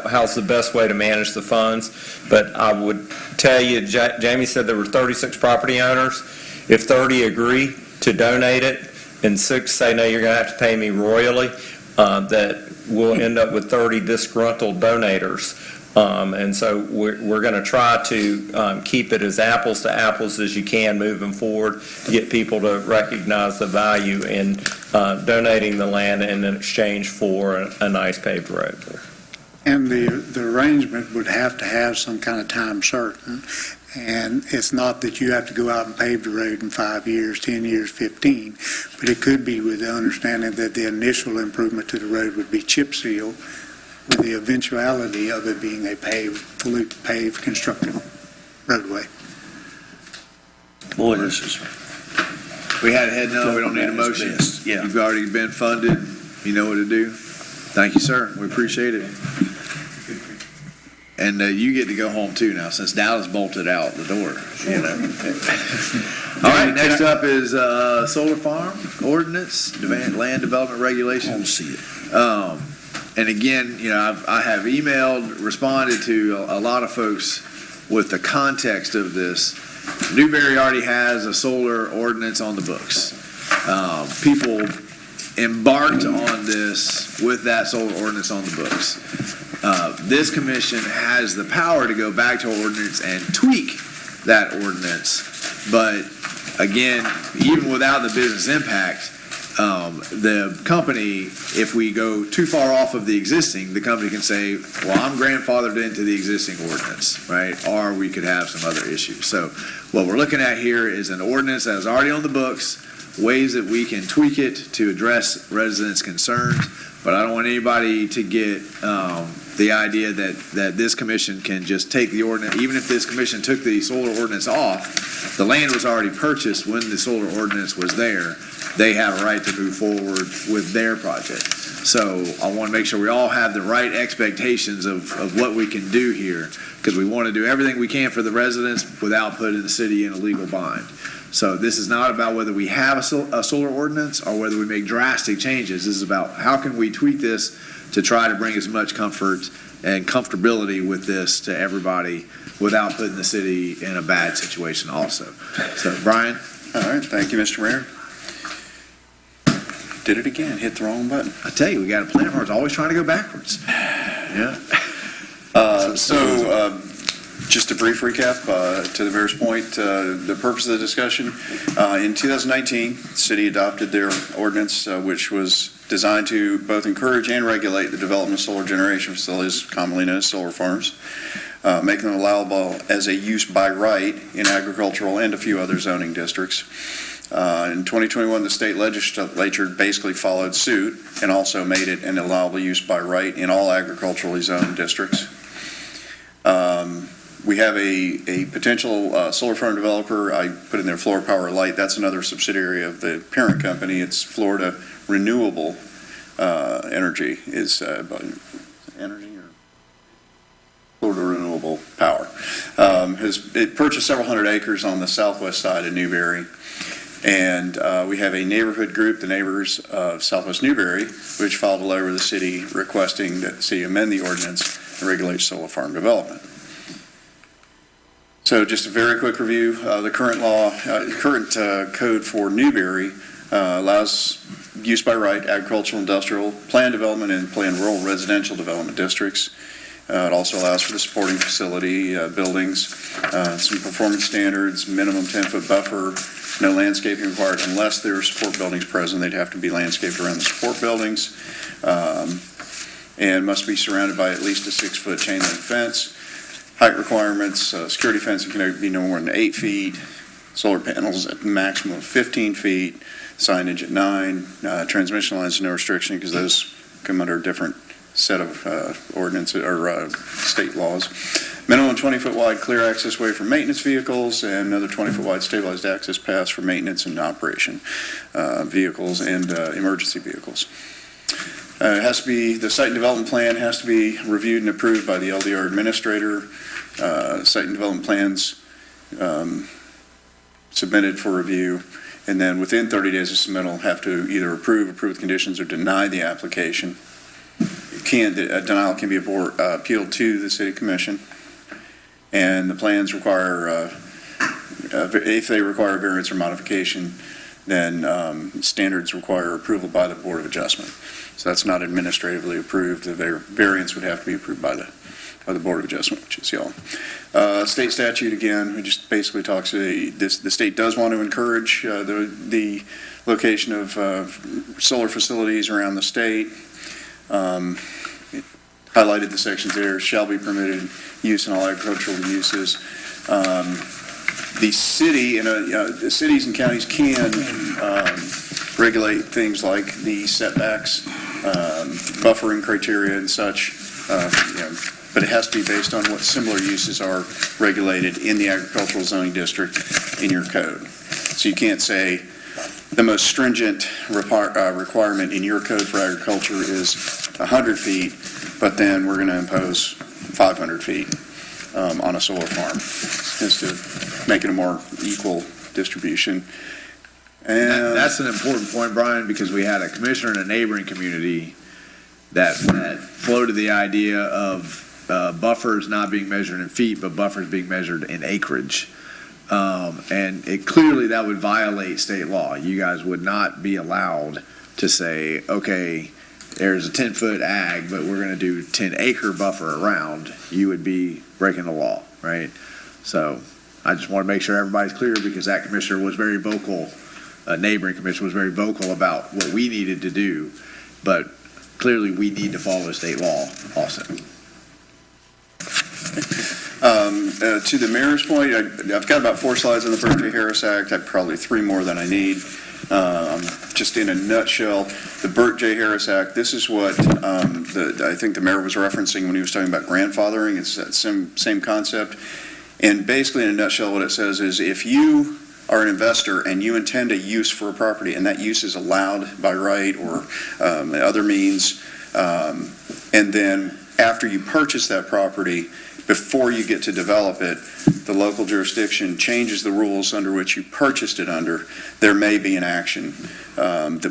how's the best way to manage the funds. But I would tell you, Jamie said there were 36 property owners. If 30 agree to donate it and 6 say, no, you're going to have to pay me royally, that we'll end up with 30 disgruntled donators. And so we're going to try to keep it as apples to apples as you can moving forward to get people to recognize the value in donating the land in exchange for a nice paved road. And the arrangement would have to have some kind of time certain. And it's not that you have to go out and pave the road in 5 years, 10 years, 15, but it could be with the understanding that the initial improvement to the road would be chip seal, with the eventuality of it being a fully paved, constructed roadway. Boy, this is... We had a head no, we don't need a motion. Yeah. You've already been funded, you know what to do. Thank you, sir, we appreciate it. And you get to go home too now, since Dallas bolted out the door, All right, next up is solar farm ordinance, land development regulations. I don't see it. And again, I have emailed, responded to a lot of folks with the context of this. Newberry already has a solar ordinance on the books. People embarked on this with that solar ordinance on the books. This commission has the power to go back to ordinance and tweak that ordinance. But again, even without the business impact, the company, if we go too far off of the existing, the company can say, well, I'm grandfathered into the existing ordinance, right? Or we could have some other issues. So what we're looking at here is an ordinance that is already on the books, ways that we can tweak it to address residents' concerns. But I don't want anybody to get the idea that this commission can just take the ordinance. Even if this commission took the solar ordinance off, the land was already purchased when the solar ordinance was there. They have a right to move forward with their project. So I want to make sure we all have the right expectations of what we can do here, because we want to do everything we can for the residents without putting the city in a legal bind. So this is not about whether we have a solar ordinance or whether we make drastic changes. This is about how can we tweak this to try to bring as much comfort and comfortability with this to everybody without putting the city in a bad situation also. So, Brian? All right, thank you, Mr. Mayor. Did it again, hit the wrong button. I tell you, we got a plan where it's always trying to go backwards. Yeah. Just a brief recap to the mayor's point, the purpose of the discussion. In 2019, the city adopted their ordinance, which was designed to both encourage and regulate the development of solar generation facilities, commonly known as solar farms, making them allowable as a use by right in agricultural and a few other zoning districts. In 2021, the state legislature basically followed suit and also made it an allowable use by right in all agriculturally zoned districts. We have a potential solar farm developer. I put in there Florida Power Light. That's another subsidiary of the parent company. It's Florida Renewable Energy is energy or Florida Renewable Power. It purchased several hundred acres on the southwest side of Newberry. And we have a neighborhood group, the Neighbors of Southwest Newberry, which filed a letter with the city requesting that the city amend the ordinance and regulate solar farm development. So just a very quick review. The current law, current code for Newberry allows use by right, agricultural, industrial, planned development, and planned rural residential development districts. It also allows for the supporting facility, buildings, some performance standards, minimum 10-foot buffer, no landscaping required unless there are support buildings present. They'd have to be landscaped around the support buildings, and must be surrounded by at least a 6-foot chain link fence. Height requirements, security fencing can be no more than 8 feet, solar panels at a maximum of 15 feet, signage at 9, transmission lines no restriction because those come under different set of ordinance or state laws. Minimum 20-foot wide clear access way for maintenance vehicles, and another 20-foot wide stabilized access paths for maintenance and operation vehicles and emergency vehicles. It has to be, the site and development plan has to be reviewed and approved by the LDR administrator. Site and development plans submitted for review, and then within 30 days of submittal, have to either approve with conditions, or deny the application. A denial can be appealed to the City Commission, and the plans require, if they require variance or modification, then standards require approval by the Board of Adjustment. So that's not administratively approved. The variance would have to be approved by the Board of Adjustment, which is y'all. State statute, again, it just basically talks, the state does want to encourage the location of solar facilities around the state. It highlighted the sections there: shall be permitted use in all agricultural uses. The city, the cities and counties can regulate things like the setbacks, buffering criteria and such, but it has to be based on what similar uses are regulated in the agricultural zoning district in your code. So you can't say the most stringent requirement in your code for agriculture is 100 feet, but then we're going to impose 500 feet on a solar farm, just to make it a more equal distribution. And That's an important point, Brian, because we had a commissioner in a neighboring community that floated the idea of buffers not being measured in feet, but buffers being measured in acreage. And clearly that would violate state law. You guys would not be allowed to say, okay, there's a 10-foot ag, but we're going to do 10-acre buffer around. You would be breaking the law, right? So I just want to make sure everybody's clear, because that commissioner was very vocal. A neighboring commissioner was very vocal about what we needed to do, but clearly we need to follow state law also. To the mayor's point, I've got about 4 slides on the Burt J. Harris Act. I've probably 3 more than I need. Just in a nutshell, the Burt J. Harris Act, this is what I think the mayor was referencing when he was talking about grandfathering. It's that same concept. And basically, in a nutshell, what it says is, if you are an investor and you intend a use for a property, and that use is allowed by right or other means, and then after you purchase that property, before you get to develop it, the local jurisdiction changes the rules under which you purchased it under, there may be an action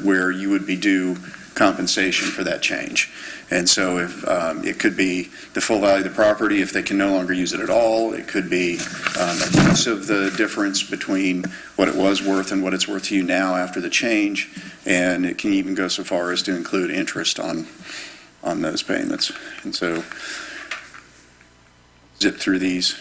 where you would be due compensation for that change. And so if it could be the full value of the property if they can no longer use it at all. It could be a piece of the difference between what it was worth and what it's worth to you now after the change. And it can even go so far as to include interest on those payments. And so zip through these.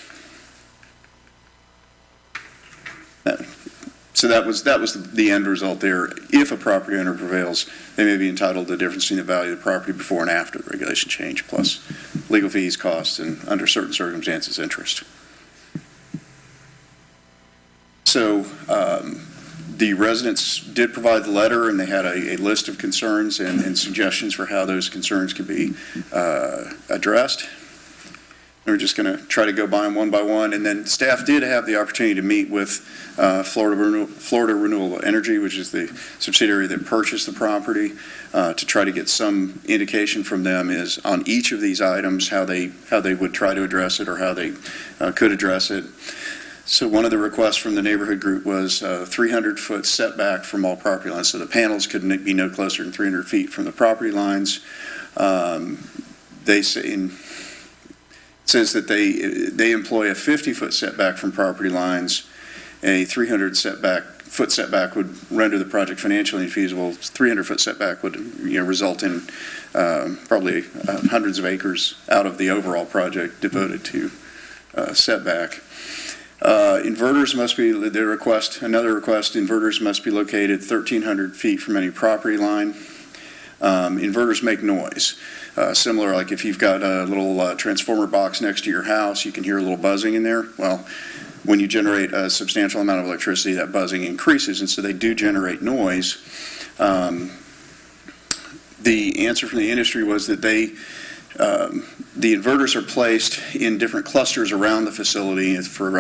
So that was the end result there. If a property owner prevails, they may be entitled to the difference in the value of the property before and after the regulation change, plus legal fees, costs, and under certain circumstances, interest. So the residents did provide the letter, and they had a list of concerns and suggestions for how those concerns could be addressed. We're just going to try to go by them one by one. And then staff did have the opportunity to meet with Florida Renewable Energy, which is the subsidiary that purchased the property, to try to get some indication from them is on each of these items how they would try to address it or how they could address it. So one of the requests from the neighborhood group was 300-foot setback from all property lines. So the panels could be no closer than 300 feet from the property lines. They say it says that they employ a 50-foot setback from property lines. A 300-foot setback would render the project financially infeasible. 300-foot setback would result in probably hundreds of acres out of the overall project devoted to setback. Inverters must be, another request, inverters must be located 1,300 feet from any property line. Inverters make noise. Similar, like if you've got a little transformer box next to your house, you can hear a little buzzing in there. Well, when you generate a substantial amount of electricity, that buzzing increases, and so they do generate noise. The answer from the industry was that the inverters are placed in different clusters around the facility for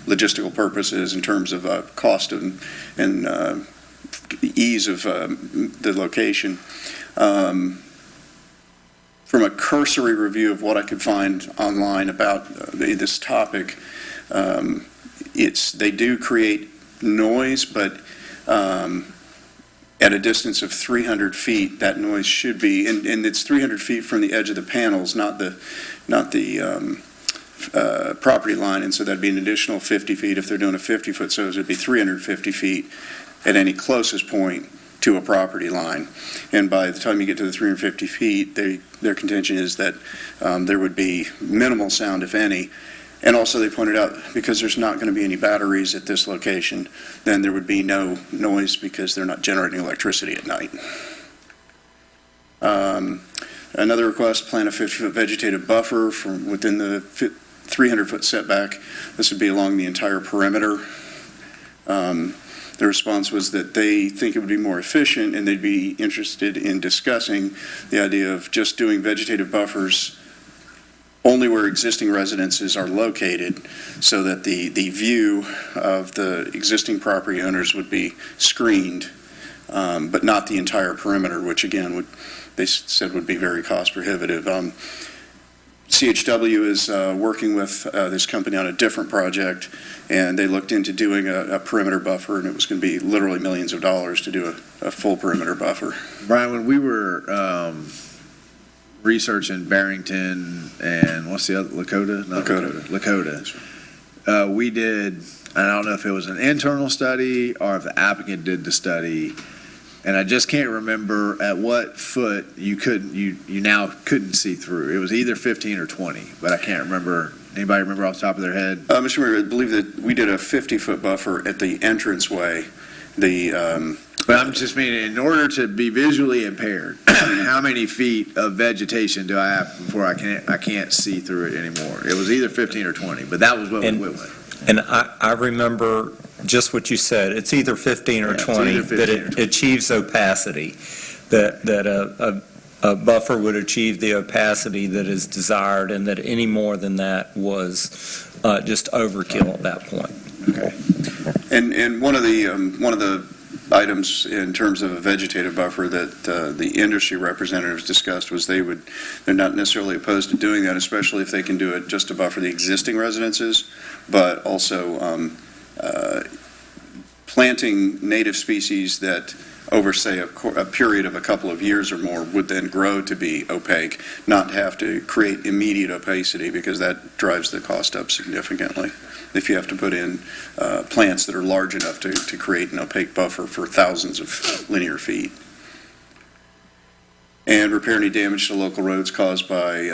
logistical purposes in terms of cost and ease of the location. From a cursory review of what I could find online about this topic, they do create noise, but at a distance of 300 feet, that noise should be, and it's 300 feet from the edge of the panels, not the property line, and so that'd be an additional 50 feet if they're doing a 50-foot, so it'd be 350 feet at any closest point to a property line. And by the time you get to the 350 feet, their contention is that there would be minimal sound, if any. And also they pointed out, because there's not going to be any batteries at this location, then there would be no noise because they're not generating electricity at night. Another request, plant a 50-foot vegetative buffer from within the 300-foot setback. This would be along the entire perimeter. The response was that they think it would be more efficient, and they'd be interested in discussing the idea of just doing vegetative buffers only where existing residences are located, so that the view of the existing property owners would be screened, but not the entire perimeter, which again they said would be very cost prohibitive. CHW is working with this company on a different project, and they looked into doing a perimeter buffer, and it was going to be literally millions of dollars to do a full perimeter buffer. Brian, when we were researching Barrington and what's the other, Lakota? Lakota. We did, and I don't know if it was an internal study or if the applicant did the study, and I just can't remember at what foot you now couldn't see through. It was either 15 or 20, but I can't remember. Anybody remember off the top of their head? Mr. Mayor, I believe that we did a 50-foot buffer at the entranceway. But I'm just meaning, in order to be visually impaired, how many feet of vegetation do I have before I can't see through it anymore? It was either 15 or 20, but that was what we went with. And I remember just what you said. It's either 15 or 20 that it achieves opacity, that a buffer would achieve the opacity that is desired, and that any more than that was just overkill at that point. Okay. And one of the items in terms of a vegetative buffer that the industry representatives discussed was they're not necessarily opposed to doing that, especially if they can do it just to buffer the existing residences, but also planting native species that over, say, a period of a couple of years or more would then grow to be opaque, not have to create immediate opacity, because that drives the cost up significantly if you have to put in plants that are large enough to create an opaque buffer for thousands of linear feet. And repair any damage to local roads caused by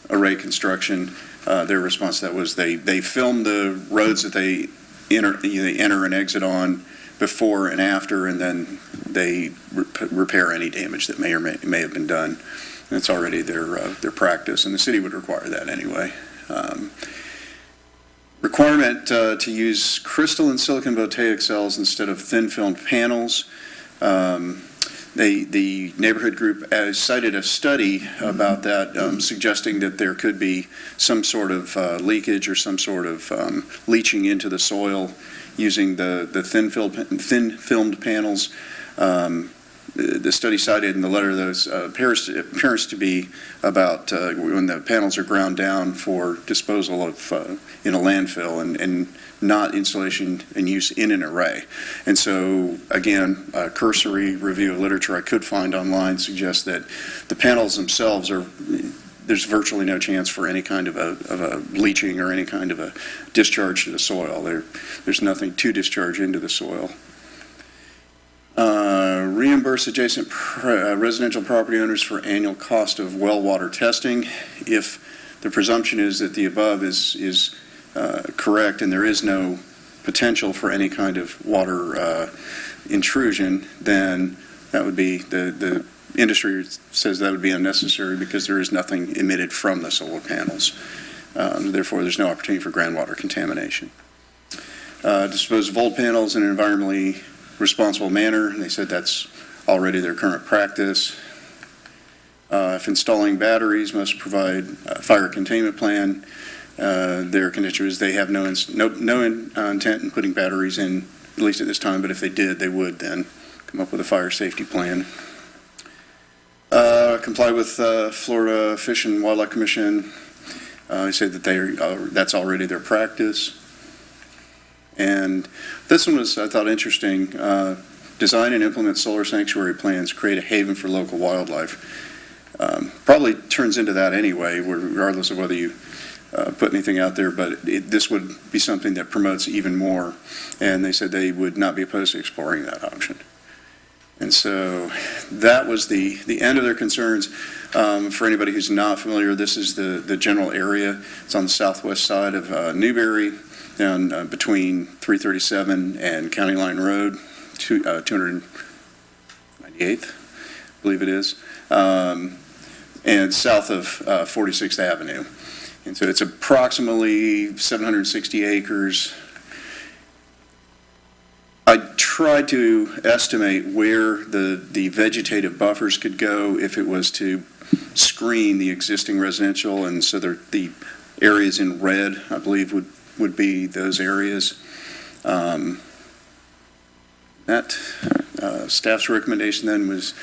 array construction. Their response to that was they film the roads that they enter and exit on before and after, and then they repair any damage that may or may have been done. That's already their practice, and the city would require that anyway. Requirement to use crystal and silicon voltaic cells instead of thin-filmed panels. The neighborhood group cited a study about that, suggesting that there could be some sort of leakage or some sort of leaching into the soil using the thin-filmed panels. The study cited in the letter those appears to be about when the panels are ground down for disposal of in a landfill, and not installation and use in an array. And so, again, a cursory review of literature I could find online suggests that the panels themselves there's virtually no chance for any kind of a leaching or any kind of a discharge to the soil. There's nothing to discharge into the soil. Reimburse adjacent residential property owners for annual cost of well water testing. If the presumption is that the above is correct and there is no potential for any kind of water intrusion, then that would be, the industry says that would be unnecessary because there is nothing emitted from the solar panels. Therefore, there's no opportunity for groundwater contamination. Dispose of old panels in an environmentally responsible manner. And they said that's already their current practice. If installing batteries, must provide a fire containment plan. Their condition is they have no intent in putting batteries in, at least at this time, but if they did, they would then come up with a fire safety plan. Comply with Florida Fish and Wildlife Commission. They say that that's already their practice. And this one was, I thought, interesting. Design and implement solar sanctuary plans, create a haven for local wildlife. Probably turns into that anyway, regardless of whether you put anything out there, but this would be something that promotes even more. And they said they would not be opposed to exploring that option. And so that was the end of their concerns. For anybody who's not familiar, this is the general area. It's on the southwest side of Newberry, down between 337 and County Line Road, 298th, I believe it is, and south of 46th Avenue. And so it's approximately 760 acres. I tried to estimate where the vegetative buffers could go if it was to screen the existing residential, and so the areas in red, I believe, would be those areas. Staff's recommendation then was,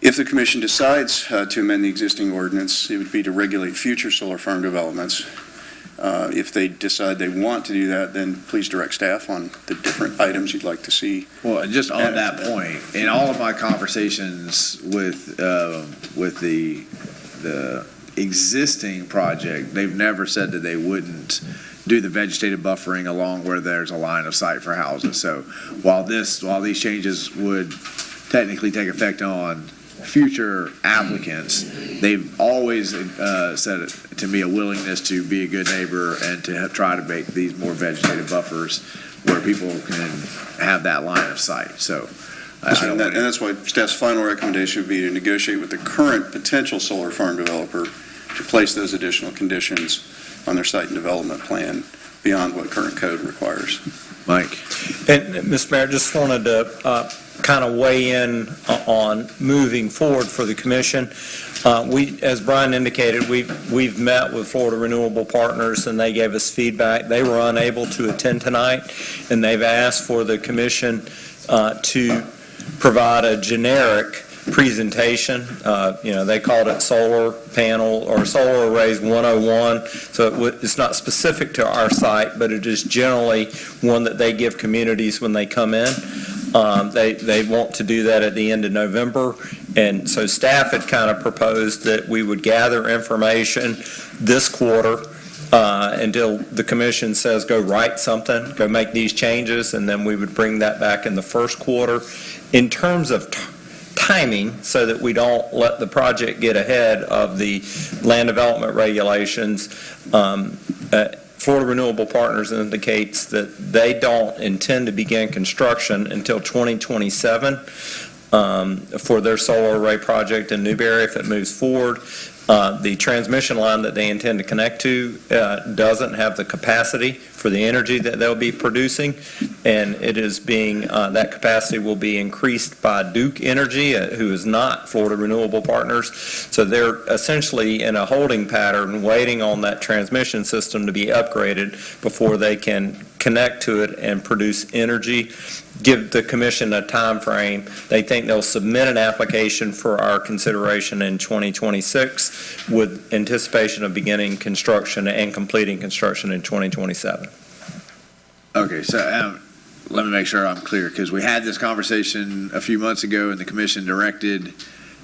if the commission decides to amend the existing ordinance, it would be to regulate future solar farm developments. If they decide they want to do that, then please direct staff on the different items you'd like to see. Well, just on that point, in all of my conversations with the existing project, they've never said that they wouldn't do the vegetative buffering along where there's a line of sight for houses. So while these changes would technically take effect on future applicants, they've always said to me a willingness to be a good neighbor and to try to make these more vegetative buffers where people can have that line of sight. So, and that's why staff's final recommendation would be to negotiate with the current potential solar farm developer to place those additional conditions on their site and development plan beyond what current code requires. Mike. And, Mr. Mayor, just wanted to kind of weigh in on moving forward for the commission. As Brian indicated, we've met with Florida Renewable Partners, and they gave us feedback. They were unable to attend tonight, and they've asked for the commission to provide a generic presentation. They called it solar panel or solar arrays 101. So it's not specific to our site, but it is generally one that they give communities when they come in. They want to do that at the end of November. And so staff had kind of proposed that we would gather information this quarter until the commission says go write something, go make these changes, and then we would bring that back in the first quarter. In terms of timing, so that we don't let the project get ahead of the land development regulations, Florida Renewable Partners indicates that they don't intend to begin construction until 2027 for their solar array project in Newberry if it moves forward. The transmission line that they intend to connect to doesn't have the capacity for the energy that they'll be producing, and it is being that capacity will be increased by Duke Energy, who is not Florida Renewable Partners. So they're essentially in a holding pattern, waiting on that transmission system to be upgraded before they can connect to it and produce energy. Give the commission a time frame. They think they'll submit an application for our consideration in 2026 with anticipation of beginning construction and completing construction in 2027. Okay, so let me make sure I'm clear, because we had this conversation a few months ago and the commission directed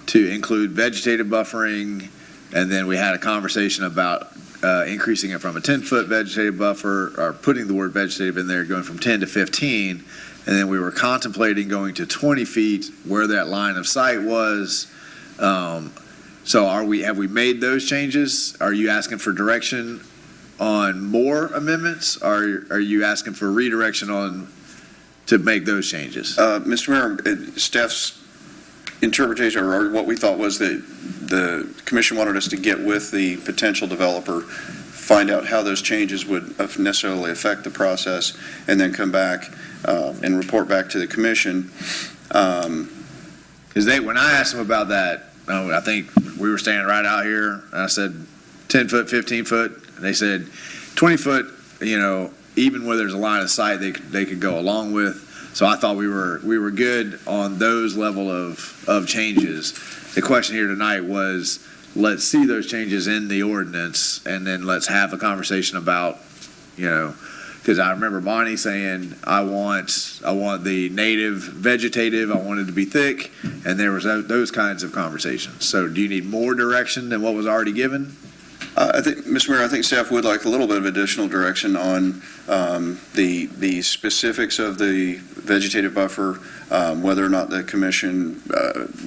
to include vegetative buffering, and then we had a conversation about increasing it from a 10-foot vegetative buffer, or putting the word vegetative in there, going from 10 to 15. And then we were contemplating going to 20 feet where that line of sight was. So have we made those changes? Are you asking for direction on more amendments? Or are you asking for redirection to make those changes? Mr. Mayor, staff's interpretation, or what we thought was that the commission wanted us to get with the potential developer, find out how those changes would necessarily affect the process, and then come back and report back to the commission. Because when I asked them about that, I think we were standing right out here, and I said, 10 foot, 15 foot, and they said, 20 foot, even where there's a line of sight, they could go along with. So I thought we were good on those level of changes. The question here tonight was, let's see those changes in the ordinance, and then let's have a conversation about, because I remember Bonnie saying, I want the native vegetative, I want it to be thick, and there was those kinds of conversations. So do you need more direction than what was already given? I think, Mr. Mayor, I think staff would like a little bit of additional direction on the specifics of the vegetative buffer, whether or not the commission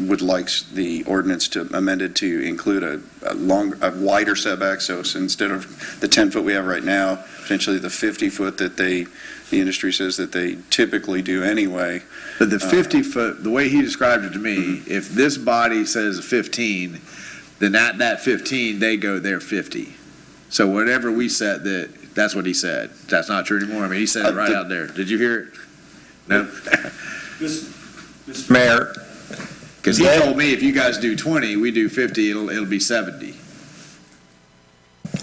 would like the ordinance to amend it to include a wider setback. So instead of the 10 foot we have right now, potentially the 50 foot that the industry says that they typically do anyway. But the 50 foot, the way he described it to me, if this body says 15, then at that 15, they go there 50. So whatever we set, that's what he said. That's not true anymore. I mean, he said it right out there. Did you hear it? No? Mr. Mayor. Because he told me if you guys do 20, we do 50, it'll be 70.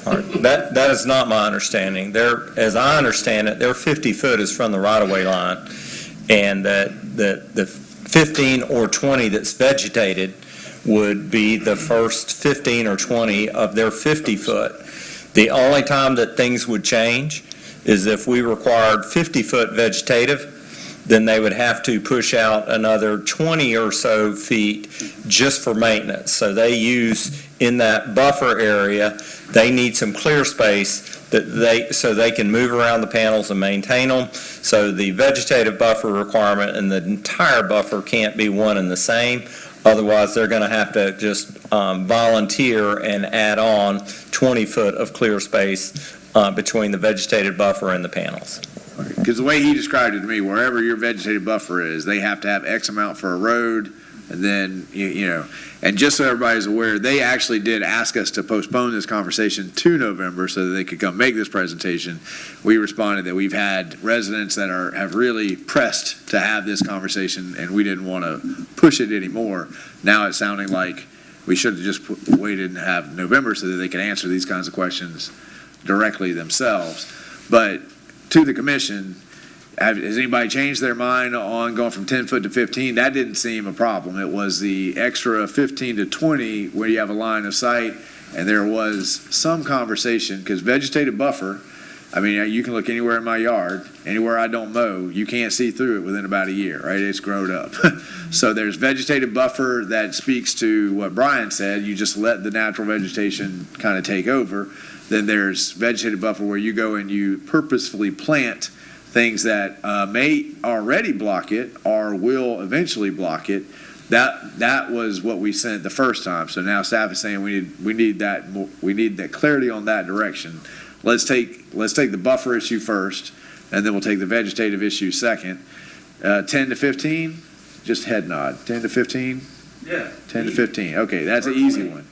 All right. That is not my understanding. As I understand it, their 50 foot is from the right-of-way line, and that the 15 or 20 that's vegetated would be the first 15 or 20 of their 50 foot. The only time that things would change is if we required 50 foot vegetative, then they would have to push out another 20 or so feet just for maintenance. So they use in that buffer area, they need some clear space so they can move around the panels and maintain them. So the vegetative buffer requirement and the entire buffer can't be one and the same. Otherwise, they're going to have to just volunteer and add on 20 foot of clear space between the vegetative buffer and the panels. Because the way he described it to me, wherever your vegetative buffer is, they have to have X amount for a road, and then, and just so everybody's aware, they actually did ask us to postpone this conversation to November so that they could come make this presentation. We responded that we've had residents that have really pressed to have this conversation, and we didn't want to push it anymore. Now it's sounding like we should have just waited and have November so that they can answer these kinds of questions directly themselves. But to the commission, has anybody changed their mind on going from 10 foot to 15? That didn't seem a problem. It was the extra 15 to 20 where you have a line of sight, and there was some conversation, because vegetative buffer, I mean, you can look anywhere in my yard, anywhere I don't mow, you can't see through it within about a year, right? It's grown up. So there's vegetative buffer that speaks to what Brian said, you just let the natural vegetation kind of take over. Then there's vegetative buffer where you go and you purposefully plant things that may already block it or will eventually block it. That was what we sent the first time. So now staff is saying we need that clarity on that direction. Let's take the buffer issue first, and then we'll take the vegetative issue second. 10 to 15, just head nod. 10 to 15. Yeah. 10 to 15. Okay, that's an easy one.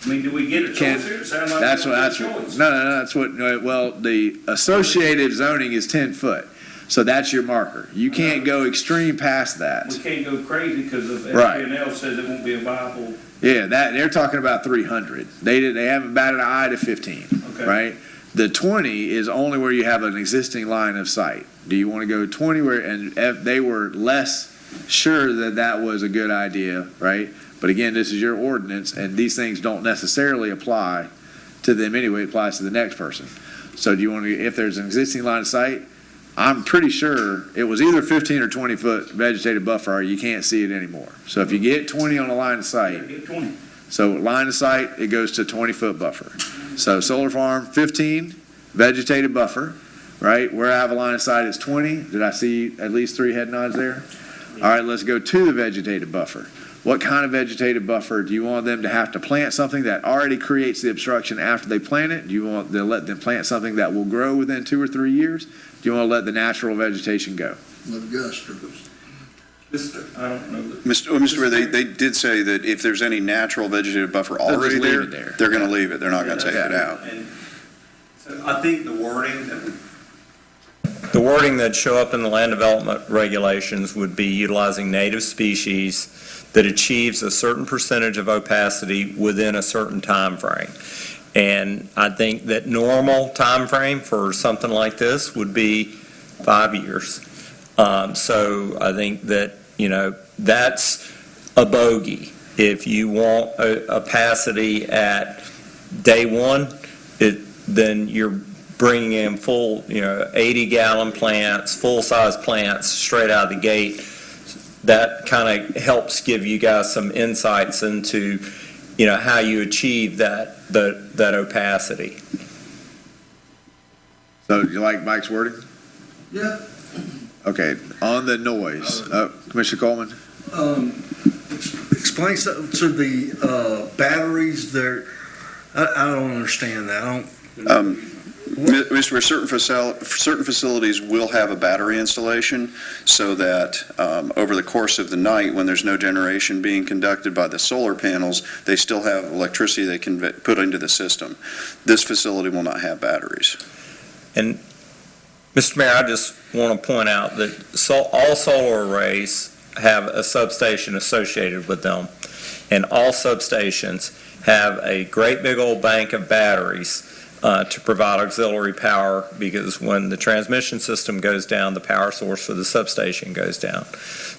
I mean, do we get a choice here? Sound like That's we what. don't That's get a what. choice. No. That's what. Well, the associated zoning is 10 foot, so that's your marker. You can't go extreme past that. We can't go crazy because of Right. FPNL says it won't be a viable. Yeah, they're talking about 300. They haven't batted an eye to 15. Okay. Right. The 20 is only where you have an existing line of sight. Do you want to go 20 where? And if they were less sure that was a good idea, right? But again, this is your ordinance, and these things don't necessarily apply to them anyway. It applies to the next person. So do you want to, if there's an existing line of sight, I'm pretty sure it was either 15 or 20 foot vegetative buffer, or you can't see it anymore. So if you get 20 on a line of sight, Get 20. so line of sight, it goes to 20 foot buffer. So solar farm, 15, vegetative buffer, right? Where I have a line of sight is 20. Did I see at least 3 head nods there? All right, let's go to the vegetative buffer. What kind of vegetative buffer? Do you want them to have to plant something that already creates the obstruction after they plant it? Do you want to let them plant something that will grow within 2 or 3 years? Do you want to let the natural vegetation go? I don't know. Mr. Mayor, they did say that if there's any natural vegetative buffer They'll already just leave there, it there. they're going to leave it. They're not going to take it out. And so I think the wording the wording that show up in the land development regulations would be utilizing native species that achieves a certain percentage of opacity within a certain time frame. And I think that normal time frame for something like this would be 5 years. So I think that, that's a bogey. If you want opacity at day one, then you're bringing in full, 80-gallon plants, full-size plants straight out of the gate. That kind of helps give you guys some insights into, how you achieve that opacity. So do you like Mike's wording? Yeah. Okay, on the noise, Commissioner Coleman? Explain something to the batteries there. I don't understand that. Mr. Certain facilities will have a battery installation so that over the course of the night, when there's no generation being conducted by the solar panels, they still have electricity they can put into the system. This facility will not have batteries. And, Mr. Mayor, I just want to point out that all solar arrays have a substation associated with them, and all substations have a great big old bank of batteries to provide auxiliary power, because when the transmission system goes down, the power source for the substation goes down.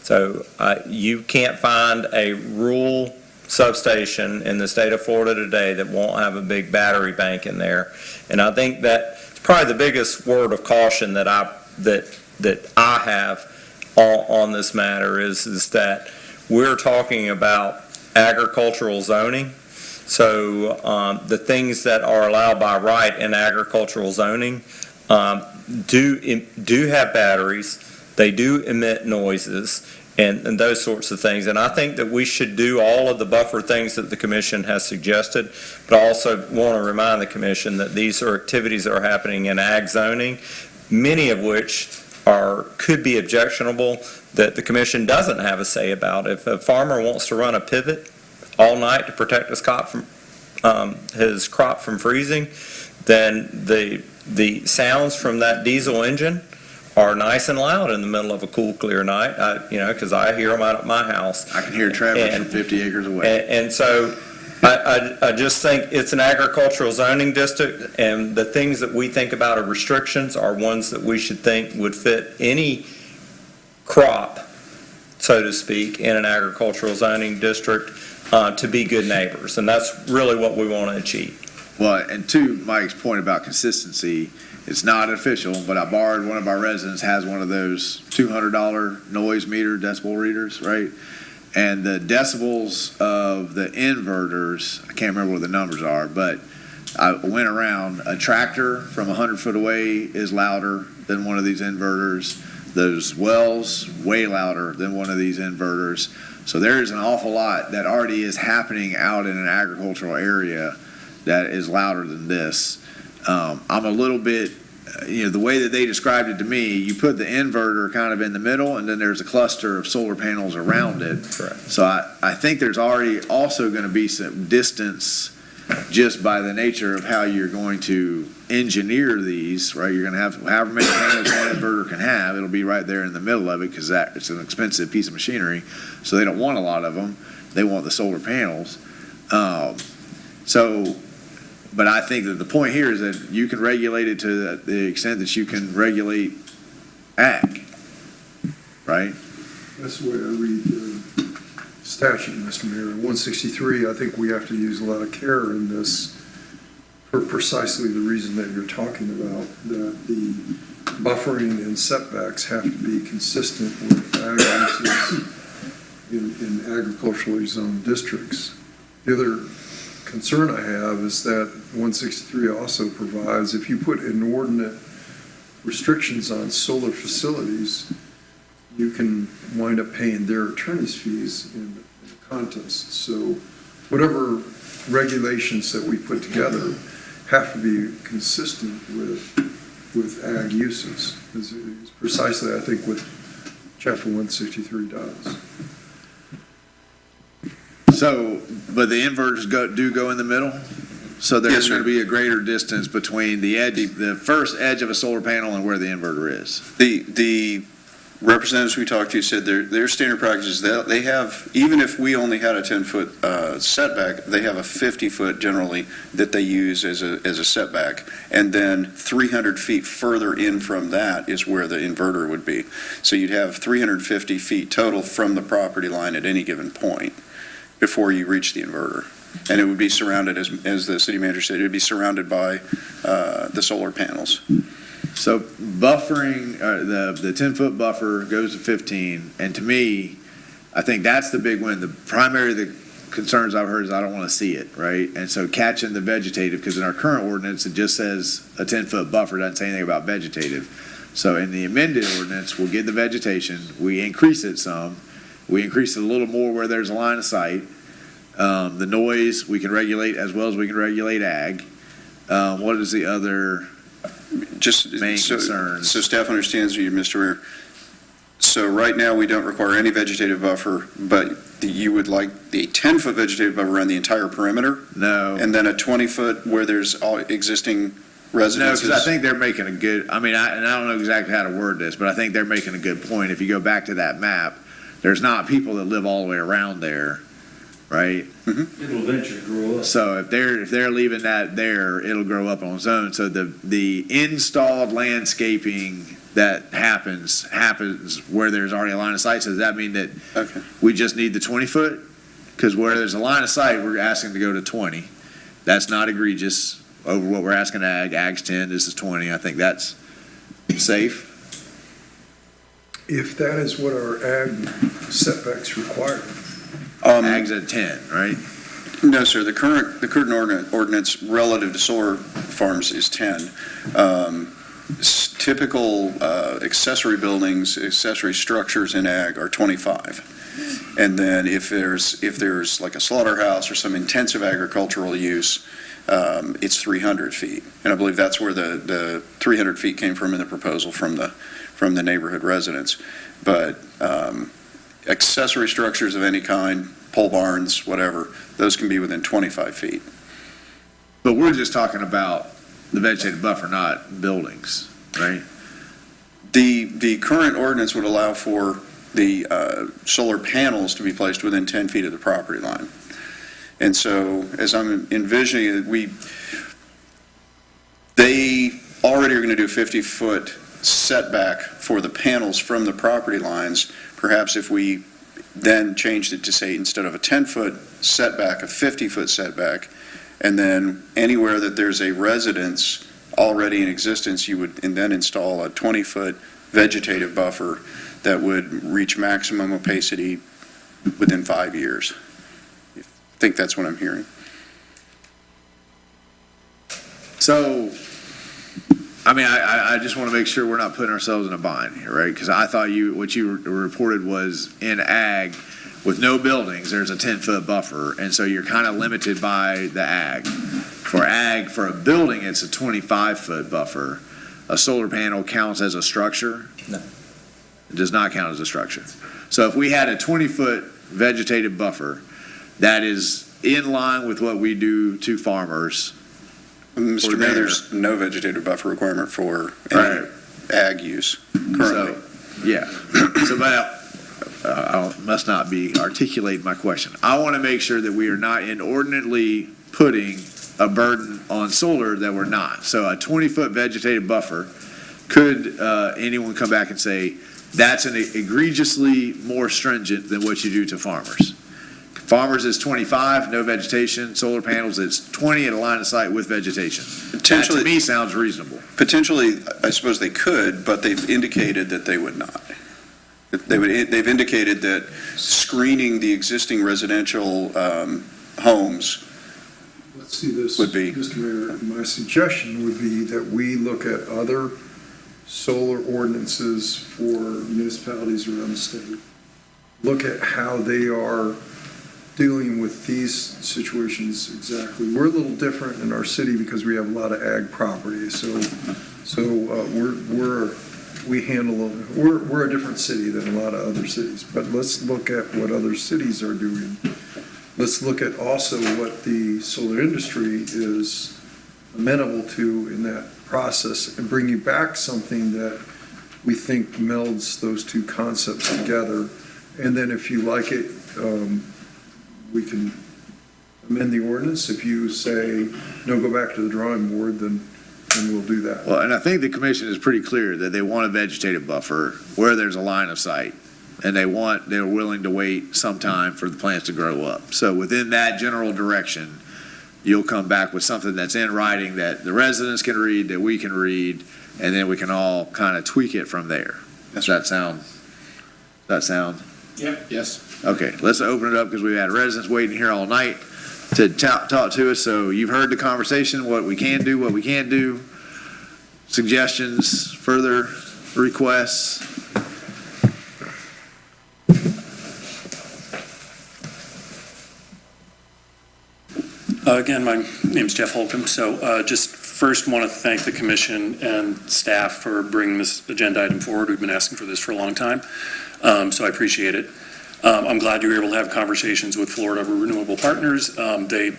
So you can't find a rural substation in the state of Florida today that won't have a big battery bank in there. And I think that's probably the biggest word of caution that I have on this matter is that we're talking about agricultural zoning. So the things that are allowed by right in agricultural zoning do have batteries. They do emit noises and those sorts of things. And I think that we should do all of the buffer things that the commission has suggested, but I also want to remind the commission that these are activities that are happening in ag zoning, many of which could be objectionable, that the commission doesn't have a say about. If a farmer wants to run a pivot all night to protect his crop from freezing, then the sounds from that diesel engine are nice and loud in the middle of a cool, clear night, because I hear them out at my house. I can hear Travis from 50 acres away. And so I just think it's an agricultural zoning district, and the things that we think about as restrictions are ones that we should think would fit any crop, so to speak, in an agricultural zoning district to be good neighbors. And that's really what we want to achieve. Well, and to Mike's point about consistency, it's not official, but I borrowed one of our residents has one of those $200 noise meter decibel readers, right? And the decibels of the inverters, I can't remember what the numbers are, but I went around, a tractor from 100 foot away is louder than one of these inverters. Those wells, way louder than one of these inverters. So there's an awful lot that already is happening out in an agricultural area that is louder than this. I'm a little bit, the way that they described it to me, you put the inverter kind of in the middle, and then there's a cluster of solar panels around it. Correct. So I think there's already also going to be some distance just by the nature of how you're going to engineer these, right? You're going to have however many panels one inverter can have, it'll be right there in the middle of it, because it's an expensive piece of machinery. So they don't want a lot of them. They want the solar panels. But I think that the point here is that you can regulate it to the extent that you can regulate ag, right? That's the way I read the statute, Mr. Mayor. 163, I think we have to use a lot of care in this for precisely the reason that you're talking about, that the buffering and setbacks have to be consistent with ag uses in agriculturally zoned districts. The other concern I have is that 163 also provides, if you put inordinate restrictions on solar facilities, you can wind up paying their attorney's fees in a contest. So whatever regulations that we put together have to be consistent with ag uses. Is precisely, I think, what Chapter 163 does. So, but the inverters do go in the middle? So Yes, there's sir. going to be a greater distance between the first edge of a solar panel and where the inverter is. The representatives we talked to said their standard practice is that they have, even if we only had a 10-foot setback, they have a 50-foot generally that they use as a setback. And then 300 feet further in from that is where the inverter would be. So you'd have 350 feet total from the property line at any given point before you reach the inverter. And it would be surrounded, as the city manager said, it would be surrounded by the solar panels. So buffering, the 10-foot buffer goes to 15, and to me, I think that's the big win. The concerns I've heard is I don't want to see it, right? And so catching the vegetative, because in our current ordinance, it just says a 10-foot buffer, doesn't say anything about vegetative. So in the amended ordinance, we'll get the vegetation, we increase it some, we increase it a little more where there's a line of sight. The noise, we can regulate as well as we can regulate ag. What is the other main concern? So staff understands you, Mr. Mayor. So right now, we don't require any vegetative buffer, but you would like the 10-foot vegetative buffer around the entire perimeter? No. And then a 20-foot where there's all existing No, residences? because I think they're making a good, I don't know exactly how to word this, but I think they're making a good point. If you go back to that map, there's not people that live all the way around there, right? It'll eventually grow up. So if they're leaving that there, it'll grow up on its own. So the installed landscaping that happens where there's already a line of sight. So does that mean that we just need the 20-foot? Because where there's a line of sight, we're asking to go to 20. That's not egregious over what we're asking ag. Ag's 10, this is 20. I think that's safe. If that is what our ag setbacks require. Ag's at 10, right? No, sir. The current ordinance relative to solar farms is 10. Typical accessory buildings, accessory structures in ag are 25. And then if there's like a slaughterhouse or some intensive agricultural use, it's 300 feet. And I believe that's where the 300 feet came from in the proposal from the neighborhood residents. But accessory structures of any kind, pole barns, whatever, those can be within 25 feet. But we're just talking about the vegetative buffer, not buildings, right? The current ordinance would allow for the solar panels to be placed within 10 feet of the property line. And so, as I'm envisioning it, they already are going to do a 50-foot setback for the panels from the property lines. Perhaps if we then changed it to say, instead of a 10-foot setback, a 50-foot setback, and then anywhere that there's a residence already in existence, you would then install a 20-foot vegetative buffer that would reach maximum opacity within 5 years. I think that's what I'm hearing. So, I just want to make sure we're not putting ourselves in a bind here, right? Because I thought what you reported was in ag, with no buildings, there's a 10-foot buffer, and so you're kind of limited by the ag. For a building, it's a 25-foot buffer. A solar panel counts as a structure? No. It does not count as a structure. So if we had a 20-foot vegetative buffer, that is in line with what we do to farmers. Mr. Mayor, there's no vegetative buffer requirement for any ag use currently. But I must not be articulating my question. I want to make sure that we are not inordinately putting a burden on solar that we're not. So a 20-foot vegetative buffer, could anyone come back and say, that's an egregiously more stringent than what you do to farmers? Farmers is 25, no vegetation. Solar panels is 20 at a line of sight with vegetation. That to me sounds reasonable. Potentially, I suppose they could, but they've indicated that they would not. They've indicated that screening the existing residential homes Let's see this, would be. Mr. Mayor, my suggestion would be that we look at other solar ordinances for municipalities around the state. Look at how they are dealing with these situations exactly. We're a little different in our city because we have a lot of ag property, we're a different city than a lot of other cities. But let's look at what other cities are doing let's look at also what the solar industry is amenable to in that process and bring you back something that we think melds those two concepts together. And then if you like it, we can amend the ordinance. If you say, no, go back to the drawing board, then we'll do that. Well, and I think the commission is pretty clear that they want a vegetative buffer where there's a line of sight. And they're willing to wait some time for the plants to grow up. So within that general direction, you'll come back with something that's in writing that the residents can read, that we can read, and then we can all kind of tweak it from there. Does that sound? Yep. Yes. Okay, let's open it up because we've had residents waiting here all night to talk to us. So you've heard the conversation, what we can do, what we can't do, suggestions, further requests. Again, my name's Jeff Holcomb. So just first want to thank the commission and staff for bringing this agenda item forward. We've been asking for this for a long time, so I appreciate it. I'm glad you were able to have conversations with Florida Renewable Partners. They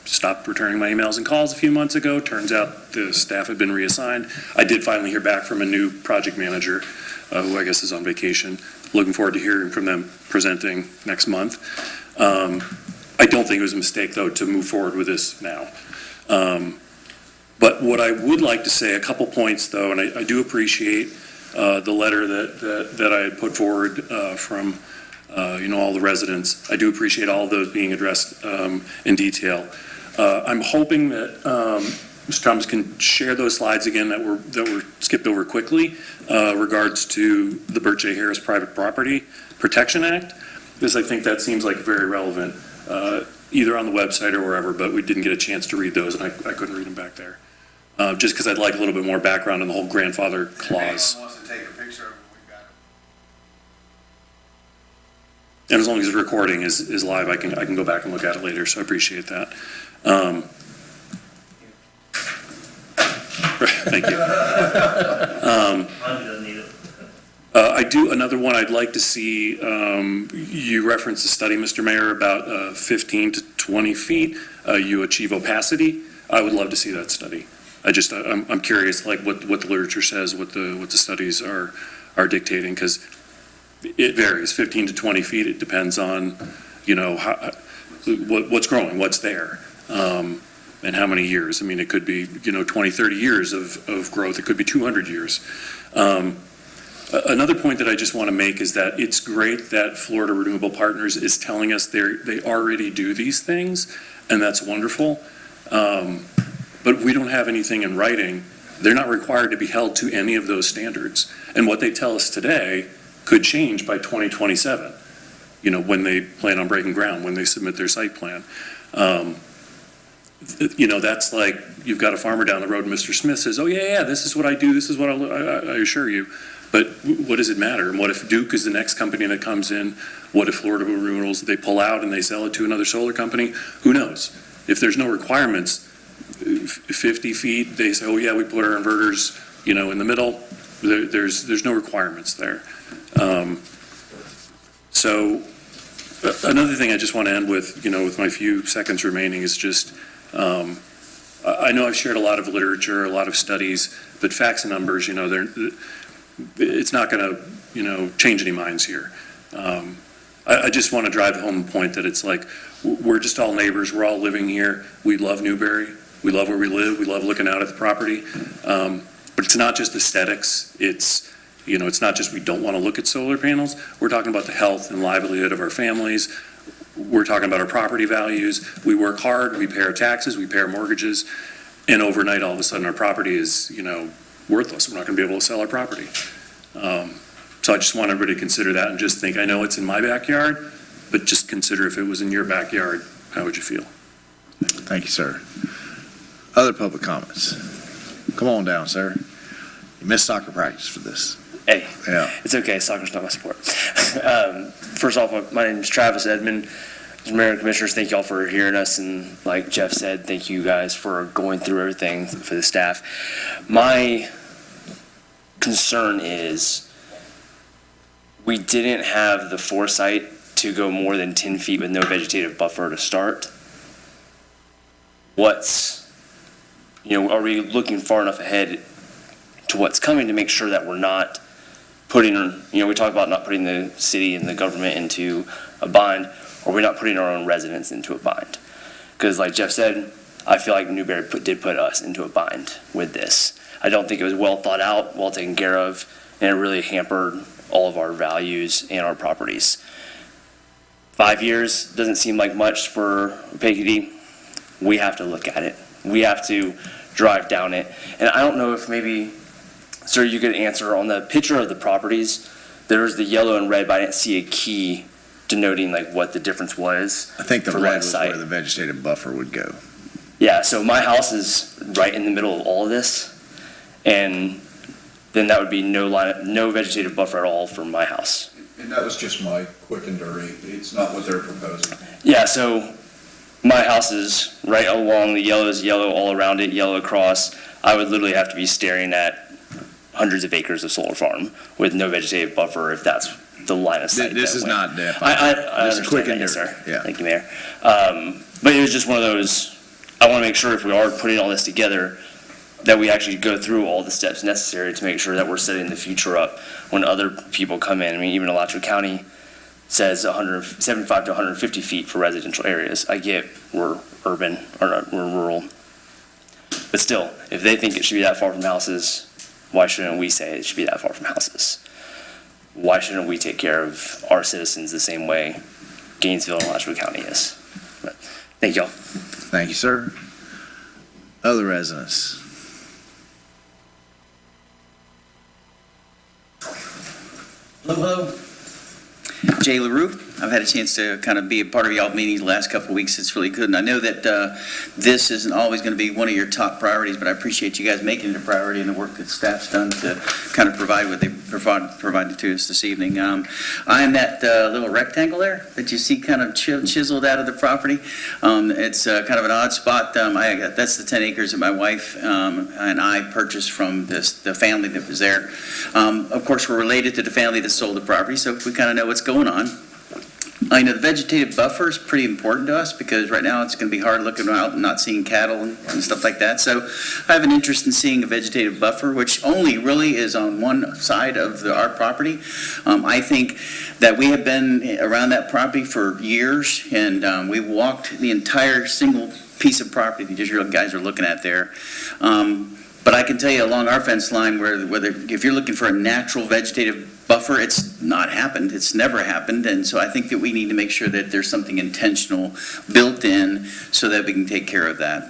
stopped returning my emails and calls a few months ago. Turns out the staff had been reassigned. I did finally hear back from a new project manager, who I guess is on vacation. Looking forward to hearing from them presenting next month. I don't think it was a mistake, though, to move forward with this now. But what I would like to say, a couple points, though, and I do appreciate the letter that I had put forward from all the residents. I do appreciate all of those being addressed in detail. I'm hoping that Mr. Thomas can share those slides again that were skipped over quickly regards to the Burt J. Harris Private Property Protection Act, because I think that seems like very relevant. Either on the website or wherever, but we didn't get a chance to read those, and I couldn't read them back there. Just because I'd like a little bit more background on the whole grandfather clause. Wants to take a picture of it, we've got it. And as long as the recording is live, I can go back and look at it later, so I appreciate that. Thank you. I do, another one I'd like to see, you referenced the study, Mr. Mayor, about 15 to 20 feet, you achieve opacity. I would love to see that study. I'm curious, like, what the literature says, what the studies are dictating, because it varies, 15 to 20 feet. It depends on, what's growing, what's there, and how many years. I mean, it could be, 20, 30 years of growth. It could be 200 years. Another point that I just want to make is that it's great that Florida Renewable Partners is telling us they already do these things, and that's wonderful. But we don't have anything in writing. They're not required to be held to any of those standards. And what they tell us today could change by 2027, when they plan on breaking ground, when they submit their site plan. That's like, you've got a farmer down the road, Mr. Smith says, oh, yeah, this is what I do, this is what I assure you. But what does it matter? And what if Duke is the next company that comes in? What if Florida Renewables, they pull out and they sell it to another solar company? Who knows? If there's no requirements, 50 feet, they say, oh yeah, we put our inverters, in the middle. There's no requirements there. So another thing I just want to end with, with my few seconds remaining is just, I know I've shared a lot of literature, a lot of studies, but facts and numbers, it's not going to, change any minds here. I just want to drive home the point that it's like, we're just all neighbors. We're all living here. We love Newberry. We love where we live. We love looking out at the property. But it's not just aesthetics. It's not just we don't want to look at solar panels. We're talking about the health and livelihood of our families. We're talking about our property values. We work hard. We pay our taxes. We pay our mortgages. And overnight, all of a sudden, our property is, worthless. We're not going to be able to sell our property. So I just want everybody to consider that and just think, I know it's in my backyard, but just consider if it was in your backyard, how would you feel? Thank you, sir. Other public comments? Come on down, sir. You missed soccer practice for this. Hey, Yeah. it's okay. Soccer's not my sport. First off, my name is Travis Edmond. Mr. Mayor and Commissioners, thank you all for hearing us. And like Jeff said, thank you guys for going through everything for the staff. My concern is we didn't have the foresight to go more than 10 feet with no vegetative buffer to start, are we looking far enough ahead to what's coming to make sure that we're not putting, we talk about not putting the city and the government into a bind, or we're not putting our own residents into a bind. Because like Jeff said, I feel like Newberry did put us into a bind with this. I don't think it was well thought out, well taken care of, and it really hampered all of our values and our properties. 5 years doesn't seem like much for PKD. We have to look at it. We have to drive down it. And I don't know if maybe, sir, you could answer on the picture of the properties, there's the yellow and red, but I didn't see a key denoting like what the difference was. I think the for red that was site. where the vegetative buffer would go. Yeah, so my house is right in the middle of all of this, and then that would be no vegetative buffer at all for my house. And that was just my quick and dirty. It's not what they're proposing. Yeah, so my house is right along, the yellow is yellow all around it, yellow across. I would literally have to be staring at hundreds of acres of solar farm with no vegetative buffer if that's the line of sight. This is not definite. I This is quick understand and that, yes, dirty. sir. Yeah. Thank you, Mayor. But it was just one of those, I want to make sure if we are putting all this together, that we actually go through all the steps necessary to make sure that we're setting the future up when other people come in. I mean, even Alachua County says 175 to 150 feet for residential areas. I get we're urban, or not, we're rural. But still, if they think it should be that far from houses, why shouldn't we say it should be that far from houses? Why shouldn't we take care of our citizens the same way Gainesville and Alachua County is? But thank y'all. Thank you, sir. Other residents? Hello. Jay LaRue. I've had a chance to kind of be a part of y'all meetings the last couple of weeks. It's really good. And I know that this isn't always going to be one of your top priorities, but I appreciate you guys making it a priority and the work that staff's done to kind of provide what they provided to us this evening. I am that little rectangle there that you see kind of chiseled out of the property. It's kind of an odd spot. That's the 10 acres that my wife and I purchased from the family that was there. Of course, we're related to the family that sold the property, so we kind of know what's going on. I know the vegetative buffer is pretty important to us because right now it's going to be hard looking out and not seeing cattle and stuff like that. So I have an interest in seeing a vegetative buffer, which only really is on one side of our property. I think that we have been around that property for years, and we walked the entire single piece of property that you guys are looking at there. But I can tell you along our fence line, whether if you're looking for a natural vegetative buffer, it's not happened. It's never happened. And so I think that we need to make sure that there's something intentional built in so that we can take care of that.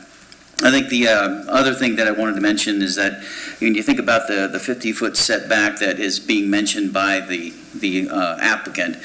I think the other thing that I wanted to mention is that when you think about the 50-foot setback that is being mentioned by the applicant,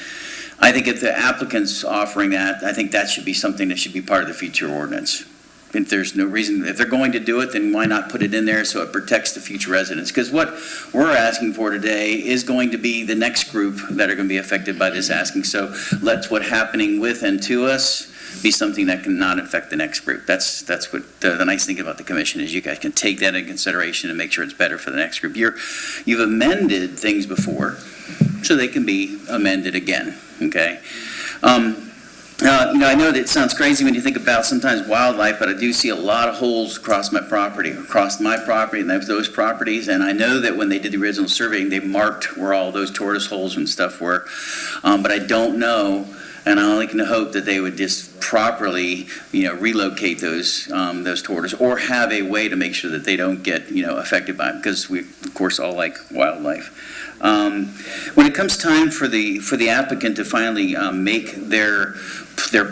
I think if the applicant's offering that, I think that should be something that should be part of the future ordinance. If there's no reason, if they're going to do it, then why not put it in there so it protects the future residents? Because what we're asking for today is going to be the next group that are going to be affected by this asking. So let what's happening with and to us be something that cannot affect the next group. That's what the nice thing about the commission is you guys can take that into consideration and make sure it's better for the next group. You've amended things before, so they can be amended again, okay? I know that it sounds crazy when you think about sometimes wildlife, but I do see a lot of holes across my property and those properties. And I know that when they did the original surveying, they marked where all those tortoise holes and stuff were. But I don't know, and I only can hope that they would just properly, relocate those tortoise or have a way to make sure that they don't get, affected by it, because we, of course, all like wildlife. When it comes time for the applicant to finally make their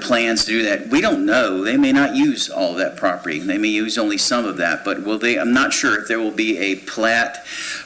plans to do that, we don't know. They may not use all of that property. They may use only some of that, but I'm not sure if there will be a plat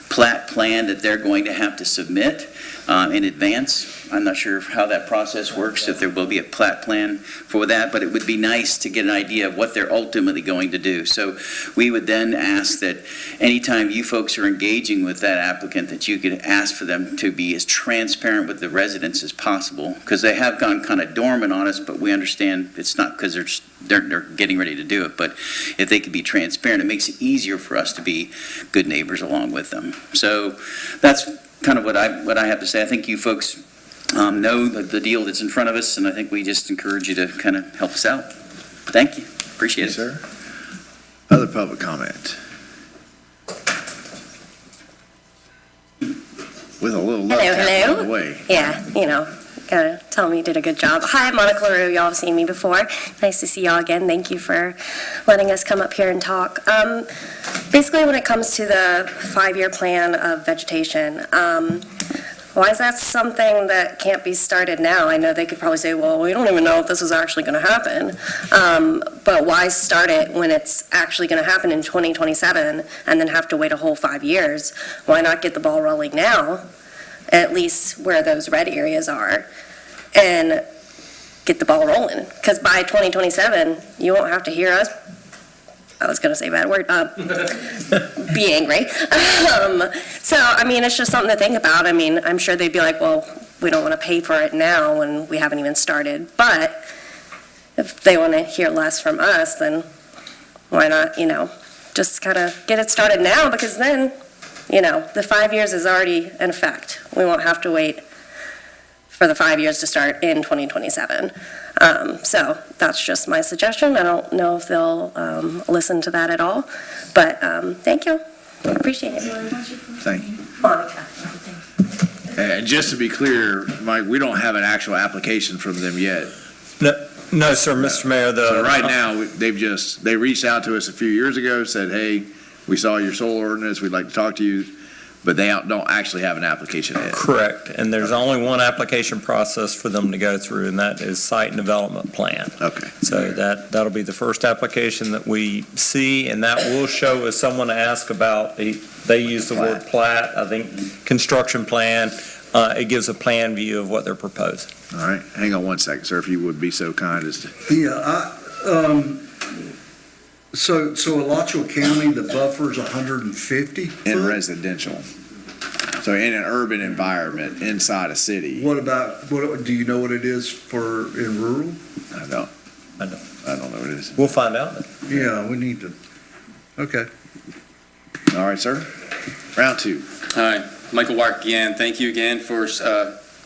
plan that they're going to have to submit in advance. I'm not sure how that process works, if there will be a plat plan for that, but it would be nice to get an idea of what they're ultimately going to do. So we would then ask that anytime you folks are engaging with that applicant, that you could ask for them to be as transparent with the residents as possible, because they have gone kind of dormant on us, but we understand it's not because they're getting ready to do it, but if they could be transparent, it makes it easier for us to be good neighbors along with them. So that's kind of what I have to say. I think you folks know the deal that's in front of us, and I think we just encourage you to kind of help us out. Thank you. Appreciate it. Sir. Other public comment? With a little love tap on the way. Yeah, gotta tell me you did a good job. Hi, Monica LaRue. Y'all have seen me before. Nice to see y'all again. Thank you for letting us come up here and talk. Basically, when it comes to the 5-year plan of vegetation, why is that something that can't be started now? I know they could probably say, well, we don't even know if this is actually going to happen. But why start it when it's actually going to happen in 2027 and then have to wait a whole 5 years? Why not get the ball rolling now, at least where those red areas are, and get the ball rolling? Because by 2027, you won't have to hear us, I was going to say a bad word, be angry. So, I mean, it's just something to think about. I mean, I'm sure they'd be like, well, we don't want to pay for it now when we haven't even started. But if they want to hear less from us, then why not, just kind of get it started now, because then, the 5 years is already in effect. We won't have to wait for the 5 years to start in 2027. So that's just my suggestion. I don't know if they'll listen to that at all, but thank you. Appreciate it. Thank you. Monica. And just to be clear, Mike, we don't have an actual application from them yet. No, sir, Mr. Mayor. So right now, they reached out to us a few years ago, said, hey, we saw your solar ordinance, we'd like to talk to you, but they don't actually have an application yet. Correct, and there's only one application process for them to go through, and that is site and development plan. Okay. So that'll be the first application that we see, and that will show us someone asked about, they use the word plat, I think, construction plan. It gives a plan view of what they're proposing. All right, hang on one second, sir, if you would be so kind as to. Yeah, so Alachua County, the buffer's 150 In foot? residential. So in an urban environment, inside a city. What about, do you know what it is in rural? I don't know what it is. We'll find out. Yeah, we need to, okay. All right, sir. Round 2. Hi, Michael Wark again. Thank you again for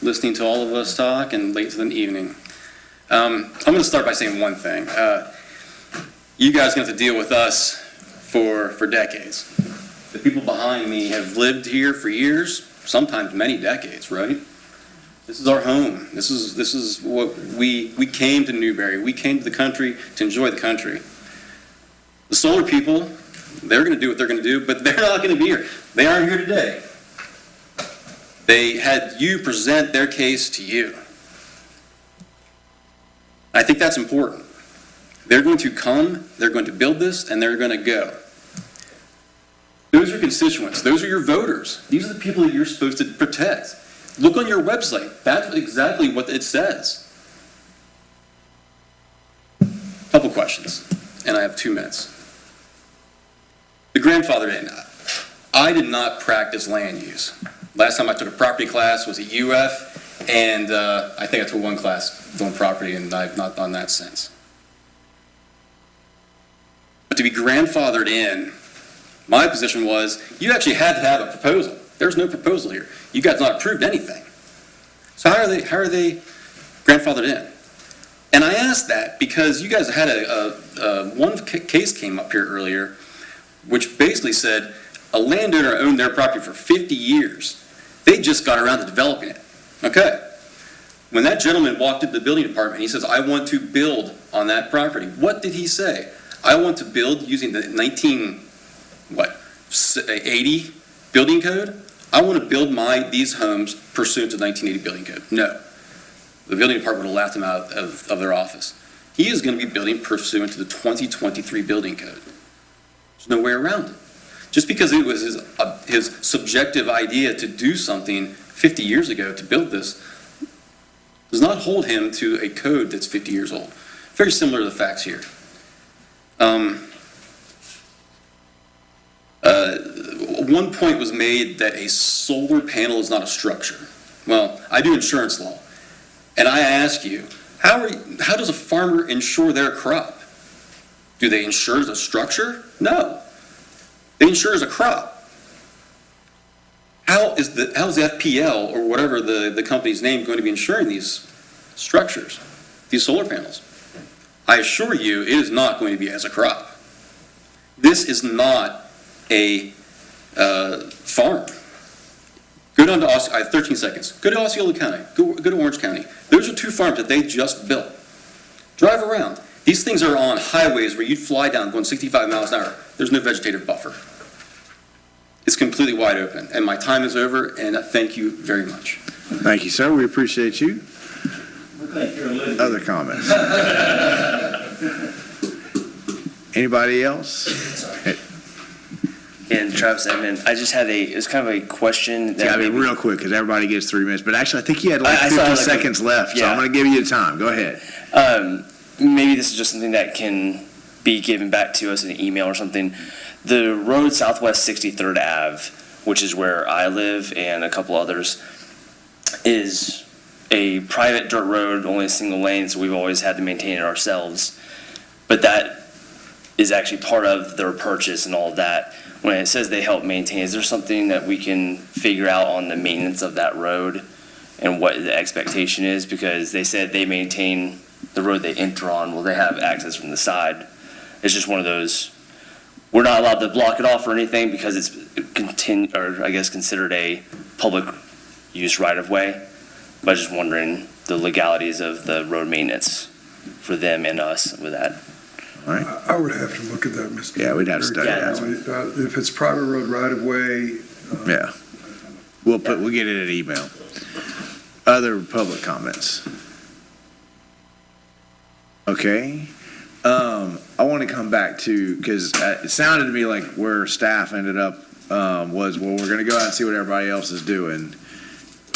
listening to all of us talk and late to the evening. I'm going to start by saying one thing. You guys are going to have to deal with us for decades. The people behind me have lived here for years, sometimes many decades, right? This is our home. This is what we came to Newberry. We came to the country to enjoy the country. The solar people, they're going to do what they're going to do, but they're not going to be here. They aren't here today. They had you present their case to you. I think that's important. They're going to come, they're going to build this, and they're going to go. Those are constituents. Those are your voters. These are the people that you're supposed to protect. Look on your website. That's exactly what it says. Couple questions, and I have 2 minutes. The grandfather in. I did not practice land use. Last time I took a property class was at UF, and I think I took one class on property, and I've not done that since. But to be grandfathered in, my position was you actually had to have a proposal. There's no proposal here. You guys not approved anything. So how are they grandfathered in? And I asked that because you guys had one case came up here earlier, which basically said a landowner owned their property for 50 years. They just got around to developing it. Okay. When that gentleman walked into the building department, he says, I want to build on that property. What did he say? I want to build using the 80 building code? I want to build these homes pursuant to the 1980 building code. No. The building department will laugh him out of their office. He is going to be building pursuant to the 2023 building code. There's no way around it. Just because it was his subjective idea to do something 50 years ago to build this does not hold him to a code that's 50 years old. Very similar to the facts here. One point was made that a solar panel is not a structure. Well, I do insurance law, and I ask you, how does a farmer insure their crop? Do they insure as a structure? No. They insure as a crop. how is the FPL, or whatever the company's name, going to be insuring these structures, these solar panels? I assure you, it is not going to be as a crop. This is not a farm. Go down to I have 13 seconds. Go to Osceola County. Go to Orange County. Those are two farms that they just built. Drive around. These things are on highways where you'd fly down going 65 miles an hour. There's no vegetative buffer. It's completely wide open. And my time is over, and thank you very much. Thank you, sir. We appreciate you. Other comments? Anybody else? And Travis Edmond, I just had it's kind of a question. It's gotta be real quick, because everybody gets 3 minutes, but actually, I think you had like 50 seconds left, so I'm gonna give you the time. Go ahead. Maybe this is just something that can be given back to us in an email or something. The road Southwest 63rd Ave, which is where I live and a couple others, is a private dirt road, only a single lane, so we've always had to maintain it ourselves. But that is actually part of their purchase and all of that. When it says they help maintain, is there something that we can figure out on the maintenance of that road and what the expectation is? Because they said they maintain the road they enter on. Will they have access from the side? It's just one of those, we're not allowed to block it off or anything because it's considered a public use right of way. But I'm just wondering the legalities of the road maintenance for them and us with that. All right. I would have to look at that, Mr. Yeah, we'd have to study that. If it's private road right of way. Yeah. We'll get it in an email. Other public comments? Okay. I want to come back to, because it sounded to me like where staff ended up was, well, we're going to go out and see what everybody else is doing.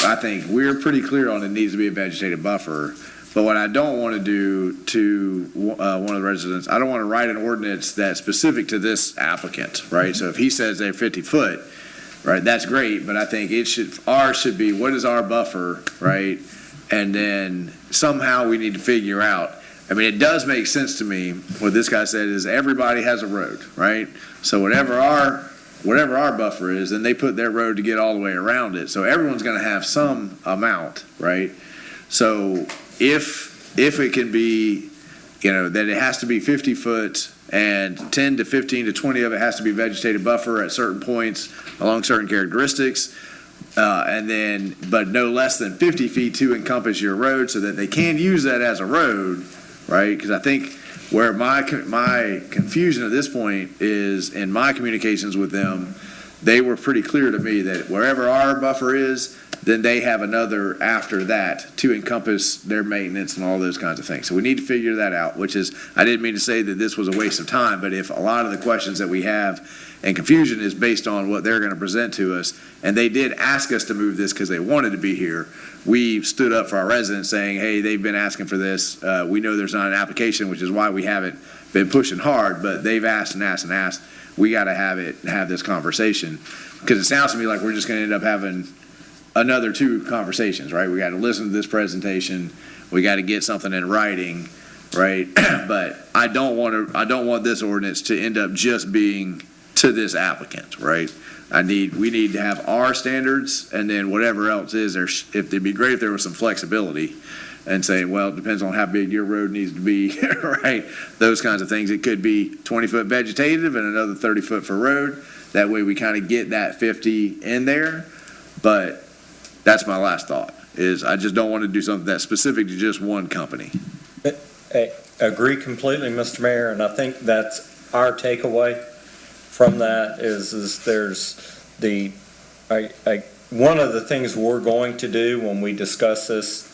I think we're pretty clear on it needs to be a vegetative buffer. But what I don't want to do to one of the residents, I don't want to write an ordinance that's specific to this applicant, right? So if he says they're 50 foot, right, that's great, but I think ours should be, what is our buffer, right? And then somehow we need to figure out, I mean, it does make sense to me, what this guy said is everybody has a road, right? So whatever our buffer is, then they put their road to get all the way around it. So everyone's going to have some amount, right? So if it can be, that it has to be 50 foot and 10 to 15 to 20 of it has to be vegetative buffer at certain points along certain characteristics, but no less than 50 feet to encompass your road so that they can use that as a road, right? Because I think where my confusion at this point is in my communications with them, they were pretty clear to me that wherever our buffer is, then they have another after that to encompass their maintenance and all those kinds of things. So we need to figure that out, which is, I didn't mean to say that this was a waste of time, but if a lot of the questions that we have and confusion is based on what they're going to present to us, and they did ask us to move this because they wanted to be here, we stood up for our residents saying, hey, they've been asking for this. We know there's not an application, which is why we haven't been pushing hard, but they've asked and asked and asked. We got to have this conversation because it sounds to me like we're just going to end up having another 2 conversations, right? We got to listen to this presentation. We got to get something in writing, right? But I don't want this ordinance to end up just being to this applicant, right? We need to have our standards, and then whatever else is there. It'd be great if there was some flexibility and saying, well, it depends on how big your road needs to be, right? Those kinds of things. It could be 20-foot vegetative and another 30-foot for road. That way we kind of get that 50 in there. But that's my last thought, is I just don't want to do something that's specific to just one company. I agree completely, Mr. Mayor, and I think that's our takeaway from that is there's one of the things we're going to do when we discuss this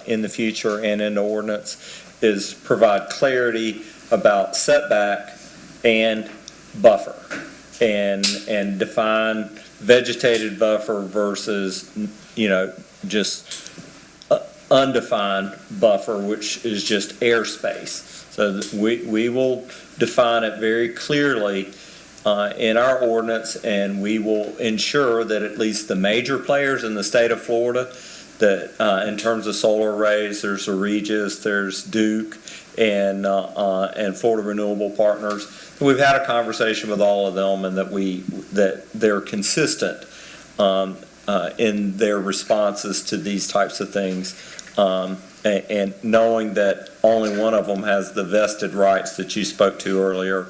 in the future and in the ordinance is provide clarity about setback and buffer and define vegetated buffer versus, just undefined buffer, which is just airspace. So we will define it very clearly in our ordinance, and we will ensure that at least the major players in the state of Florida, that in terms of solar arrays, there's the Regis, there's Duke, and Florida Renewable Partners. We've had a conversation with all of them, and that they're consistent in their responses to these types of things. And knowing that only one of them has the vested rights that you spoke to earlier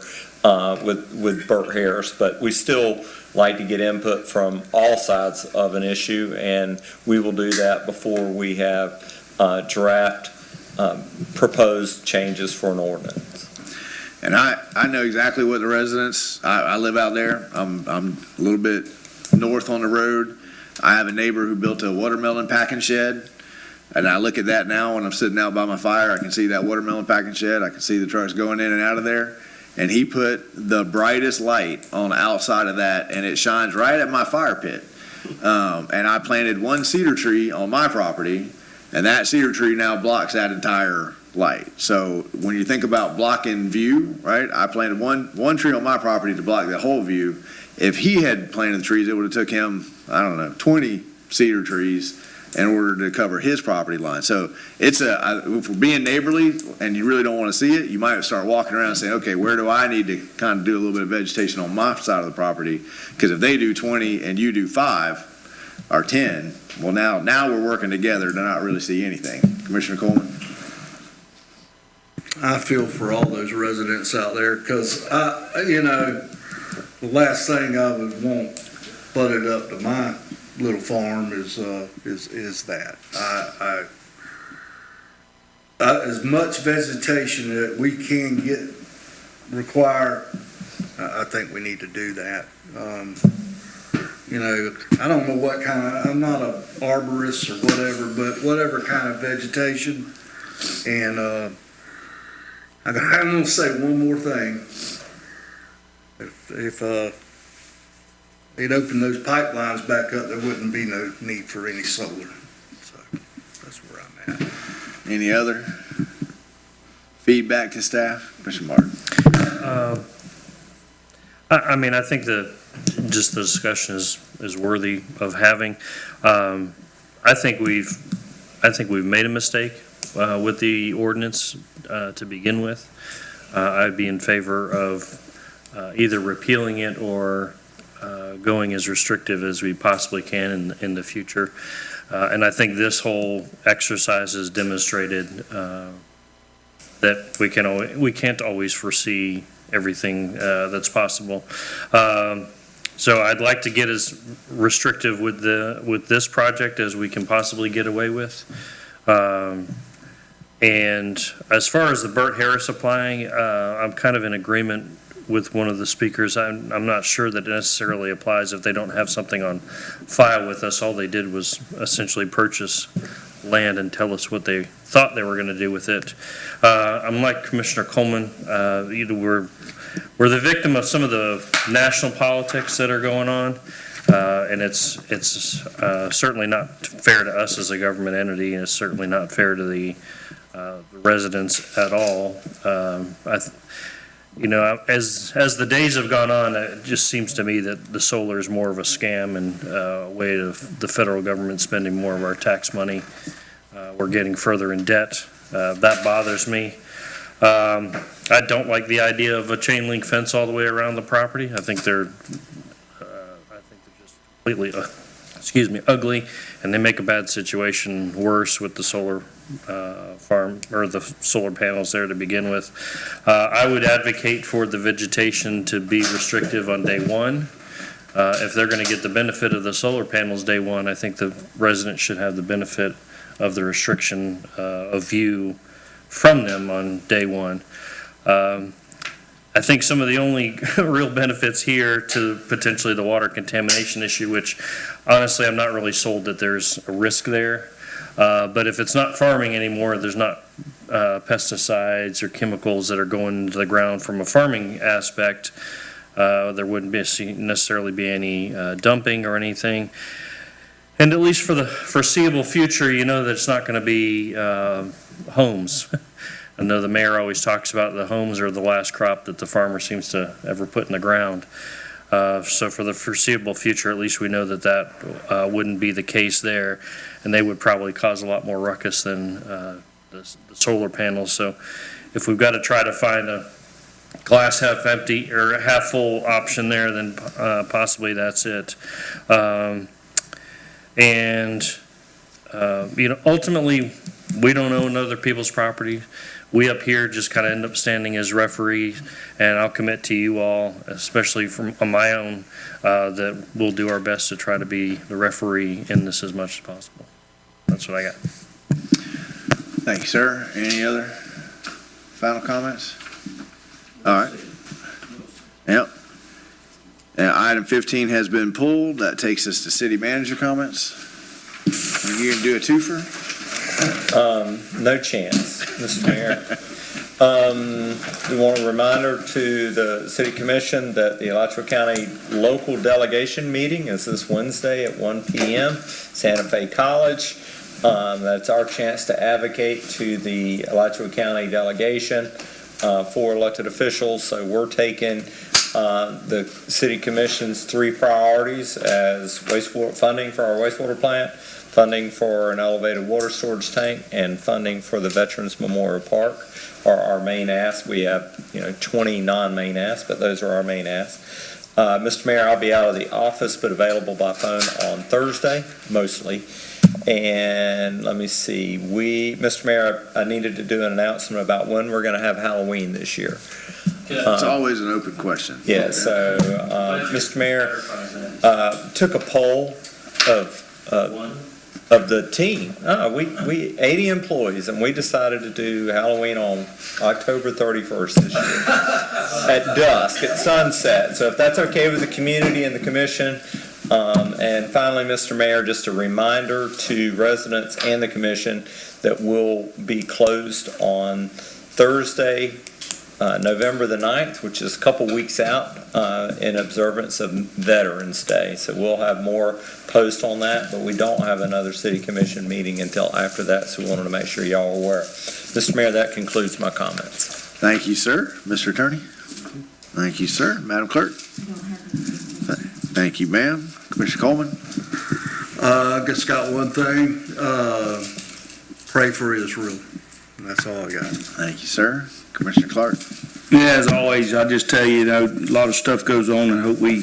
with Burt Harris, but we still like to get input from all sides of an issue, and we will do that before we have draft proposed changes for an ordinance. And I know exactly what the residents, I live out there. I'm a little bit north on the road. I have a neighbor who built a watermelon packing shed. And I look at that now when I'm sitting out by my fire. I can see that watermelon packing shed. I can see the trucks going in and out of there. And he put the brightest light on the outside of that, and it shines right at my fire pit. And I planted one cedar tree on my property, and that cedar tree now blocks that entire light. So when you think about blocking view, right, I planted one tree on my property to block the whole view. If he had planted the trees, it would have took him, 20 cedar trees in order to cover his property line. So if we're being neighborly and you really don't want to see it, you might start walking around and saying, okay, where do I need to kind of do a little bit of vegetation on my side of the property? Because if they do 20 and you do 5 or 10, well, now we're working together to not really see anything. Commissioner Coleman? I feel for all those residents out there, because the last thing I would want butted up to my little farm is that. As much vegetation that we can require, I think we need to do that. I don't know what I'm not an arborist or whatever, but whatever kind of vegetation. And I'm going to say one more thing. If they'd open those pipelines back up, there wouldn't be no need for any solar. So that's where I'm at. Any other feedback to staff? Commissioner Martin? I think just the discussion is worthy of having. I think we've made a mistake with the ordinance to begin with. I'd be in favor of either repealing it or going as restrictive as we possibly can in the future. And I think this whole exercise has demonstrated that we can't always foresee everything that's possible. So I'd like to get as restrictive with this project as we can possibly get away with. And as far as the Burt Harris applying, I'm kind of in agreement with one of the speakers. I'm not sure that it necessarily applies if they don't have something on file with us. All they did was essentially purchase land and tell us what they thought they were going to do with it. I'm like Commissioner Coleman. We're the victim of some of the national politics that are going on. And it's certainly not fair to us as a government entity, and it's certainly not fair to the residents at all. As the days have gone on, it just seems to me that the solar is more of a scam and a way of the federal government spending more of our tax money. We're getting further in debt. That bothers me. I don't like the idea of a chain link fence all the way around the property. I think they're just completely, ugly, and they make a bad situation worse with the solar farm or the solar panels there to begin with. I would advocate for the vegetation to be restrictive on day one. If they're going to get the benefit of the solar panels day one, I think the residents should have the benefit of the restriction of view from them on day one. I think some of the only real benefits here to potentially the water contamination issue, which honestly I'm not really sold that there's a risk there. But if it's not farming anymore, there's not pesticides or chemicals that are going into the ground from a farming aspect. There wouldn't necessarily be any dumping or anything. And at least for the foreseeable future, you know that it's not going to be homes. I know the mayor always talks about the homes are the last crop that the farmer seems to ever put in the ground. So for the foreseeable future, at least we know that wouldn't be the case there, and they would probably cause a lot more ruckus than the solar panels. So if we've got to try to find a glass half empty or half full option there, then possibly that's it. And, ultimately, we don't own other people's property. We up here just kind of end up standing as referees, and I'll commit to you all, especially on my own, that we'll do our best to try to be the referee in this as much as possible. That's what I got. Thank you, sir. Any other final comments? All right. Yep. Item 15 has been pulled. That takes us to city manager comments. Are you going to do a twofer? No chance, Mr. Mayor. We want a reminder to the City Commission that the Alachua County local delegation meeting is this Wednesday at 1 p.m., Santa Fe College. That's our chance to advocate to the Alachua County delegation for elected officials. So we're taking the City Commission's 3 priorities as wastewater funding for our wastewater plant, funding for an elevated water storage tank, and funding for the Veterans Memorial Park are our main asks. We have 20 non-main asks, but those are our main asks. Mr. Mayor, I'll be out of the office but available by phone on Thursday, mostly. And let me see, Mr. Mayor, I needed to do an announcement about when we're going to have Halloween this year. It's always an open question. Yeah, so, Mr. Mayor, took a poll of the team. We 80 employees, and we decided to do Halloween on October 31st this year at dusk, at sunset. So if that's okay with the community and the commission. And finally, Mr. Mayor, just a reminder to residents and the commission that we'll be closed on Thursday, November the 9th, which is a couple weeks out, in observance of Veterans Day. So we'll have more posts on that, but we don't have another city commission meeting until after that, so we wanted to make sure y'all are aware. Mr. Mayor, that concludes my comments. Thank you, sir. Mr. Attorney? Thank you, sir. Madam Clerk? Thank you, ma'am. Commissioner Coleman? I just got one thing, pray for Israel. That's all I got. Thank you, sir. Commissioner Clark? Yeah, as always, I just tell you, a lot of stuff goes on, and I hope we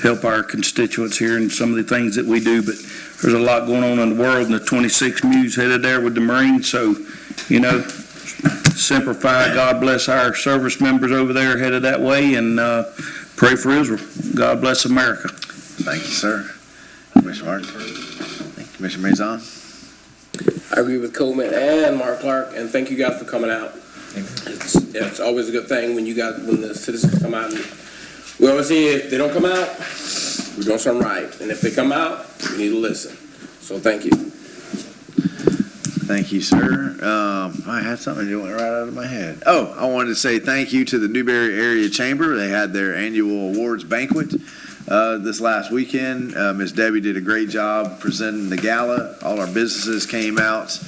help our constituents here in some of the things that we do, but there's a lot going on in the world, and the 26 Muse headed there with the Marines, so, Semper Fi, God bless our service members over there headed that way, and pray for Israel. God bless America. Thank you, sir. Commissioner Martin? Thank you, Commissioner Mazon? I agree with Coleman and Mark Clark, and thank you guys for coming out. It's always a good thing when the citizens come out. And we always say if they don't come out, we're doing something right. And if they come out, we need to listen. So thank you. Thank you, sir. I had something that went right out of my head. Oh, I wanted to say thank you to the Newberry Area Chamber. They had their annual awards banquet this last weekend. Ms. Debbie did a great job presenting the gala. All our businesses came out.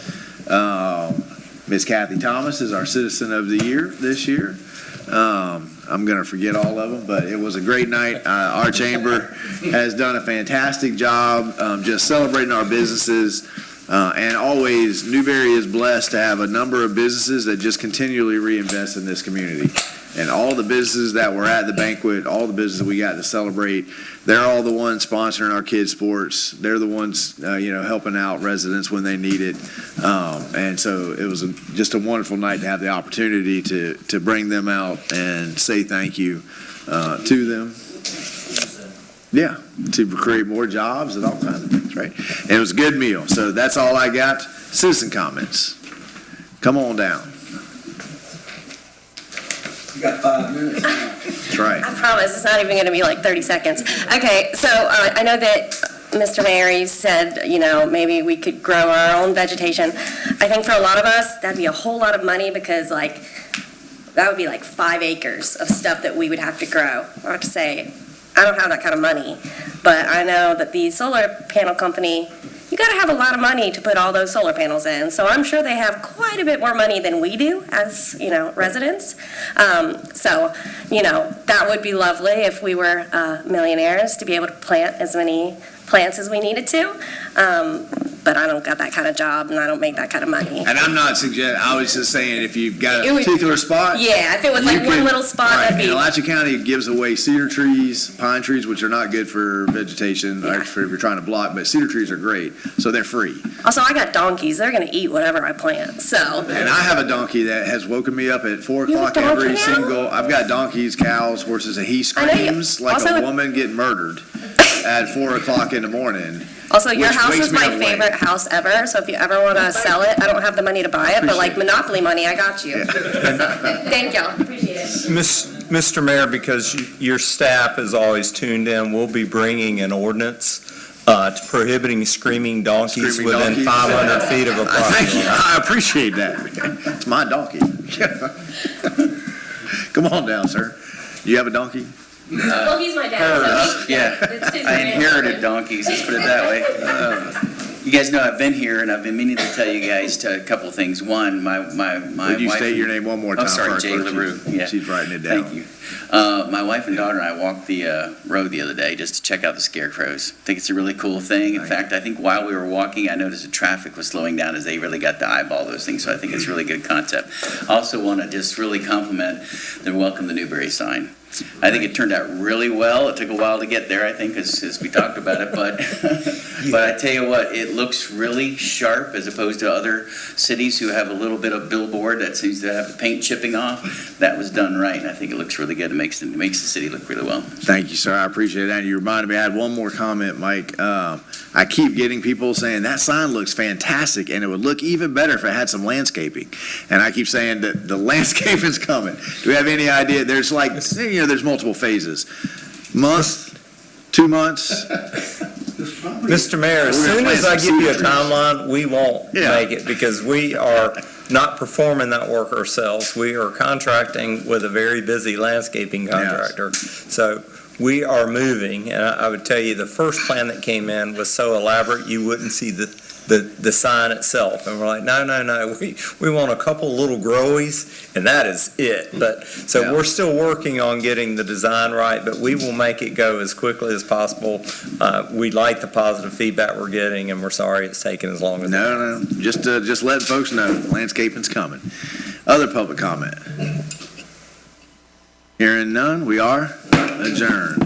Ms. Kathy Thomas is our Citizen of the Year this year. I'm going to forget all of them, but it was a great night. Our chamber has done a fantastic job just celebrating our businesses. And always, Newberry is blessed to have a number of businesses that just continually reinvest in this community. And all the businesses that were at the banquet, all the businesses we got to celebrate, they're all the ones sponsoring our kids' sports. They're the ones, helping out residents when they need it. And so it was just a wonderful night to have the opportunity to bring them out and say thank you to them. Yeah, to create more jobs and all kinds of things, right? And it was a good meal. So that's all I got. Citizen comments. Come on down. You got 5 minutes now. That's right. I promise, it's not even going to be like 30 seconds. Okay, so I know that Mr. Mayor, you said, maybe we could grow our own vegetation. I think for a lot of us, that'd be a whole lot of money because, that would be 5 acres of stuff that we would have to grow. I have to say, I don't have that kind of money, but I know that the solar panel company, you got to have a lot of money to put all those solar panels in. So I'm sure they have quite a bit more money than we do as, residents. That would be lovely if we were millionaires to be able to plant as many plants as we needed to. but I don't got that kind of job and I don't make that kind of money. And I'm not suggesting, I was just saying, if you've got It a would- particular spot. Yeah, if it was like you one could- little spot, right, that'd be. and Alachua County gives away cedar trees, pine trees, which are not good for vegetation, or for if you're trying to block, but cedar trees are great, so they're free. Also, I got donkeys. They're gonna eat whatever I plant, so. And I have a donkey that has woken me up at 4 You have o'clock a donkey every now? single, I've got donkeys, cows, horses, and he I know you- screams like also- a woman getting murdered at 4 o'clock in the morning. Also, your which house wakes is me my up late. favorite house ever, so if you ever wanna sell it, I don't have the money to buy it, but like Monopoly money, I got you. So, thank y'all, appreciate it. Mr. Mayor, because your staff is always tuned in, we'll be bringing an ordinance prohibiting screaming donkeys Screaming within donkeys. 500 feet of a Thank property you. line. I appreciate that. It's my donkey. Come on down, sir. You have a donkey? Well, he's my dad, so he- Yeah, it's his I inherited grandson. donkeys, let's put it that way. You guys know I've been here, and I've been meaning to tell you guys a couple things. One, my wife... Would you state your name one more time? Oh, sorry, for our Jay clerk? LaRue, yeah. She's writing it down. Thank you. My wife and daughter and I walked the road the other day just to check out the scarecrows. I think it's a really cool thing. In fact, I think while we were walking, I noticed the traffic was slowing down as they really got to eyeball those things, so I think it's a really good concept. I also want to just really compliment the Welcome to Newberry sign. I think it turned out really well. It took a while to get there, I think, as we talked about it, but but I tell you what, it looks really sharp as opposed to other cities who have a little bit of billboard that seems to have the paint chipping off. That was done right, and I think it looks really good. It makes the city look really well. Thank you, sir. I appreciate that. You reminded me, I had one more comment, Mike. I keep getting people saying, that sign looks fantastic, and it would look even better if it had some landscaping. And I keep saying that the landscaping's coming. Do we have any idea? There's like, there's multiple phases. Month, 2 months? Mr. Mayor, as We're gonna soon plant as I some give you a cedar trees. timeline, we won't Yeah. make it because we are not performing that work ourselves. We are contracting with a very busy landscaping contractor. So we are moving, and I would tell you, the first plan that came in was so elaborate, you wouldn't see the sign itself. And we're like, no, we want a couple little growies, and that is it. But, so we're still working on getting the design right, but we will make it go as quickly as possible. We like the positive feedback we're getting, and we're sorry it's taken as long as. No, just letting folks know, landscaping's coming. Other public comment? Hearing none, we are adjourned.